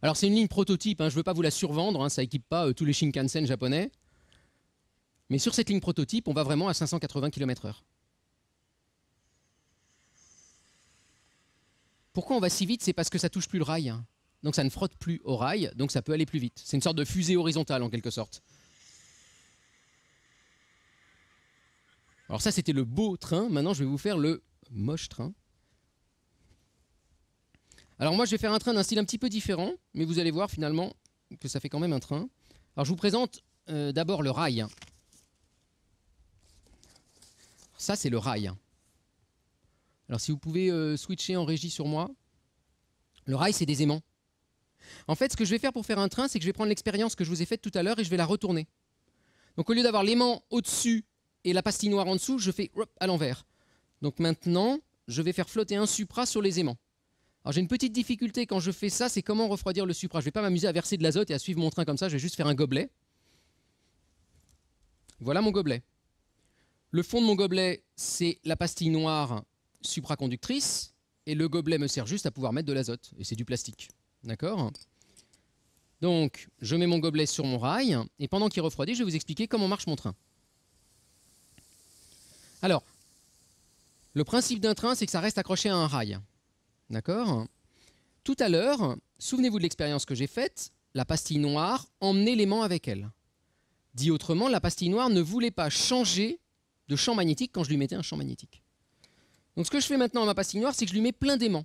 Alors c'est une ligne prototype, hein, je ne veux pas vous la survendre, hein, ça n'équipe pas tous les Shinkansen japonais. Mais sur cette ligne prototype, on va vraiment à 580 km/h. Pourquoi on va si vite? C'est parce que ça ne touche plus le rail. Hein. Donc ça ne frotte plus au rail, donc ça peut aller plus vite. C'est une sorte de fusée horizontale en quelque sorte. Alors ça c'était le beau train, maintenant je vais vous faire le moche train. Alors moi je vais faire un train d'un style un petit peu différent, mais vous allez voir finalement que ça fait quand même un train. Alors je vous présente d'abord le rail. Ça c'est le rail. Alors si vous pouvez switcher en régie sur moi. Le rail c'est des aimants. En fait ce que je vais faire pour faire un train, c'est que je vais prendre l'expérience que je vous ai faite tout à l'heure et je vais la retourner. Donc au lieu d'avoir l'aimant au-dessus et la pastille noire en dessous, je fais à l'envers. Donc maintenant, je vais faire flotter un supra sur les aimants. Alors j'ai une petite difficulté quand je fais ça, c'est comment refroidir le supra. Je ne vais pas m'amuser à verser de l'azote et à suivre mon train comme ça, je vais juste faire un gobelet. Voilà mon gobelet. Le fond de mon gobelet, c'est la pastille noire supraconductrice, et le gobelet me sert juste à pouvoir mettre de l'azote, et c'est du plastique. D'accord ? Donc, je mets mon gobelet sur mon rail, et pendant qu'il refroidit, je vais vous expliquer comment marche mon train. Alors, le principe d'un train, c'est que ça reste accroché à un rail. D'accord ? Tout à l'heure, souvenez-vous de l'expérience que j'ai faite, la pastille noire emmenait l'aimant avec elle. Dit autrement, la pastille noire ne voulait pas changer de champ magnétique quand je lui mettais un champ magnétique. Donc ce que je fais maintenant à ma pastille noire, c'est que je lui mets plein d'aimants.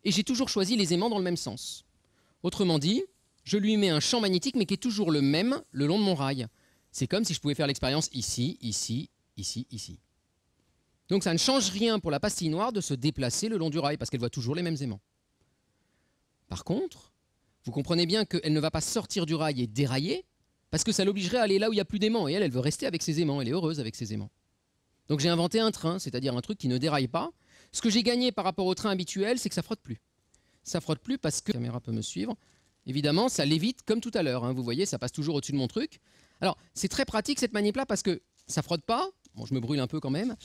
Et j'ai toujours choisi les aimants dans le même sens. Autrement dit, je lui mets un champ magnétique, mais qui est toujours le même le long de mon rail. C'est comme si je pouvais faire l'expérience ici, ici, ici, ici. Donc ça ne change rien pour la pastille noire de se déplacer le long du rail, parce qu'elle voit toujours les mêmes aimants. Par contre, vous comprenez bien qu'elle ne va pas sortir du rail et dérailler, parce que ça l'obligerait à aller là où il n'y a plus d'aimants. Et elle veut rester avec ses aimants, elle est heureuse avec ses aimants. Donc j'ai inventé un train, c'est-à-dire un truc qui ne déraille pas. Ce que j'ai gagné par rapport au train habituel, c'est que ça ne frotte plus. Ça ne frotte plus parce que la caméra peut me suivre. Évidemment, ça l'évite comme tout à l'heure. Hein. Vous voyez, ça passe toujours au-dessus de mon truc. Alors, c'est très pratique cette manip-là parce que ça ne frotte pas. Bon, je me brûle un peu quand même.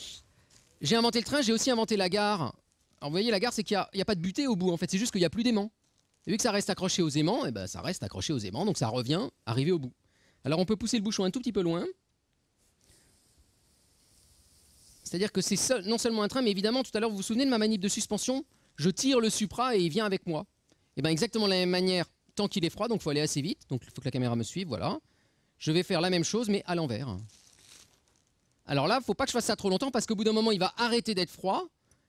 J'ai inventé le train, j'ai aussi inventé la gare. Alors, vous voyez, la gare, c'est qu'il n'y a pas de butée au bout. En fait, c'est juste qu'il n'y a plus d'aimants. Et vu que ça reste accroché aux aimants, eh ben, ça reste accroché aux aimants, donc ça revient arriver au bout. Alors, on peut pousser le bouchon un tout petit peu loin. C'est-à-dire que c'est non seulement un train, mais évidemment, tout à l'heure, vous vous souvenez de ma manip de suspension? Je tire le supra et il vient avec moi. Et bien exactement de la même manière, tant qu'il est froid, donc il faut aller assez vite. Donc il faut que la caméra me suive, voilà. Je vais faire la même chose, mais à l'envers. Alors là, il ne faut pas que je fasse ça trop longtemps, parce qu'au bout d'un moment, il va arrêter d'être froid.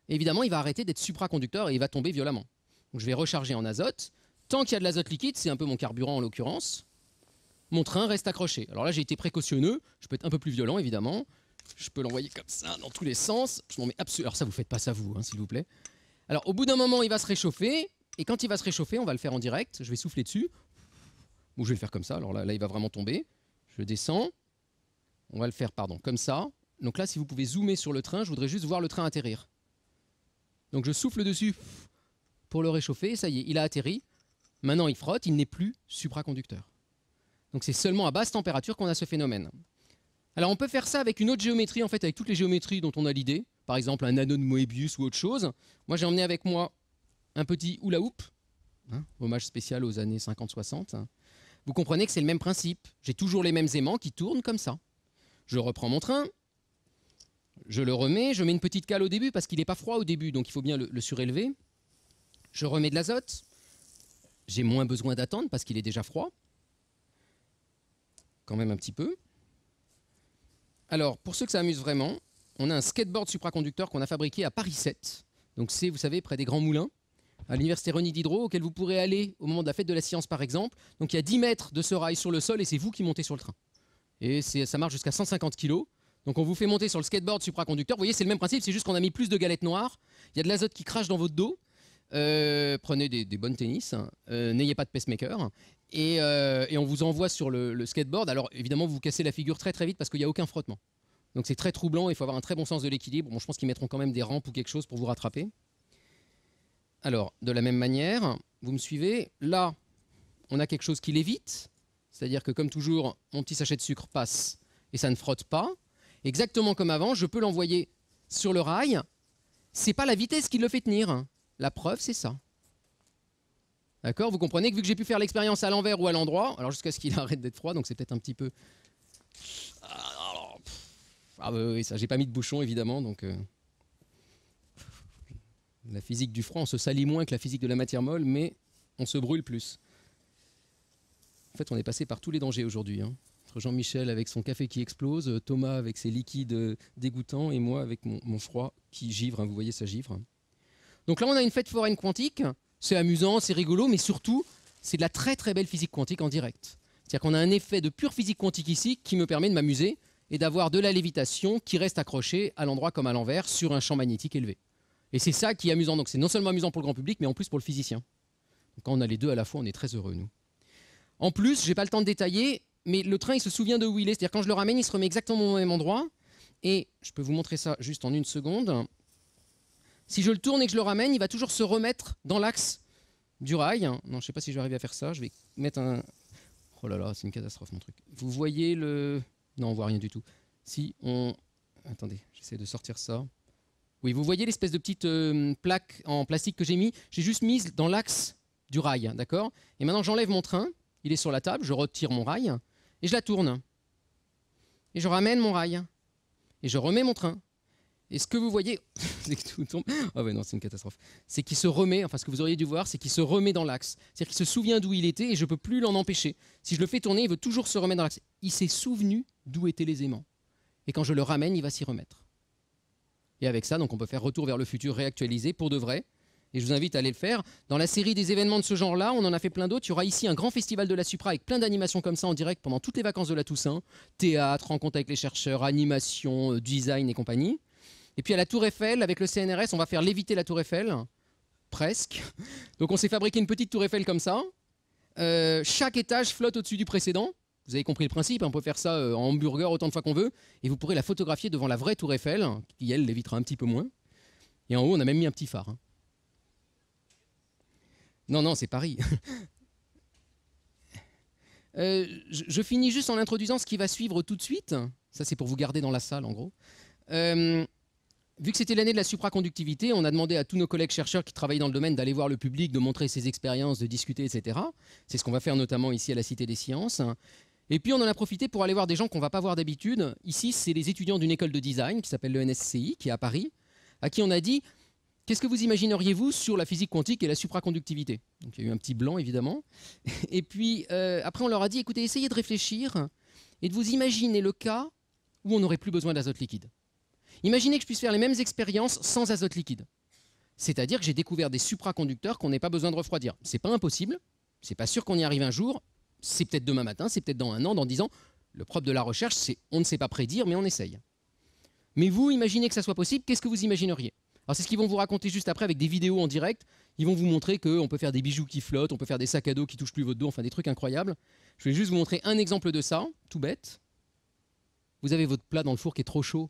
Et évidemment, il va arrêter d'être supraconducteur et il va tomber violemment. Donc je vais recharger en azote. Tant qu'il y a de l'azote liquide, c'est un peu mon carburant en l'occurrence, mon train reste accroché. Alors là, j'ai été précautionneux. Je peux être un peu plus violent, évidemment. Je peux l'envoyer comme ça, dans tous les sens. Je m'en mets absolument. Alors ça, vous faites pas ça, vous, hein, s'il vous plaît. Alors, au bout d'un moment, il va se réchauffer. Et quand il va se réchauffer, on va le faire en direct. Je vais souffler dessus. Ou je vais le faire comme ça. Alors là, il va vraiment tomber. Je descends. On va le faire, pardon, comme ça. Donc là, si vous pouvez zoomer sur le train, je voudrais juste voir le train atterrir. Donc je souffle dessus pour le réchauffer. Ça y est, il a atterri. Maintenant, il frotte. Il n'est plus supraconducteur. Donc c'est seulement à basse température qu'on a ce phénomène. Alors on peut faire ça avec une autre géométrie, en fait, avec toutes les géométries dont on a l'idée. Par exemple, un anneau de Moebius ou autre chose. Moi, j'ai emmené avec moi un petit hula hoop, hein, hommage spécial aux années 50-60. Vous comprenez que c'est le même principe. J'ai toujours les mêmes aimants qui tournent comme ça. Je reprends mon train, je le remets, je mets une petite cale au début parce qu'il n'est pas froid au début, donc il faut bien le surélever. Je remets de l'azote. J'ai moins besoin d'attendre parce qu'il est déjà froid. Quand même un petit peu. Alors, pour ceux que ça amuse vraiment, on a un skateboard supraconducteur qu'on a fabriqué à Paris 7. Donc c'est, vous savez, près des Grands Moulins, à l'université René Diderot, auquel vous pourrez aller au moment de la fête de la science, par exemple. Donc il y a 10 mètres de ce rail sur le sol et c'est vous qui montez sur le train. Et ça marche jusqu'à 150 kg. Donc on vous fait monter sur le skateboard supraconducteur. Vous voyez, c'est le même principe, c'est juste qu'on a mis plus de galettes noires. Il y a de l'azote qui crache dans votre dos. Prenez des bonnes tennis. N'ayez pas de pacemaker. Et on vous envoie sur le skateboard. Alors évidemment, vous vous cassez la figure très très vite parce qu'il n'y a aucun frottement. Donc c'est très troublant, il faut avoir un très bon sens de l'équilibre. Bon, je pense qu'ils mettront quand même des rampes ou quelque chose pour vous rattraper. Alors, de la même manière, vous me suivez. Là, on a quelque chose qui l'évite. C'est-à-dire que comme toujours, mon petit sachet de sucre passe et ça ne frotte pas. Exactement comme avant, je peux l'envoyer sur le rail. C'est pas la vitesse qui le fait tenir. La preuve, c'est ça. D'accord? Vous comprenez que vu que j'ai pu faire l'expérience à l'envers ou à l'endroit, alors jusqu'à ce qu'il arrête d'être froid, donc c'est peut-être un petit peu... Ah oui, ça, j'ai pas mis de bouchon évidemment, donc... La physique du froid, on se salit moins que la physique de la matière molle, mais on se brûle plus. En fait, on est passé par tous les dangers aujourd'hui. Hein. Entre Jean-Michel avec son café qui explose, Thomas avec ses liquides dégoûtants, et moi avec mon froid qui givre. Hein, vous voyez, ça givre. Donc là, on a une fête foraine quantique. C'est amusant, c'est rigolo, mais surtout, c'est de la très très belle physique quantique en direct. C'est-à-dire qu'on a un effet de pure physique quantique ici qui me permet de m'amuser et d'avoir de la lévitation qui reste accrochée à l'endroit comme à l'envers sur un champ magnétique élevé. Et c'est ça qui est amusant. Donc c'est non seulement amusant pour le grand public, mais en plus pour le physicien. Donc quand on a les deux à la fois, on est très heureux, nous. En plus, je n'ai pas le temps de détailler, mais le train, il se souvient de où il est. C'est-à-dire quand je le ramène, il se remet exactement au même endroit. Et je peux vous montrer ça juste en une seconde. Si je le tourne et que je le ramène, il va toujours se remettre dans l'axe du rail. Non, je ne sais pas si je vais arriver à faire ça. Je vais mettre un... Oh là là, c'est une catastrophe, mon truc. Vous voyez le... Non, on ne voit rien du tout. Si on... Attendez, j'essaie de sortir ça. Oui, vous voyez l'espèce de petite plaque en plastique que j'ai mis. J'ai juste mise dans l'axe du rail, d'accord? Et maintenant, j'enlève mon train. Il est sur la table. Je retire mon rail et je la tourne. Et je ramène mon rail. Et je remets mon train. Et ce que vous voyez, c'est que tout tombe. Ah ouais, non, c'est une catastrophe. C'est qu'il se remet, enfin ce que vous auriez dû voir, c'est qu'il se remet dans l'axe. C'est-à-dire qu'il se souvient d'où il était et je ne peux plus l'en empêcher. Si je le fais tourner, il veut toujours se remettre dans l'axe. Il s'est souvenu d'où étaient les aimants. Et quand je le ramène, il va s'y remettre. Et avec ça, donc on peut faire retour vers le futur réactualisé pour de vrai. Et je vous invite à aller le faire. Dans la série des événements de ce genre-là, on en a fait plein d'autres. Il y aura ici un grand festival de la Supra avec plein d'animations comme ça en direct pendant toutes les vacances de la Toussaint. Théâtre, rencontre avec les chercheurs, animation, design et compagnie. Et puis à la Tour Eiffel, avec le CNRS, on va faire léviter la Tour Eiffel. Presque. Donc on s'est fabriqué une petite Tour Eiffel comme ça. Chaque étage flotte au-dessus du précédent. Vous avez compris le principe, on peut faire ça en hamburger autant de fois qu'on veut. Et vous pourrez la photographier devant la vraie Tour Eiffel, qui elle lévitera un petit peu moins. Et en haut, on a même mis un petit phare. Hein. Non, non, c'est Paris. Je finis juste en introduisant ce qui va suivre tout de suite. Ça, c'est pour vous garder dans la salle, en gros. Vu que c'était l'année de la supraconductivité, on a demandé à tous nos collègues chercheurs qui travaillaient dans le domaine d'aller voir le public, de montrer ses expériences, de discuter, etc. C'est ce qu'on va faire notamment ici à la Cité des Sciences. Et puis on en a profité pour aller voir des gens qu'on ne va pas voir d'habitude. Ici, c'est les étudiants d'une école de design qui s'appelle le NSCI, qui est à Paris, à qui on a dit « Qu'est-ce que vous imagineriez-vous sur la physique quantique et la supraconductivité ?» Donc il y a eu un petit blanc, évidemment. Et puis après, on leur a dit « Écoutez, essayez de réfléchir et de vous imaginer le cas où on n'aurait plus besoin d'azote liquide. Imaginez que je puisse faire les mêmes expériences sans azote liquide. C'est-à-dire que j'ai découvert des supraconducteurs qu'on n'ait pas besoin de refroidir. C'est pas impossible, c'est pas sûr qu'on y arrive un jour, c'est peut-être demain matin, c'est peut-être dans un an, dans 10 ans. Le propre de la recherche, c'est on ne sait pas prédire, mais on essaye. Mais vous, imaginez que ça soit possible, qu'est-ce que vous imagineriez? Alors c'est ce qu'ils vont vous raconter juste après avec des vidéos en direct. Ils vont vous montrer qu'on peut faire des bijoux qui flottent, on peut faire des sacs à dos qui touchent plus votre dos, enfin des trucs incroyables. Je vais juste vous montrer un exemple de ça, tout bête. Vous avez votre plat dans le four qui est trop chaud.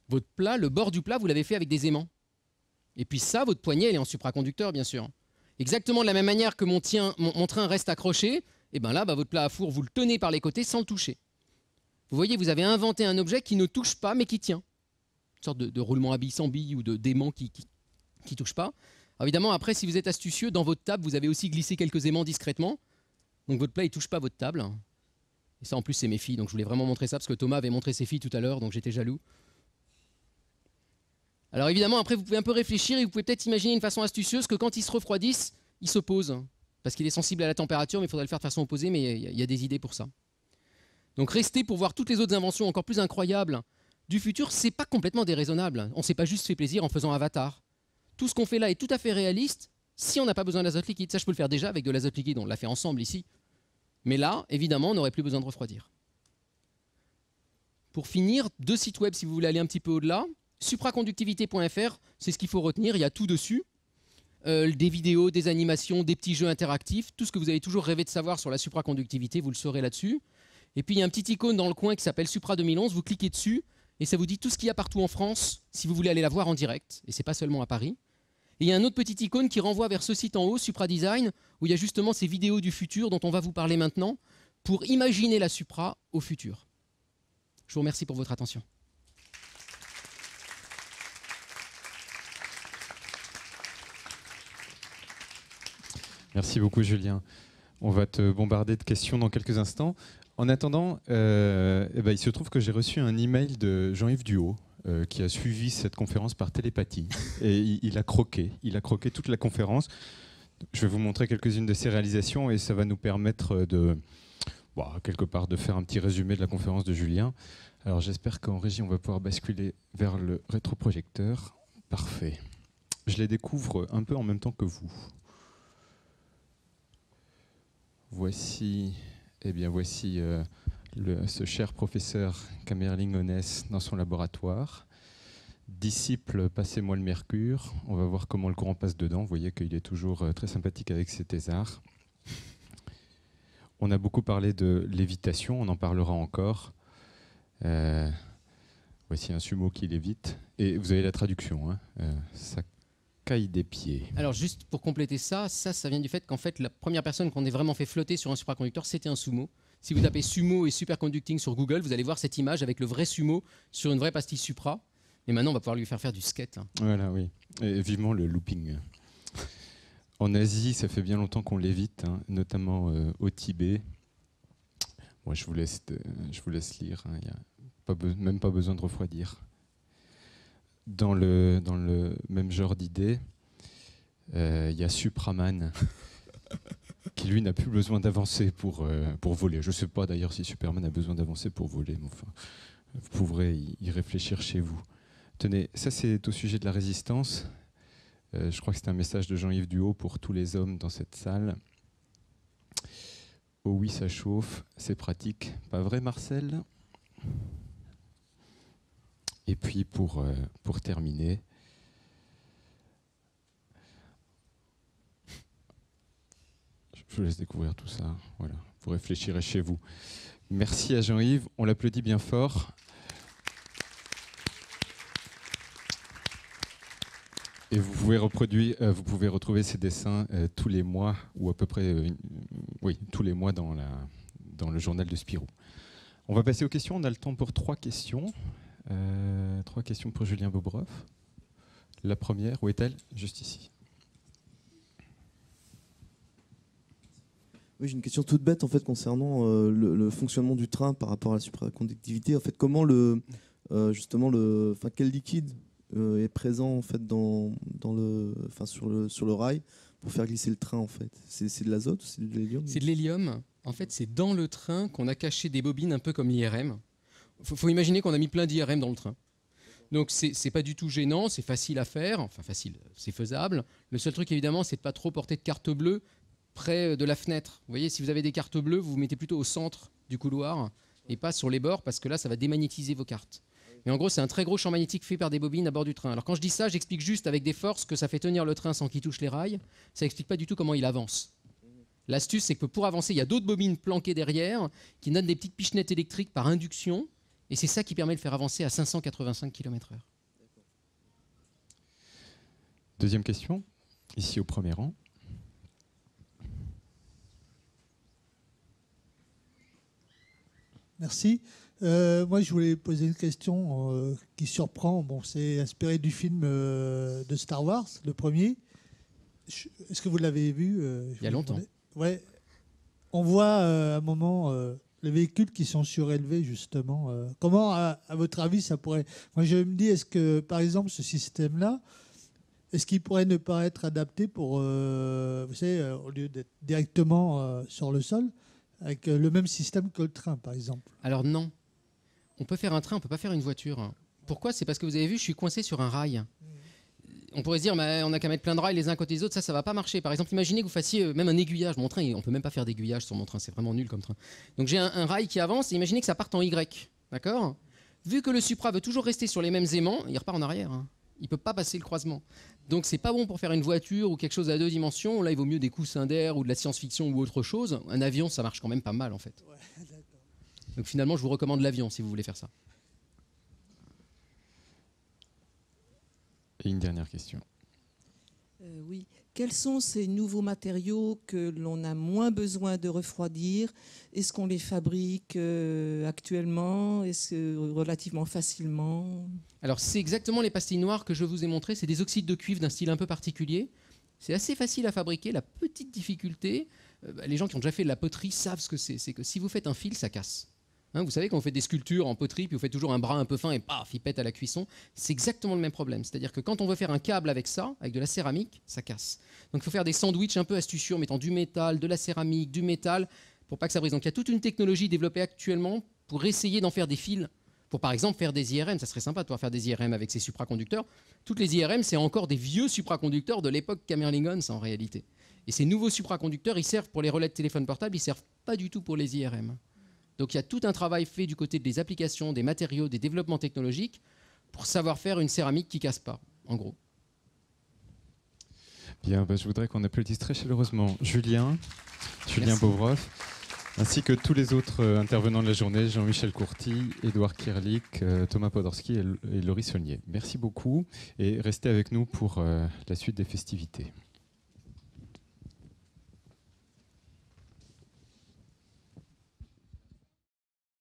Votre plat, le bord du plat, vous l'avez fait avec des aimants. Et puis ça, votre poignée, elle est en supraconducteur, bien sûr. Exactement de la même manière que mon train reste accroché, et bien là, votre plat à four, vous le tenez par les côtés sans le toucher. Vous voyez, vous avez inventé un objet qui ne touche pas, mais qui tient. Une sorte de roulement à billes sans billes ou d'aimant qui ne touche pas. Alors évidemment, après, si vous êtes astucieux, dans votre table, vous avez aussi glissé quelques aimants discrètement. Donc votre plat, il ne touche pas votre table. Et ça, en plus, c'est mes filles. Donc je voulais vraiment montrer ça, parce que Thomas avait montré ses filles tout à l'heure, donc j'étais jaloux. Alors évidemment, après, vous pouvez un peu réfléchir et vous pouvez peut-être imaginer une façon astucieuse que quand ils se refroidissent, ils s'opposent. Parce qu'il est sensible à la température, mais il faudrait le faire de façon opposée, mais il y a des idées pour ça. Donc restez pour voir toutes les autres inventions encore plus incroyables du futur. C'est pas complètement déraisonnable. On s'est pas juste fait plaisir en faisant Avatar. Tout ce qu'on fait là est tout à fait réaliste si on n'a pas besoin d'azote liquide. Ça, je peux le faire déjà avec de l'azote liquide, on l'a fait ensemble ici. Mais là, évidemment, on n'aurait plus besoin de refroidir. Pour finir, 2 sites web si vous voulez aller un petit peu au-delà. Supraconductivité.fr, c'est ce qu'il faut retenir, il y a tout dessus. Des vidéos, des animations, des petits jeux interactifs, tout ce que vous avez toujours rêvé de savoir sur la supraconductivité, vous le saurez là-dessus. Et puis il y a un petit icône dans le coin qui s'appelle Supra 2011, vous cliquez dessus et ça vous dit tout ce qu'il y a partout en France si vous voulez aller la voir en direct, et c'est pas seulement à Paris. Et il y a un autre petit icône qui renvoie vers ce site en haut, Supra Design, où il y a justement ces vidéos du futur dont on va vous parler maintenant, pour imaginer la Supra au futur. Je vous remercie pour votre attention. Merci beaucoup, Julien. On va te bombarder de questions dans quelques instants. En attendant, il se trouve que j'ai reçu un email de Jean-Yves Duhaut, qui a suivi cette conférence par télépathie. Et il a croqué toute la conférence. Je vais vous montrer quelques-unes de ses réalisations et ça va nous permettre quelque part de faire un petit résumé de la conférence de Julien. Alors j'espère qu'en régie, on va pouvoir basculer vers le rétroprojecteur. Parfait. Je les découvre un peu en même temps que vous. Voici ce cher professeur Kamerling Onnes dans son laboratoire. Disciple, passez-moi le mercure. On va voir comment le courant passe dedans. Vous voyez qu'il est toujours très sympathique avec ses thésards. On a beaucoup parlé de lévitation, on en parlera encore. Voici un sumo qui lévite. Et vous avez la traduction, ça caille des pieds. Alors juste pour compléter ça vient du fait qu'en fait la première personne qu'on ait vraiment fait flotter sur un supraconducteur, c'était un sumo. Si vous tapez sumo et superconducting sur Google, vous allez voir cette image avec le vrai sumo sur une vraie pastille supra. Et maintenant, on va pouvoir lui faire du skate. Voilà, oui. Et vivement le looping. En Asie, ça fait bien longtemps qu'on lévite, notamment au Tibet. Moi, je vous laisse lire. Il n'y a même pas besoin de refroidir. Dans le même genre d'idée, il y a Supraman, qui lui n'a plus besoin d'avancer pour voler. Je ne sais pas d'ailleurs si Superman a besoin d'avancer pour voler, mais enfin, vous pourrez y réfléchir chez vous. Tenez, ça c'est au sujet de la résistance. Je crois que c'est un message de Jean-Yves Duhaut pour tous les hommes dans cette salle. Oh oui, ça chauffe, c'est pratique. Pas vrai, Marcel ? Et puis pour terminer, je vous laisse découvrir tout ça. Voilà, vous réfléchirez chez vous. Merci à Jean-Yves, on l'applaudit bien fort. Et vous pouvez retrouver ces dessins tous les mois, ou à peu près tous les mois dans le journal de Spirou. On va passer aux questions, on a le temps pour 3 questions. 3 questions pour Julien Bobroff. La première, où est-elle ? Juste ici. Oui, j'ai une question toute bête en fait concernant le fonctionnement du train par rapport à la supraconductivité. En fait, comment quel liquide est présent en fait sur le rail pour faire glisser le train en fait. C'est de l'azote ou c'est de l'hélium ? C'est de l'hélium. En fait, c'est dans le train qu'on a caché des bobines un peu comme l'IRM. Faut imaginer qu'on a mis plein d'IRM dans le train. Donc c'est pas du tout gênant, c'est facile à faire, enfin facile, c'est faisable. Le seul truc évidemment, c'est de pas trop porter de carte bleue près de la fenêtre. Vous voyez, si vous avez des cartes bleues, vous vous mettez plutôt au centre du couloir et pas sur les bords parce que là, ça va démagnétiser vos cartes. Mais en gros, c'est un très gros champ magnétique fait par des bobines à bord du train. Alors quand je dis ça, j'explique juste avec des forces que ça fait tenir le train sans qu'il touche les rails. Ça explique pas du tout comment il avance. L'astuce, c'est que pour avancer, il y a d'autres bobines planquées derrière qui donnent des petites pichenettes électriques par induction. Et c'est ça qui permet de faire avancer à 585 km/h. Deuxième question, ici au premier rang. Merci. Moi, je voulais poser une question qui surprend. Bon, c'est inspiré du film de Star Wars, le premier. Est-ce que vous l'avez vu Il y a longtemps. Ouais. On voit à un moment les véhicules qui sont surélevés, justement. Comment, à votre avis, ça pourrait... Moi, je me dis, est-ce que, par exemple, ce système-là, est-ce qu'il pourrait ne pas être adapté pour, vous savez, au lieu d'être directement sur le sol, avec le même système que le train, par exemple ? Alors non. On peut faire un train, on ne peut pas faire une voiture. Pourquoi ? C'est parce que vous avez vu, je suis coincé sur un rail. On pourrait se dire, on n'a qu'à mettre plein de rails les uns à côté des autres, ça ne va pas marcher. Par exemple, imaginez que vous fassiez même un aiguillage. Mon train, on ne peut même pas faire d'aiguillage sur mon train, c'est vraiment nul comme train. Donc j'ai un rail qui avance, et imaginez que ça parte en Y. D'accord ? Vu que le Supra veut toujours rester sur les mêmes aimants, il repart en arrière. Il ne peut pas passer le croisement. Donc c'est pas bon pour faire une voiture ou quelque chose à 2 dimensions. Là, il vaut mieux des coussins d'air ou de la science-fiction ou autre chose. Un avion, ça marche quand même pas mal en fait. Ouais, d'accord. Donc finalement, je vous recommande l'avion si vous voulez faire ça. Et une dernière question. Oui. Quels sont ces nouveaux matériaux que l'on a moins besoin de refroidir ? Est-ce qu'on les fabrique actuellement ? Est-ce relativement facilement ? Alors c'est exactement les pastilles noires que je vous ai montrées. C'est des oxydes de cuivre d'un style un peu particulier. C'est assez facile à fabriquer. La petite difficulté, les gens qui ont déjà fait de la poterie savent ce que c'est que si vous faites un fil, ça casse. Hein, vous savez, quand vous faites des sculptures en poterie, puis vous faites toujours un bras un peu fin et paf, il pète à la cuisson, c'est exactement le même problème. C'est-à-dire que quand on veut faire un câble avec ça, avec de la céramique, ça casse. Donc il faut faire des sandwichs un peu astucieux en mettant du métal, de la céramique, du métal, pour pas que ça brise. Donc il y a toute une technologie développée actuellement pour essayer d'en faire des fils. Pour par exemple faire des IRM, ça serait sympa de pouvoir faire des IRM avec ces supraconducteurs. Toutes les IRM, c'est encore des vieux supraconducteurs de l'époque Camerlingon, ça en réalité. Et ces nouveaux supraconducteurs, ils servent pour les relais de téléphone portable, ils servent pas du tout pour les IRM. Donc il y a tout un travail fait du côté des applications, des matériaux, des développements technologiques pour savoir faire une céramique qui casse pas, en gros. Bien, je voudrais qu'on applaudisse très chaleureusement Julien Merci. Bovroff, ainsi que tous les autres intervenants de la journée, Jean-Michel Courty, Édouard Kierlich, Thomas Podorski et Laurie Saulnier. Merci beaucoup et restez avec nous pour la suite des festivités.